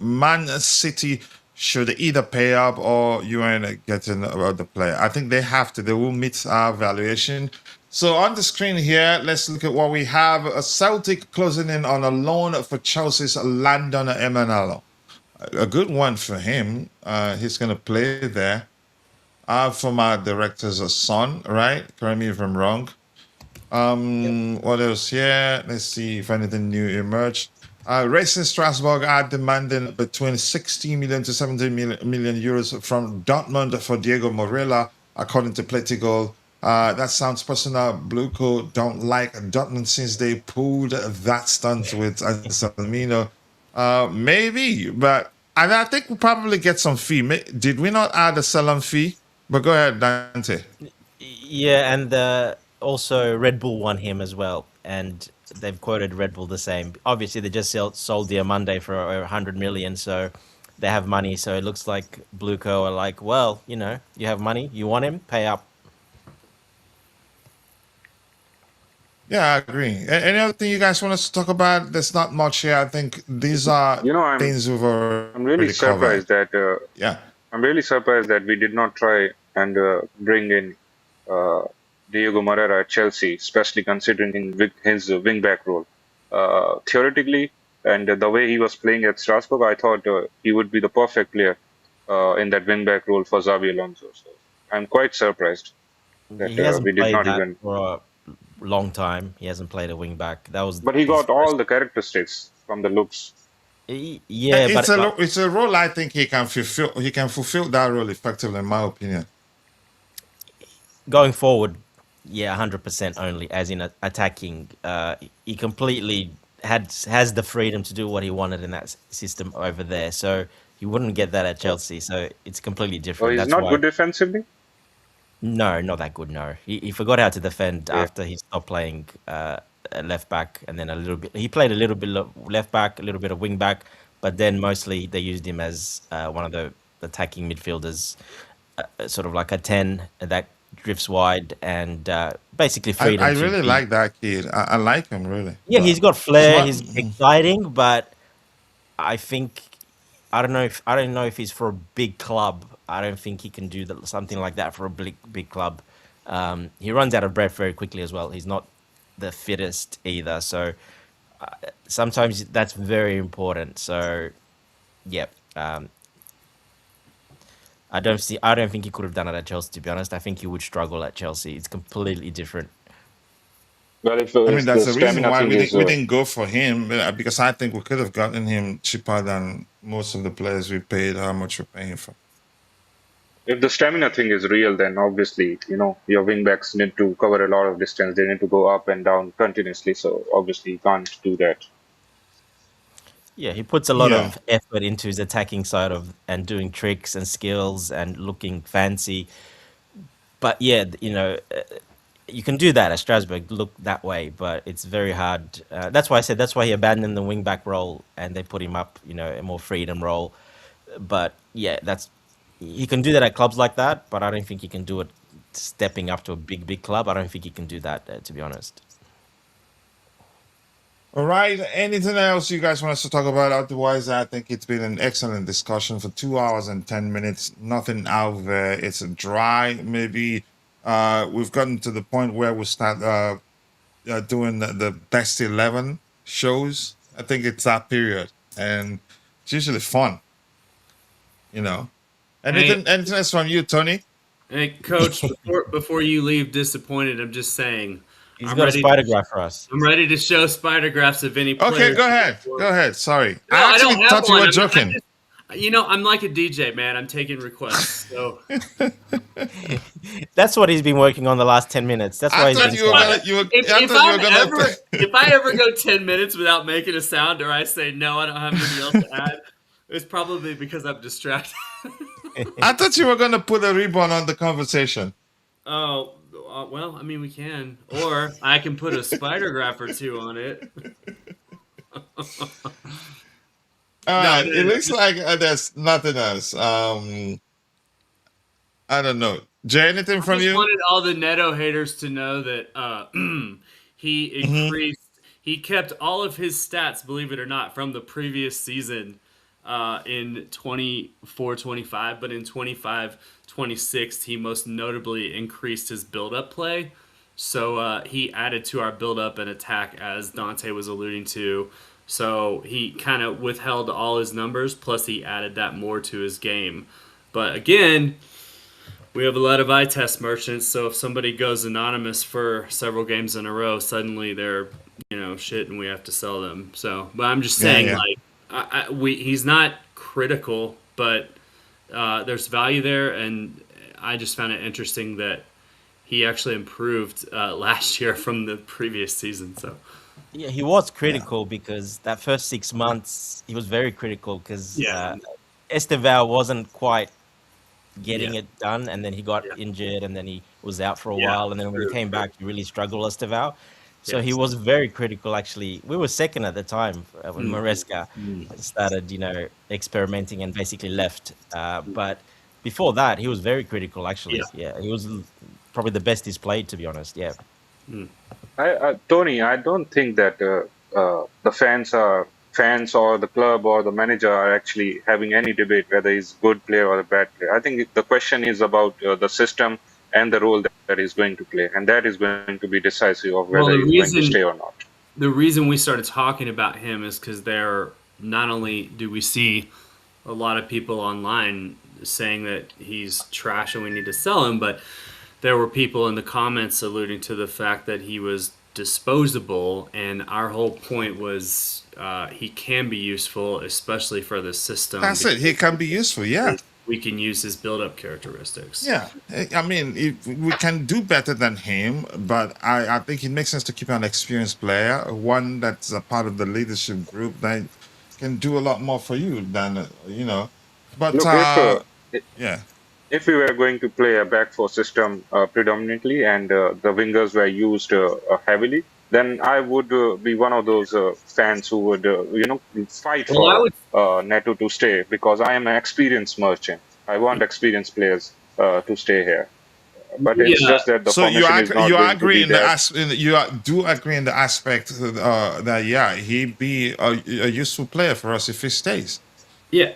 Man City should either pay up or you ain't getting the player. I think they have to. They will meet our valuation. So on the screen here, let's look at what we have. A Celtic closing in on a loan for Chelsea's Landon Emanalo. A good one for him. He's going to play there. From our director's son, right? Correct me if I'm wrong. What else here? Let's see if anything new emerged. Racing Strasbourg are demanding between 60 million to 70 million euros from Dortmund for Diego Morella, according to Pletigo. That sounds personal. Bluco don't like Dortmund since they pulled that stunt with Anselmino. Maybe, but and I think we'll probably get some fee. Did we not add a Salem fee? But go ahead, Dante. Yeah, and also Red Bull won him as well, and they've quoted Red Bull the same. Obviously, they just sold Diamande for 100 million, so they have money. So it looks like Blueco are like, well, you have money, you want him, pay up. Yeah, I agree. Any other thing you guys want us to talk about? There's not much here. I think these are You know, I'm things we've I'm really already covered. surprised that Yeah. we did not try and bring in uh, Diego Moreira at Chelsea, especially considering his wingback role. Theoretically, and the way he was playing at Strasbourg, I thought he would be the perfect player in that wingback role for Xavi Alonso. So I'm quite surprised that He hasn't we did played not that even. for a long time. He hasn't played a wing back. That was But he his got all first. the characteristics from the looks. Yeah, It's but a role I think he can fulfill. He can fulfill that role effectively, in my opinion. going forward, yeah, 100% only, as in attacking. He completely has the freedom to do what he wanted in that system over there. So he wouldn't get that at Oh, Chelsea. So it's completely oh, different. he's That's not why. good defensively. No, not that good. No, he forgot how to defend Okay. after he stopped playing left back, and then a little bit. He played a little bit of left back, a little bit of wing back, but then mostly they used him as one of the attacking midfielders, sort of like a 10 that drifts wide and basically I freedom to really be. like that kid. I like him really, Yeah, but he's got it's flair. not. He's exciting, but I think I don't know if he's for a big club. I don't think he can do something like that for a big club. He runs out of breath very quickly as well. He's not the fittest either, so sometimes that's very important. So yeah, um, I don't think he could have done it at Chelsea. To be honest, I think he would struggle at Chelsea. It's completely different. Well, if, I mean, if that's the the reason stamina why thing is we didn't go for him because I think we could have gotten him cheaper than most of the players we paid. How much we're paying for? if the stamina thing is real, then obviously, your wingbacks need to cover a lot of distance. They need to go up and down continuously. So obviously, you can't do that. Yeah, he puts a lot Yeah. of effort into his attacking side of and doing tricks and skills and looking fancy. But yeah, you can do that at Strasbourg, look that way, but it's very hard. That's why I said that's why he abandoned the wing back role and they put him up, a more freedom role. But yeah, that's he can do that at clubs like that, but I don't think he can do it stepping up to a big club. I don't think he can do that, to be honest. All right. Anything else you guys want us to talk about? Otherwise, I think it's been an excellent discussion for 2 hours and 10 minutes. Nothing out there. It's dry. Maybe we've gotten to the point where we start doing the best 11 shows. I think it's that period, and it's usually fun. You know. Anything else from you, Tony? Hey, Coach, before you leave disappointed, I'm just saying. He's I'm got a ready. spider graph for us. I'm ready to show spider graphs of any players. Okay, go ahead. Go ahead. Sorry, No, I I don't actually have thought you one. were I'm joking. I'm like a DJ, man. I'm taking requests. So That's what he's been working on the last 10 minutes. That's why I he's thought been you were quiet. gonna. You were. if, I if thought you I'm were gonna. ever if I ever go 10 minutes without making a sound, or I say no, I don't have anything else to add, it's probably because I'm distracted. I thought you were gonna put a ribbon on the conversation. Oh, well, I mean, we can, or I can put a spider graph or two on it. It looks like there's nothing else. I don't know. Jay, anything I from just you? wanted all the Neto haters to know that he increased. He kept all of his stats, believe it or not, from the previous season in 24-25, but in 25-26, he most notably increased his build-up play. So he added to our build-up and attack, as Dante was alluding to. So he kind of withheld all his numbers, plus he added that more to his game. But again, we have a lot of eye test merchants, so if somebody goes anonymous for several games in a row, suddenly they're shit, and we have to sell them. So, but I'm just saying, Yeah. like, he's not critical, but there's value there, and I just found it interesting that he actually improved last year from the previous season. So, Yeah, he was critical because that first 6 months, he was very critical because Yeah. Estevao wasn't quite getting Yeah. it done, and then he got Yeah. injured, and then he was out for a Yeah, while, and then when he true, came true. back, he really struggled, Estevao. So he Yes. was very critical, actually. We were second at the time when Maresca started, experimenting and basically left. But before that, he was very critical, actually. Yeah. Yeah, he was probably the best he's played, to be honest. Yeah. Tony, I don't think that the fans or the club or the manager are actually having any debate whether he's a good player or a bad player. I think the question is about the system and the role that he's going to play, and that is going to be decisive of Well, whether the he's going to reason- stay or not. The reason we started talking about him is because not only do we see a lot of people online saying that he's trash and we need to sell him, but there were people in the comments alluding to the fact that he was disposable, and our whole point was he can be useful, especially for the system. That's it. He can be useful. Yeah. We can use his build-up characteristics. Yeah, I mean, we can do better than him, but I think it makes sense to keep an experienced player, one that's a part of the leadership group that can do a lot more for you than. But Look, yeah, if we were going to play a back four system predominantly and the wingers were used heavily, then I would be one of those fans who would, fight for Neto to stay, because I am an experienced merchant. I want experienced players to stay here. But it's Yeah. just that the so you formation is not you going to agree be in the there. you do agree in the aspect that he'd be a useful player for us if he stays. Yeah.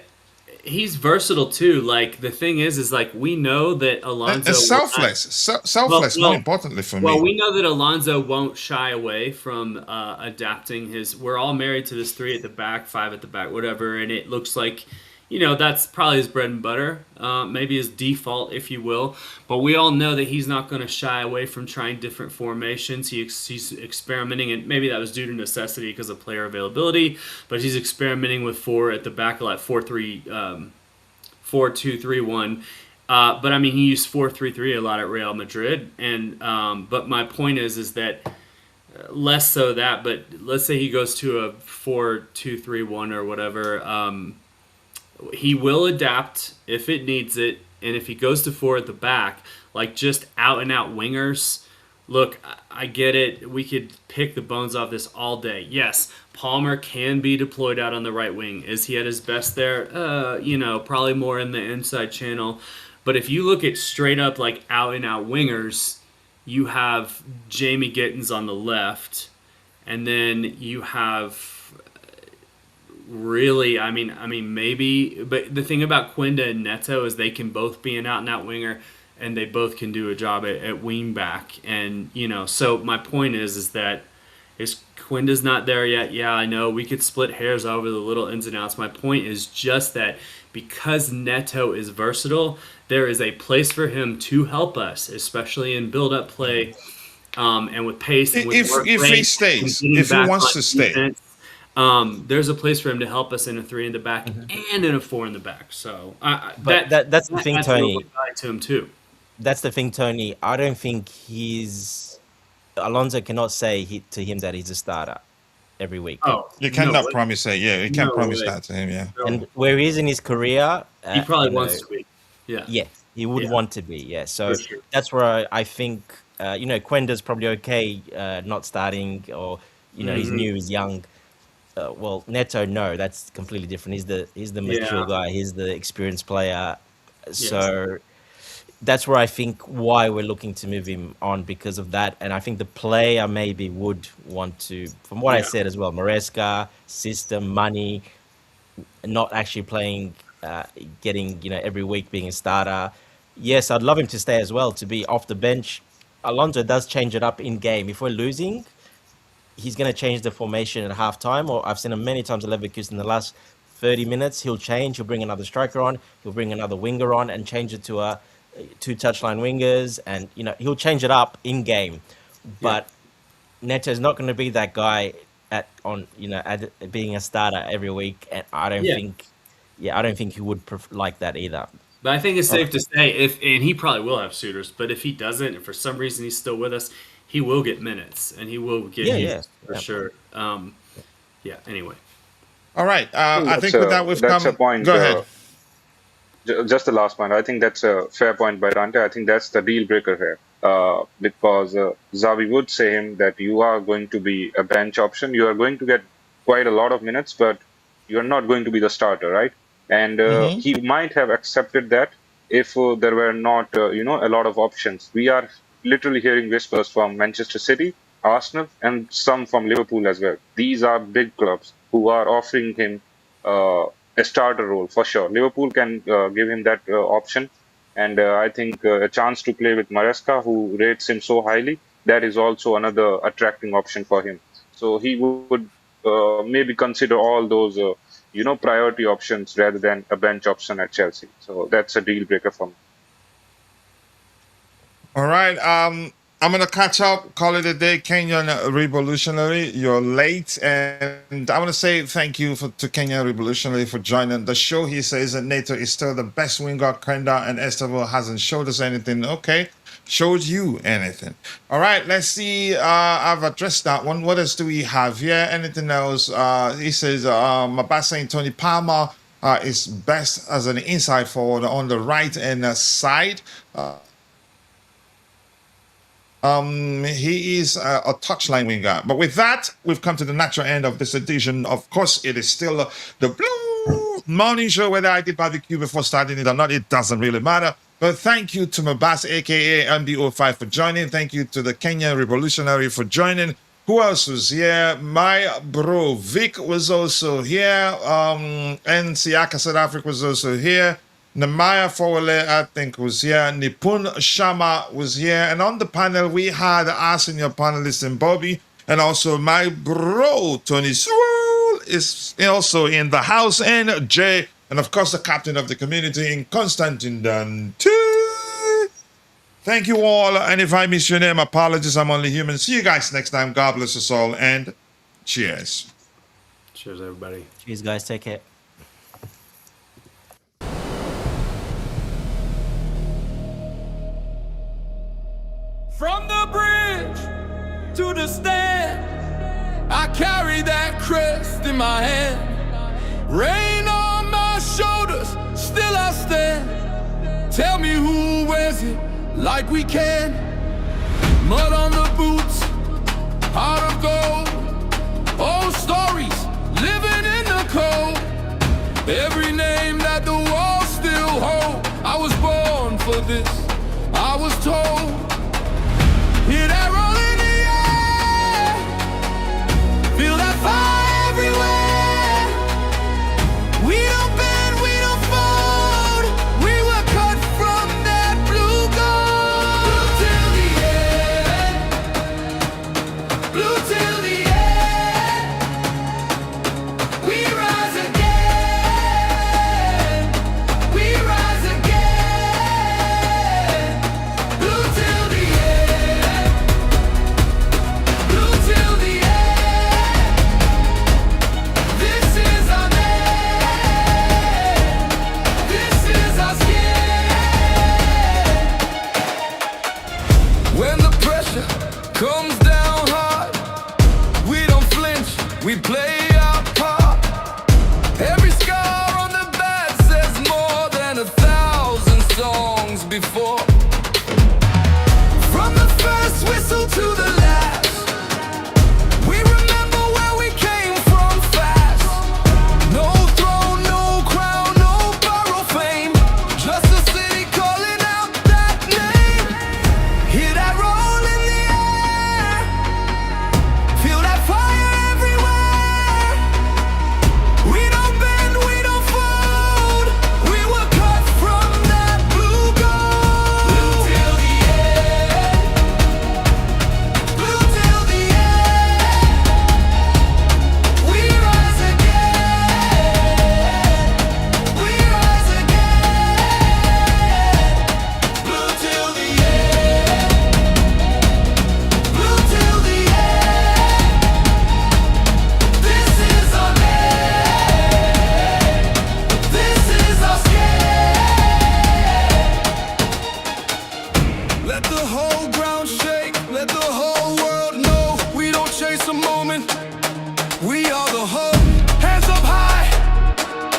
He's versatile too. Like, the thing is like, we know that Alonso And selfless, more importantly for Well, me. we know that Alonso won't shy away from adapting his. We're all married to this 3 at the back, 5 at the back, whatever, and it looks like, that's probably his bread and butter, maybe his default, if you will. But we all know that he's not going to shy away from trying different formations. He's experimenting, and maybe that was due to necessity because of player availability. But he's experimenting with 4 at the back, like 4-3, 4-2-3-1. But I mean, he used 4-3-3 a lot at Real Madrid, and but my point is that less so that. But let's say he goes to a 4-2-3-1 or whatever. He will adapt if it needs it, and if he goes to 4 at the back, like just out and out wingers. Look, I get it. We could pick the bones off this all day. Yes, Palmer can be deployed out on the right wing. Is he at his best there? Probably more in the inside channel. But if you look at straight up like out and out wingers, you have Jamie Gittins on the left, and then you have really, maybe. But the thing about Quinda and Neto is they can both be an out and out winger. and they both can do a job at wing back. And so my point is that is Quinda's not there yet. Yeah, I know we could split hairs over the little ins and outs. My point is just that because Neto is versatile, there is a place for him to help us, especially in build-up play, and with pace. And with If he stays, if he wants to stay. Defense. There's a place for him to help us in a 3 in the back and in a 4 in the back. So, that's the thing, Tony. To him too. That's the thing, Tony. I don't think Alonso cannot say to him that he's a starter every week. Oh, You cannot no, promise it. Yeah, you can't No promise way. that to him. Yeah. And where he is in his career, he probably wants to be. Yeah. Yeah, he would Yeah. want to be. Yeah, so For sure. that's where I think Quenda's probably okay not starting, or he's new, he's young. Well, Neto, no, that's completely different. He's the mature Yeah. guy. He's the experienced player. So that's where I think why we're looking to move him on, because of that. And I think the player maybe would want to, from what I Yeah. said as well, Maresca, system, money, not actually playing, getting every week being a starter. Yes, I'd love him to stay as well, to be off the bench. Alonso does change it up in game. If we're losing, he's going to change the formation at halftime, or I've seen him many times at Leverkusen in the last 30 minutes. He'll change, he'll bring another striker on, he'll bring another winger on and change it to a 2 touchline wingers, and he'll change it up in game. But Neto's not going to be that guy at being a starter every week, and I don't think he would like that either. But I think it's safe to say and he probably will have suitors, but if he doesn't, and for some reason he's still with us, he will get minutes and he will get used for sure. Anyway. All right. I think with that we've that's come. a point. Go ahead. Just the last point. I think that's a fair point by Dante. I think that's the deal breaker here. Because Xavi would say him that you are going to be a bench option. You are going to get quite a lot of minutes, but you're not going to be the starter, right? And he might have accepted that if there were not, a lot of options. We are literally hearing whispers from Manchester City, Arsenal, and some from Liverpool as well. These are big clubs who are offering him a starter role for sure. Liverpool can give him that option. And I think a chance to play with Maresca, who rates him so highly, that is also another attracting option for him. So he would maybe consider all those, priority options rather than a bench option at Chelsea. So that's a deal breaker for me. All right. I'm going to catch up, call it a day. Kenyan Revolutionary, you're late. And I want to say thank you to Kenyan Revolutionary for joining the show. He says that Neto is still the best winger, Kenda, and Estevao hasn't showed us anything. Okay. Showed you anything. All right. Let's see. I've addressed that one. What else do we have here? Anything else? He says, Mabasa and Tony Palmer is best as an inside forward on the right hand side. He is a touchline winger. But with that, we've come to the natural end of this edition. Of course, it is still the Blue Morning Show. Whether I did barbecue before starting it or not, it doesn't really matter. But thank you to Mabas, a.k.a. MB05, for joining. Thank you to the Kenyan Revolutionary for joining. Who else was here? My bro Vic was also here. And Siaka South Africa was also here. Namaya Fowale, I think, was here. Nipun Sharma was here. And on the panel, we had our senior panelist in Bobby. And also my bro, Tony Sewell, is also in the house. And Jay, and of course, the captain of the community in Constantine Dante. Thank you all. And if I miss your name, apologies. I'm only human. See you guys next time. God bless us all. And cheers. Cheers, everybody. Cheers, guys. Take care. From the bridge to the stand, I carry that crest in my hand. Rain on my shoulders, still I stand. Tell me who wears it like we can. Mud on the boots, heart of gold. Old stories, living in the cold. Every name that the walls still hold. I was born for this, I was told. Hear that roll in the air, feel that fire everywhere. We don't bend, we don't fold. We were cut from that blue gold. play our part. Every scar on the back says more than 1,000 songs before. From the first whistle to the last, we remember where we came from fast. No throne, no crown, no borrowed fame, just a city calling out that name. Hear that roll in the air, feel that fire everywhere. We don't bend, we don't fold, we were cut from that blue gold. Blue till the end, blue till the end. We rise again, we rise again. Blue till the end, blue till the end. This is our land, this is our skin. Let the whole ground shake, let the whole world know we don't chase a moment, we are the hope. Hands up high,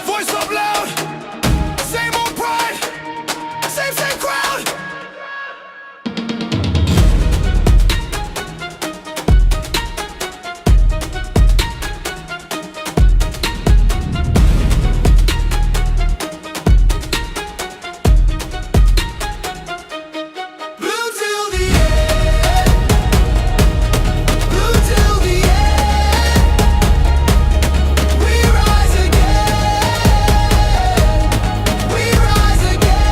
voice up loud, same old pride, same crowd. Blue till the end, blue till the end. We rise again, we rise again.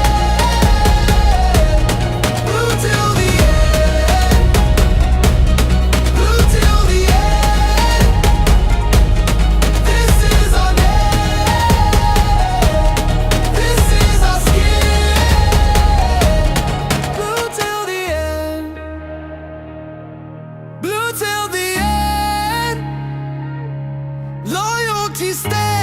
Blue till the end, blue till the end. This is our land, this is our skin. Blue till the end, blue till the end. Loyalty stays.